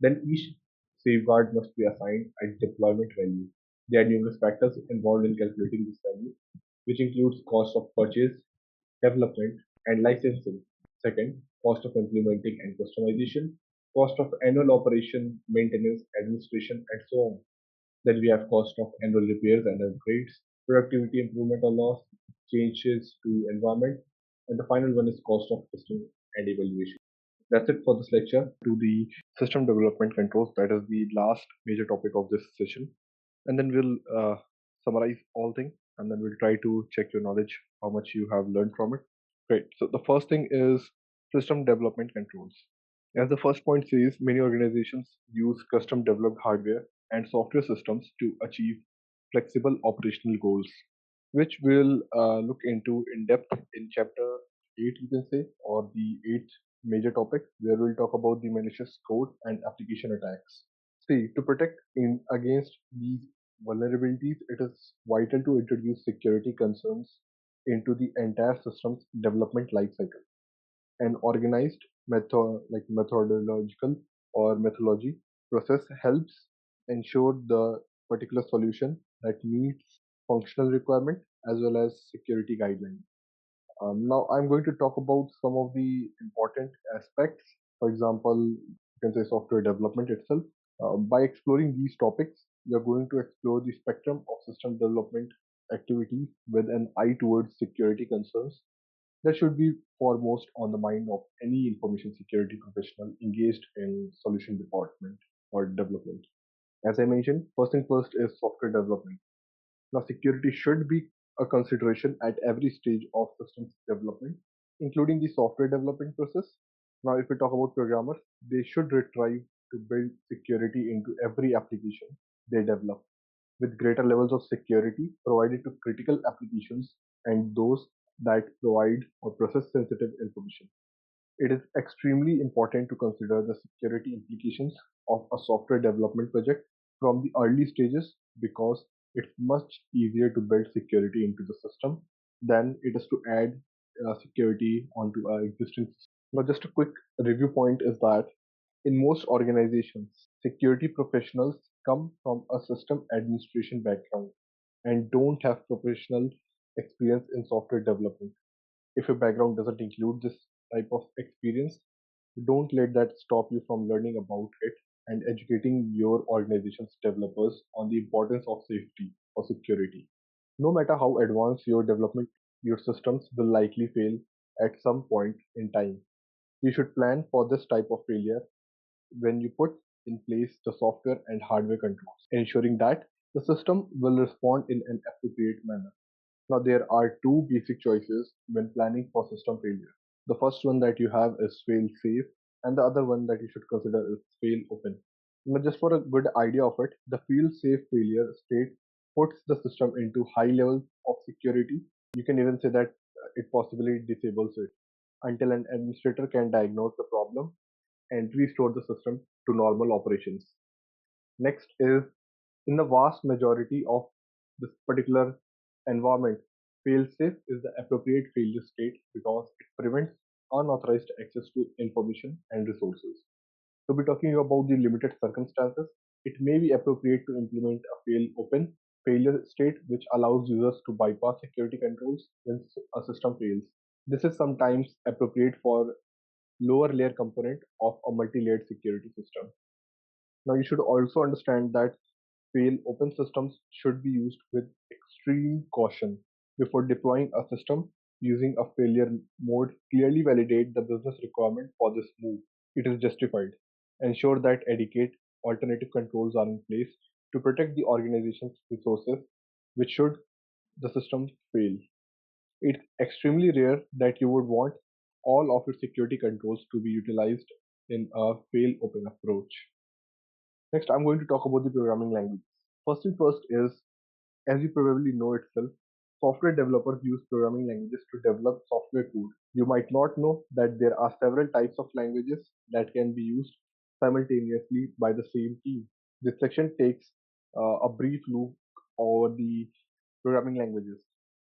Then each safeguard must be assigned a deployment value. There are numerous factors involved in calculating this value, which includes cost of purchase, development, and licensing. Second, cost of implementing and customization, cost of annual operation, maintenance, administration, and so on. Then we have cost of annual repairs and upgrades, productivity improvement or loss, changes to environment, and the final one is cost of testing and evaluation. That's it for this lecture to the system development controls. That is the last major topic of this session. And then we'll summarize all things, and then we'll try to check your knowledge, how much you have learned from it. Great. So the first thing is system development controls. As the first point says, many organizations use custom developed hardware and software systems to achieve flexible operational goals, which we'll look into in depth in chapter 8, you can say, or the 8th major topic, where we'll talk about the malicious code and application attacks. See, to protect against these vulnerabilities, it is vital to introduce security concerns into the entire system's development lifecycle. An organized methodological or methodology process helps ensure the particular solution that meets functional requirement as well as security guidelines. Now I'm going to talk about some of the important aspects. For example, you can say software development itself. By exploring these topics, we are going to explore the spectrum of system development activities with an eye towards security concerns that should be foremost on the mind of any information security professional engaged in solution development or development. As I mentioned, first thing first is software development. Now, security should be a consideration at every stage of systems development, including the software development process. Now, if we talk about programmers, they should strive to build security into every application they develop, with greater levels of security provided to critical applications and those that provide or process sensitive information. It is extremely important to consider the security implications of a software development project from the early stages because it's much easier to build security into the system than it is to add security onto our existing system. Now, just a quick review point is that in most organizations, security professionals come from a system administration background and don't have professional experience in software development. If your background doesn't include this type of experience, don't let that stop you from learning about it and educating your organization's developers on the importance of safety or security. No matter how advanced your development, your systems will likely fail at some point in time. You should plan for this type of failure when you put in place the software and hardware controls, ensuring that the system will respond in an appropriate manner. Now, there are two basic choices when planning for system failure. The first one that you have is fail safe, and the other one that you should consider is fail open. Now, just for a good idea of it, the fail safe failure state puts the system into high levels of security. You can even say that it possibly disables it until an administrator can diagnose the problem and restore the system to normal operations. Next is in the vast majority of this particular environment, failsafe is the appropriate failure state because it prevents unauthorized access to information and resources. To be talking about the limited circumstances, it may be appropriate to implement a fail open failure state which allows users to bypass security controls when a system fails. This is sometimes appropriate for lower layer component of a multi-layered security system. Now you should also understand that fail open systems should be used with extreme caution before deploying a system. Using a failure mode clearly validate the business requirement for this move. It is justified. Ensure that adequate alternative controls are in place to protect the organization's resources, which should the system fail. It's extremely rare that you would want all of your security controls to be utilized in a fail open approach. Next, I'm going to talk about the programming language. First thing first is, as you probably know itself, software developers use programming languages to develop software code. You might not know that there are several types of languages that can be used simultaneously by the same team. This section takes a brief look over the programming languages.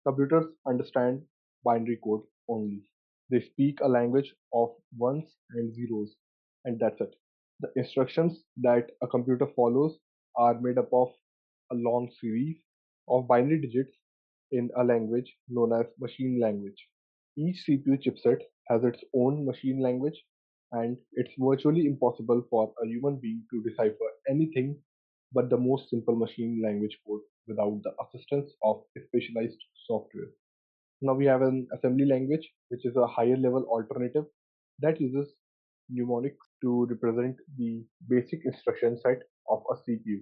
Computers understand binary code only. They speak a language of ones and zeros, and that's it. The instructions that a computer follows are made up of a long series of binary digits in a language known as machine language. Each CPU chipset has its own machine language, and it's virtually impossible for a human being to decipher anything but the most simple machine language code without the assistance of specialized software. Now we have an assembly language, which is a higher level alternative that uses mnemonics to represent the basic instruction set of a CPU.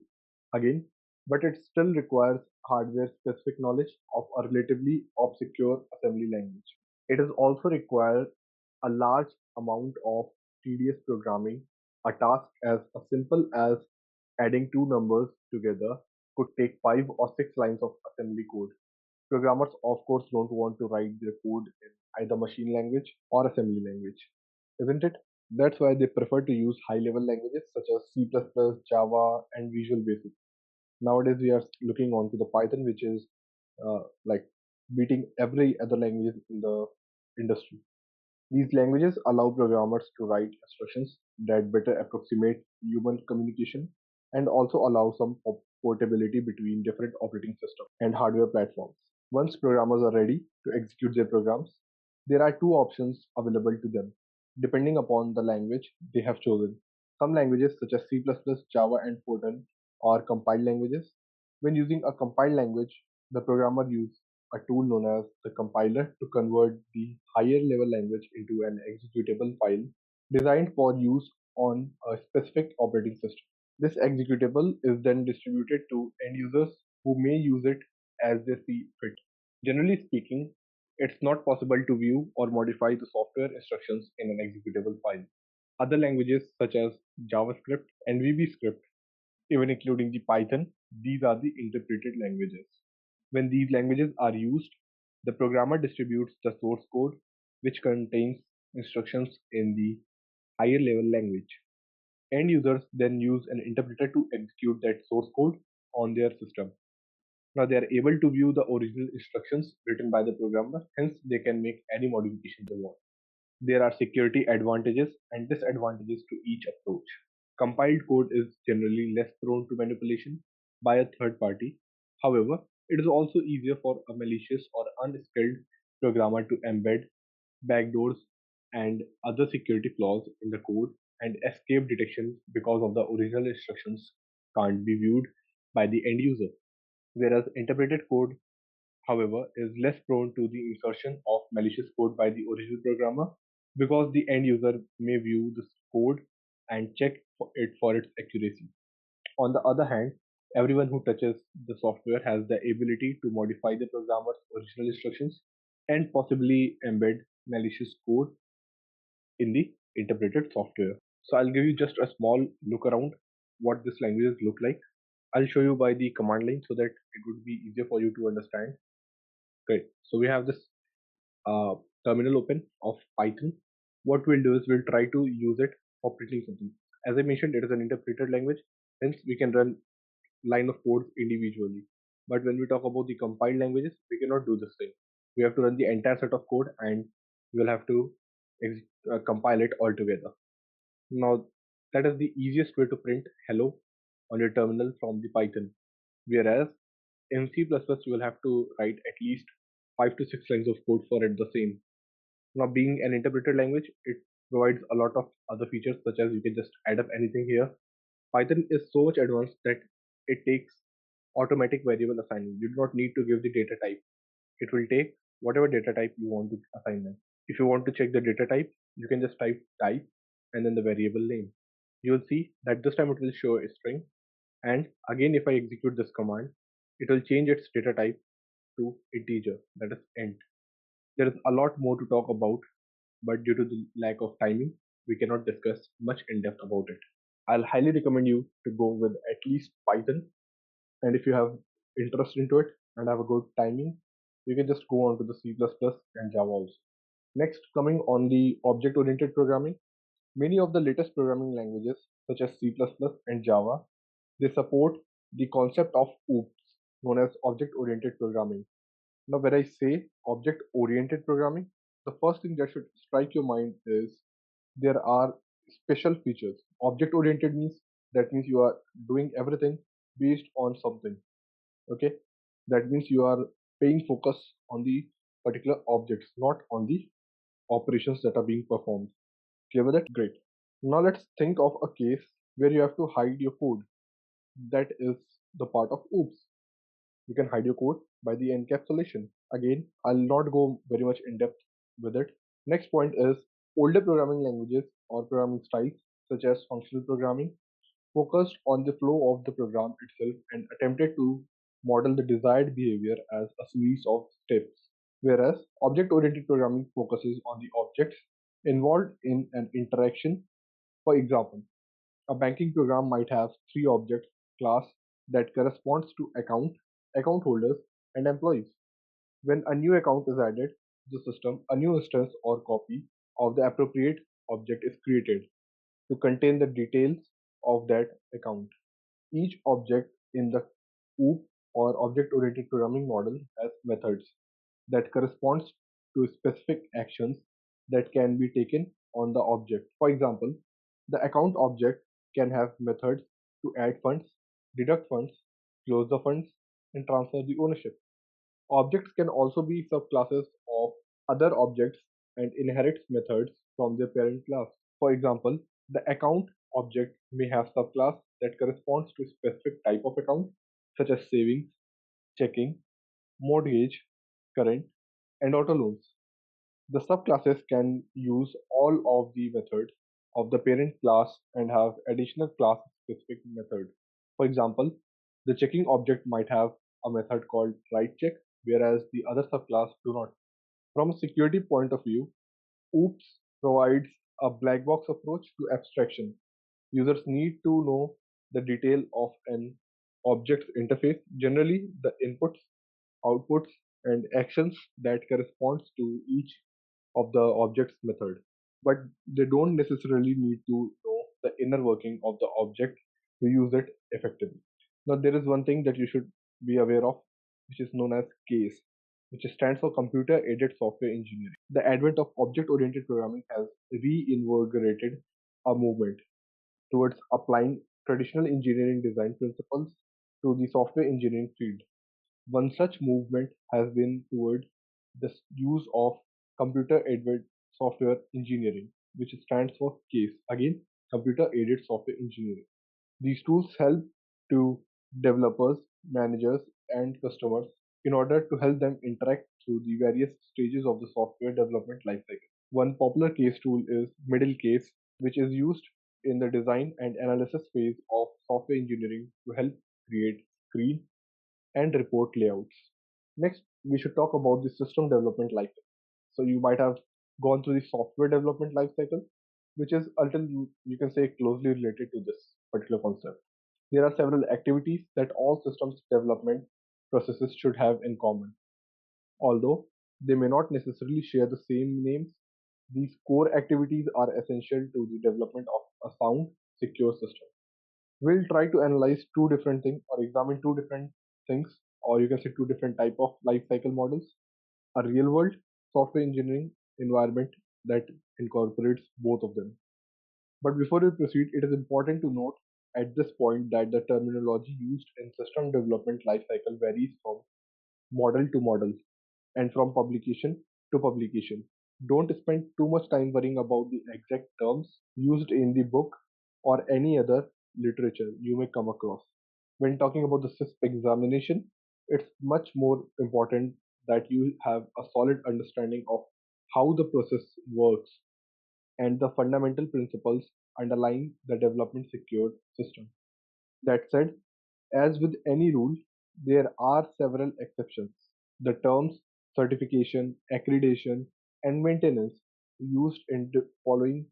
Again, but it still requires hardware-specific knowledge of a relatively obscure assembly language. It is also requires a large amount of tedious programming. A task as simple as adding two numbers together could take 5 or 6 lines of assembly code. Programmers, of course, don't want to write their code in either machine language or assembly language, isn't it? That's why they prefer to use high-level languages such as C++, Java, and Visual Basic. Nowadays, we are looking on to the Python, which is like beating every other language in the industry. These languages allow programmers to write instructions that better approximate human communication and also allow some portability between different operating systems and hardware platforms. Once programmers are ready to execute their programs, there are two options available to them, depending upon the language they have chosen. Some languages such as C++, Java, and Fortran are compiled languages. When using a compiled language, the programmer uses a tool known as the compiler to convert the higher level language into an executable file designed for use on a specific operating system. This executable is then distributed to end users who may use it as they see fit. Generally speaking, it's not possible to view or modify the software instructions in an executable file. Other languages such as JavaScript and VBScript, even including the Python, these are the interpreted languages. When these languages are used, the programmer distributes the source code, which contains instructions in the higher level language. End users then use an interpreter to execute that source code on their system. Now they are able to view the original instructions written by the programmer, hence they can make any modification they want. There are security advantages and disadvantages to each approach. Compiled code is generally less prone to manipulation by a third party. However, it is also easier for a malicious or unskilled programmer to embed backdoors and other security flaws in the code and escape detection because of the original instructions can't be viewed by the end user. Whereas interpreted code, however, is less prone to the insertion of malicious code by the original programmer because the end user may view the code and check it for its accuracy. On the other hand, everyone who touches the software has the ability to modify the programmer's original instructions and possibly embed malicious code in the interpreted software. So I'll give you just a small look around what this languages look like. I'll show you by the command line so that it would be easier for you to understand. Okay, so we have this uh, terminal open of Python. What we'll do is we'll try to use it for printing something. As I mentioned, it is an interpreted language, hence we can run line of codes individually. But when we talk about the compiled languages, we cannot do this thing. We have to run the entire set of code and we will have to compile it all together. Now, that is the easiest way to print hello on your terminal from the Python. Whereas in C++, you will have to write at least 5 to 6 lines of code for it the same. Now, being an interpreted language, it provides a lot of other features such as you can just add up anything here. Python is so much advanced that it takes automatic variable assignment. You do not need to give the data type. It will take whatever data type you want to assign them. If you want to check the data type, you can just type and then the variable name. You will see that this time it will show a string. And again, if I execute this command, it will change its data type to integer, that is int. There is a lot more to talk about, but due to the lack of timing, we cannot discuss much in depth about it. I'll highly recommend you to go with at least Python. And if you have interest into it and have a good timing, you can just go on to the C++ and Java also. Next, coming on the object-oriented programming, many of the latest programming languages such as C++ and Java, they support the concept of OOPs, known as object-oriented programming. Now, when I say object-oriented programming, the first thing that should strike your mind is there are special features. Object-oriented means that means you are doing everything based on something. Okay, that means you are paying focus on the particular objects, not on the operations that are being performed. Clear with that? Great. Now let's think of a case where you have to hide your code. That is the part of OOPS. You can hide your code by the encapsulation. Again, I'll not go very much in depth with it. Next point is Older programming languages or programming styles, such as functional programming, focused on the flow of the program itself and attempted to model the desired behavior as a series of steps, whereas object-oriented programming focuses on the objects involved in an interaction. For example, a banking program might have three objects class that corresponds to account holders, and employees. When a new account is added to the system, a new instance or copy of the appropriate object is created to contain the details of that account. Each object in the OOP or object-oriented programming model has methods that corresponds to specific actions that can be taken on the object. For example, the account object can have methods to add funds, deduct funds, close the funds, and transfer the ownership. Objects can also be subclasses of other objects and inherit methods from their parent class. For example, the account object may have subclass that corresponds to a specific type of account, such as savings, checking, mortgage, current, and auto loans. The subclasses can use all of the methods of the parent class and have additional class-specific methods. For example, the checking object might have a method called writeCheck, whereas the other subclass do not. From a security point of view, OOPS provides a black box approach to abstraction. Users need to know the detail of an object's interface, generally the inputs, outputs, and actions that corresponds to each of the object's method. But they don't necessarily need to know the inner working of the object to use it effectively. Now, there is one thing that you should be aware of, which is known as CASE, which stands for Computer Aided Software Engineering. The advent of object oriented programming has reinvigorated a movement towards applying traditional engineering design principles to the software engineering field. One such movement has been toward the use of computer-aided software engineering, which stands for CASE. Again, computer-aided software engineering. These tools help to developers, managers, and customers in order to help them interact through the various stages of the software development lifecycle. One popular case tool is Middle Case, which is used in the design and analysis phase of software engineering to help create screen and report layouts. Next, we should talk about the system development lifecycle. So you might have gone through the software development lifecycle, which is a little, you can say, closely related to this particular concept. There are several activities that all systems development processes should have in common. Although they may not necessarily share the same names, these core activities are essential to the development of a sound, secure system. We'll try to analyze two different things or examine two different things, or you can say two different type of life cycle models. A real world software engineering environment that incorporates both of them. But before we proceed, it is important to note at this point that the terminology used in system development lifecycle varies from model to model and from publication to publication. Don't spend too much time worrying about the exact terms used in the book or any other literature you may come across. When talking about the CISP examination, it's much more important that you have a solid understanding of how the process works and the fundamental principles underlying the development secured system. That said, as with any rule, there are several exceptions. The terms certification, accreditation, and maintenance used in the following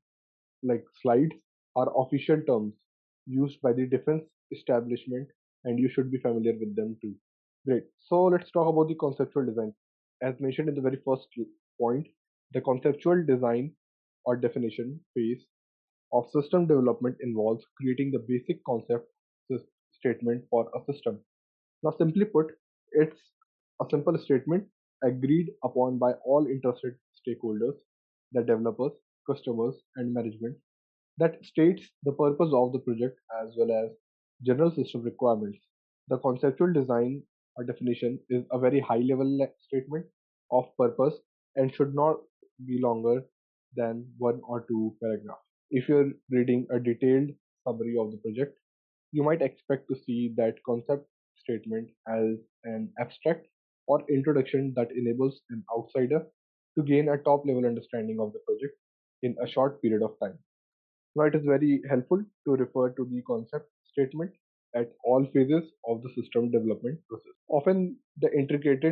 slides are official terms used by the defense establishment, and you should be familiar with them too. Great. So let's talk about the conceptual design. As mentioned in the very first point, the conceptual design or definition phase of system development involves creating the basic concept statement for a system. Now, simply put, it's a simple statement agreed upon by all interested stakeholders, the developers, customers, and management, that states the purpose of the project as well as general system requirements. The conceptual design or definition is a very high level statement of purpose and should not be longer than one or two paragraphs. If you're reading a detailed summary of the project, you might expect to see that concept statement as an abstract or introduction that enables an outsider to gain a top level understanding of the project. in a short period of time. Now, it is very helpful to refer to the concept statement at all phases of the system development process. Often, the intricate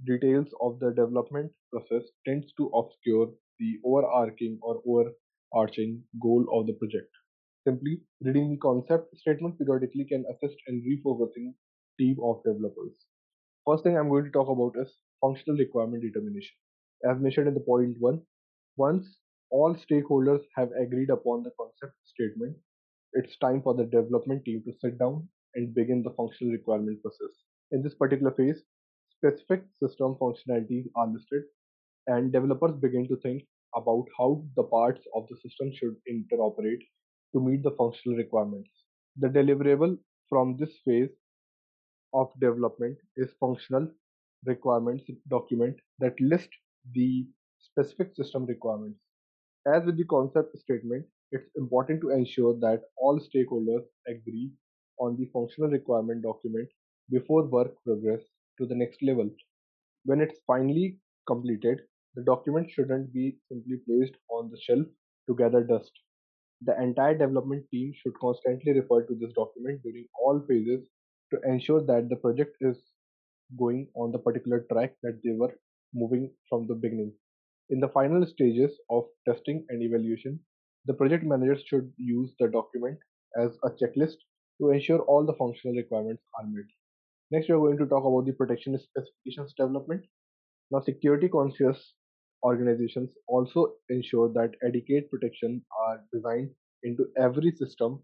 details of the development process tends to obscure the overarching or overarching goal of the project. Simply reading the concept statement periodically can assist in refocusing team of developers. First thing I'm going to talk about is functional requirement determination. As mentioned in the point 1, once all stakeholders have agreed upon the concept statement, it's time for the development team to sit down and begin the functional requirement process. In this particular phase, specific system functionalities are listed and developers begin to think about how the parts of the system should interoperate to meet the functional requirements. The deliverable from this phase of development is functional requirements document that list the specific system requirements. As with the concept statement, it's important to ensure that all stakeholders agree on the functional requirement document before work progress to the next level. When it's finally completed, the document shouldn't be simply placed on the shelf to gather dust. The entire development team should constantly refer to this document during all phases to ensure that the project is going on the particular track that they were moving from the beginning. In the final stages of testing and evaluation, the project managers should use the document as a checklist to ensure all the functional requirements are met. Next, we are going to talk about the protection specifications development. Now, security conscious organizations also ensure that adequate protection are designed into every system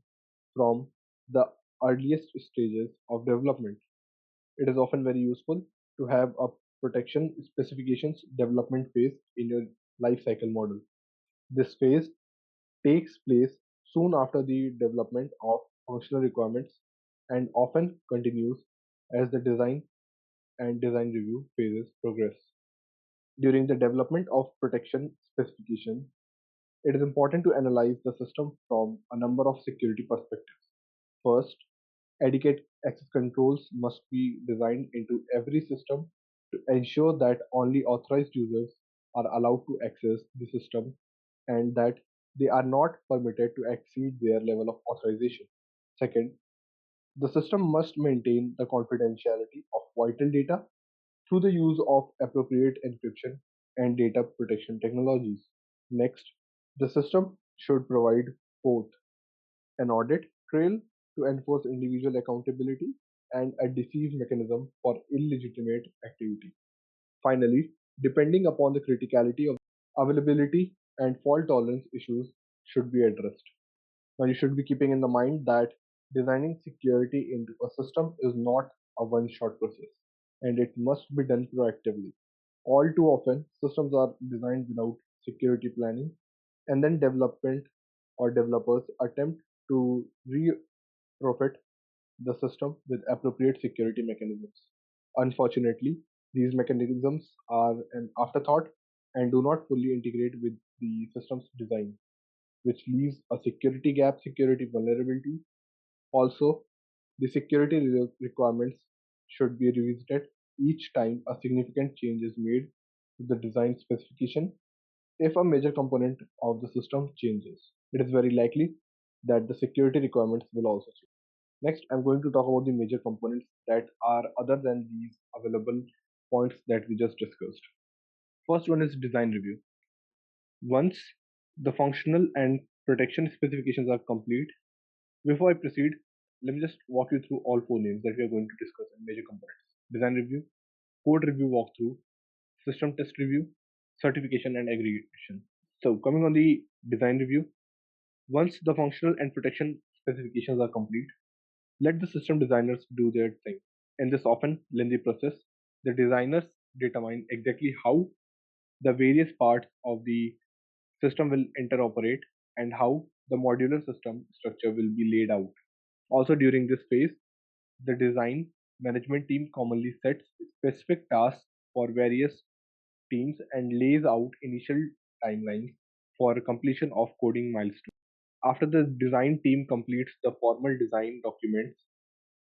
from the earliest stages of development. It is often very useful to have a protection specifications development phase in your life cycle model. This phase takes place soon after the development of functional requirements and often continues as the design and design review phases progress. During the development of protection specification, it is important to analyze the system from a number of security perspectives. First, adequate access controls must be designed into every system to ensure that only authorized users are allowed to access the system and that they are not permitted to exceed their level of authorization. Second, the system must maintain the confidentiality of vital data through the use of appropriate encryption and data protection technologies. Next, the system should provide both an audit trail to enforce individual accountability and a deceive mechanism for illegitimate activity. Finally, depending upon the criticality of availability and fault tolerance issues should be addressed. Now, you should be keeping in the mind that designing security into a system is not a one shot process and it must be done proactively. All too often, systems are designed without security planning, and then development or developers attempt to retrofit the system with appropriate security mechanisms. Unfortunately, these mechanisms are an afterthought and do not fully integrate with the system's design, which leaves a security gap, security vulnerability. Also, the security requirements should be revisited each time a significant change is made to the design specification. If a major component of the system changes, it is very likely that the security requirements will also change. Next, I'm going to talk about the major components that are other than these available points that we just discussed. First one is design review. Once the functional and protection specifications are complete, before I proceed, let me just walk you through all four names that we are going to discuss in major components. Design review, code review walkthrough, system test review, certification and aggregation. So coming on the design review, once the functional and protection specifications are complete, let the system designers do their thing. In this often lengthy process, the designers determine exactly how the various parts of the system will interoperate and how the modular system structure will be laid out. Also, during this phase, the design management team commonly sets specific tasks for various teams and lays out initial timelines for completion of coding milestones. After the design team completes the formal design documents,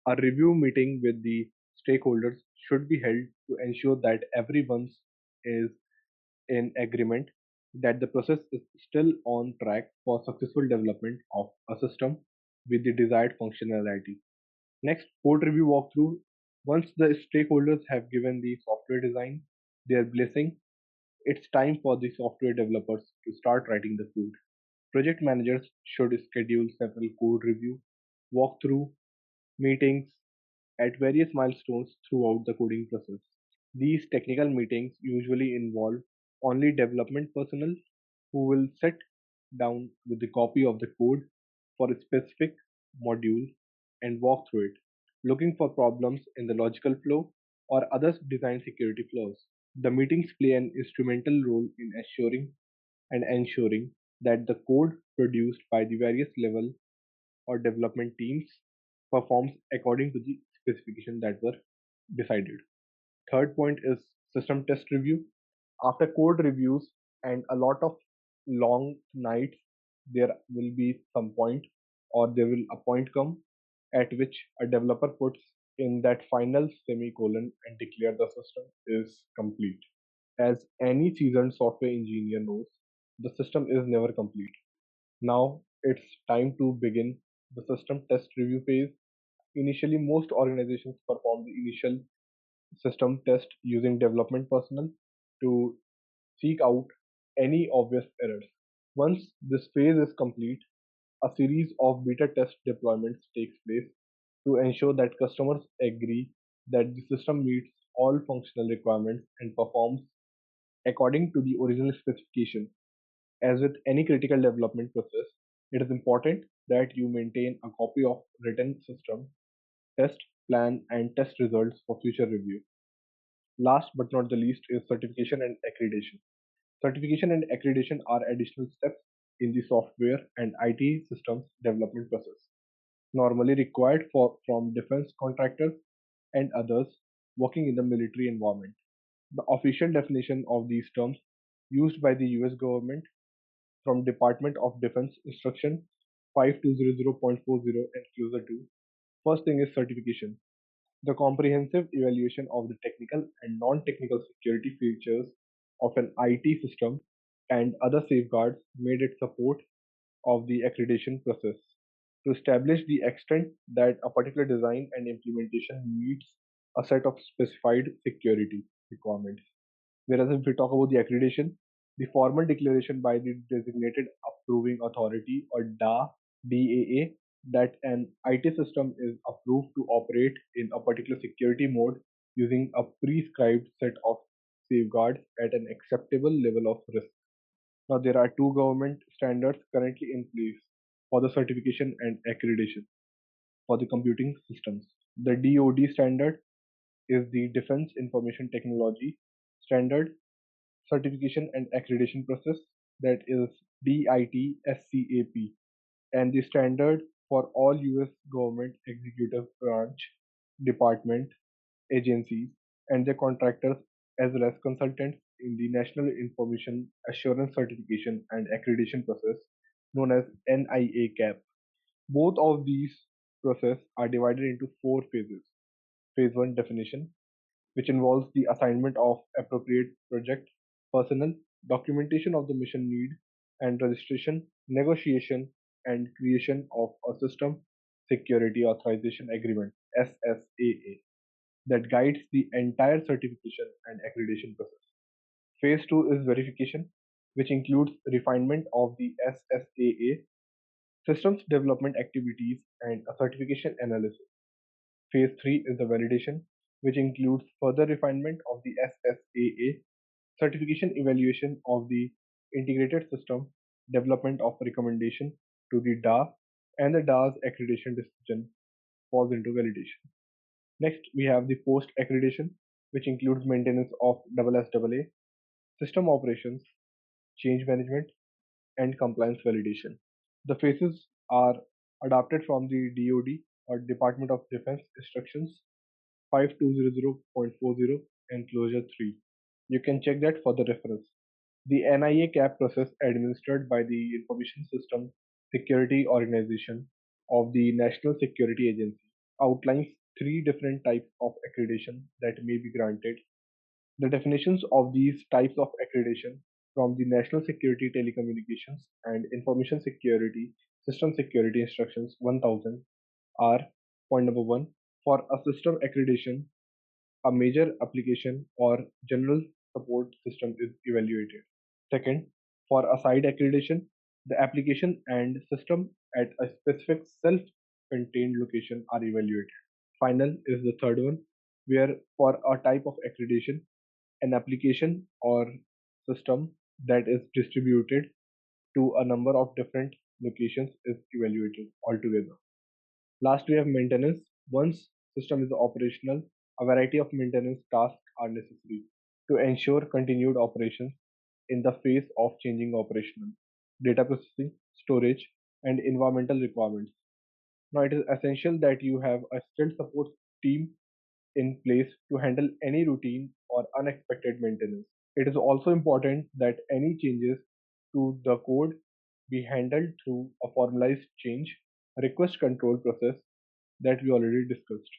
a review meeting with the stakeholders should be held to ensure that everyone is in agreement that the process is still on track for successful development of a system with the desired functionality. Next, code review walkthrough. Once the stakeholders have given the software design their blessing, it's time for the software developers to start writing the code. Project managers should schedule several code review, walkthrough, meetings at various milestones throughout the coding process. These technical meetings usually involve only development personnel who will sit down with a copy of the code for a specific module and walk through it, looking for problems in the logical flow or other design security flaws. The meetings play an instrumental role in ensuring that the code produced by the various level or development teams performs according to the specification that were decided. Third point is system test review. After code reviews and a lot of long nights, there will be some point or there will a point come at which a developer puts in that final semicolon and declare the system is complete. As any seasoned software engineer knows, the system is never complete. Now it's time to begin the system test review phase. Initially, most organizations perform the initial system test using development personnel to seek out any obvious errors. Once this phase is complete, a series of beta test deployments takes place to ensure that customers agree that the system meets all functional requirements and performs according to the original specification. As with any critical development process, it is important that you maintain a copy of written system test plan and test results for future review. Last but not the least is certification and accreditation. Certification and accreditation are additional steps in the software and IT systems development process, normally required from defense contractors and others working in the military environment. The official definition of these terms used by the US government from Department of Defense Instruction 5200.40 and closer to. First thing is certification. The comprehensive evaluation of the technical and non-technical security features of an IT system and other safeguards made it support of the accreditation process to establish the extent that a particular design and implementation meets a set of specified security requirements. Whereas if we talk about the accreditation, the formal declaration by the designated approving authority or DAA that an IT system is approved to operate in a particular security mode using a prescribed set of safeguards at an acceptable level of risk. Now, there are two government standards currently in place for the certification and accreditation for the computing systems. The DoD standard is the Defense Information Technology Standard Certification and Accreditation Process, that is DITSCAP, and the standard for all US government executive branch, department, agencies, and their contractors as well as consultants in the National Information Assurance Certification and Accreditation Process known as NIACAP. Both of these processes are divided into four phases. Phase 1 definition, which involves the assignment of appropriate project personnel, documentation of the mission need, and registration, negotiation, and creation of a system security authorization agreement SSAA that guides the entire certification and accreditation process. Phase 2 is verification, which includes refinement of the SSAA, systems development activities, and a certification analysis. Phase 3 is the validation, which includes further refinement of the SSAA, certification evaluation of the integrated system, development of recommendation to the DA, and the DA's accreditation decision falls into validation. Next, we have the post accreditation, which includes maintenance of SSAA, system operations, change management, and compliance validation. The phases are adapted from the DoD or Department of Defense Instructions 5200.40 and Closure 3. You can check that for the reference. The NIA CAP process administered by the Information System Security Organization of the National Security Agency outlines three different types of accreditation that may be granted. The definitions of these types of accreditation from the National Security Telecommunications and Information Security System Security Instructions 1000 are point number 1. For a system accreditation, a major application or general support system is evaluated. Second, for a site accreditation, the application and system at a specific self-contained location are evaluated. Final is the third one, where for a type of accreditation, an application or system that is distributed to a number of different locations is evaluated altogether. Last, we have maintenance. Once system is operational, a variety of maintenance tasks are necessary to ensure continued operations in the face of changing operational, data processing, storage, and environmental requirements. Now, it is essential that you have a skilled support team in place to handle any routine or unexpected maintenance. It is also important that any changes to the code be handled through a formalized change request control process that we already discussed.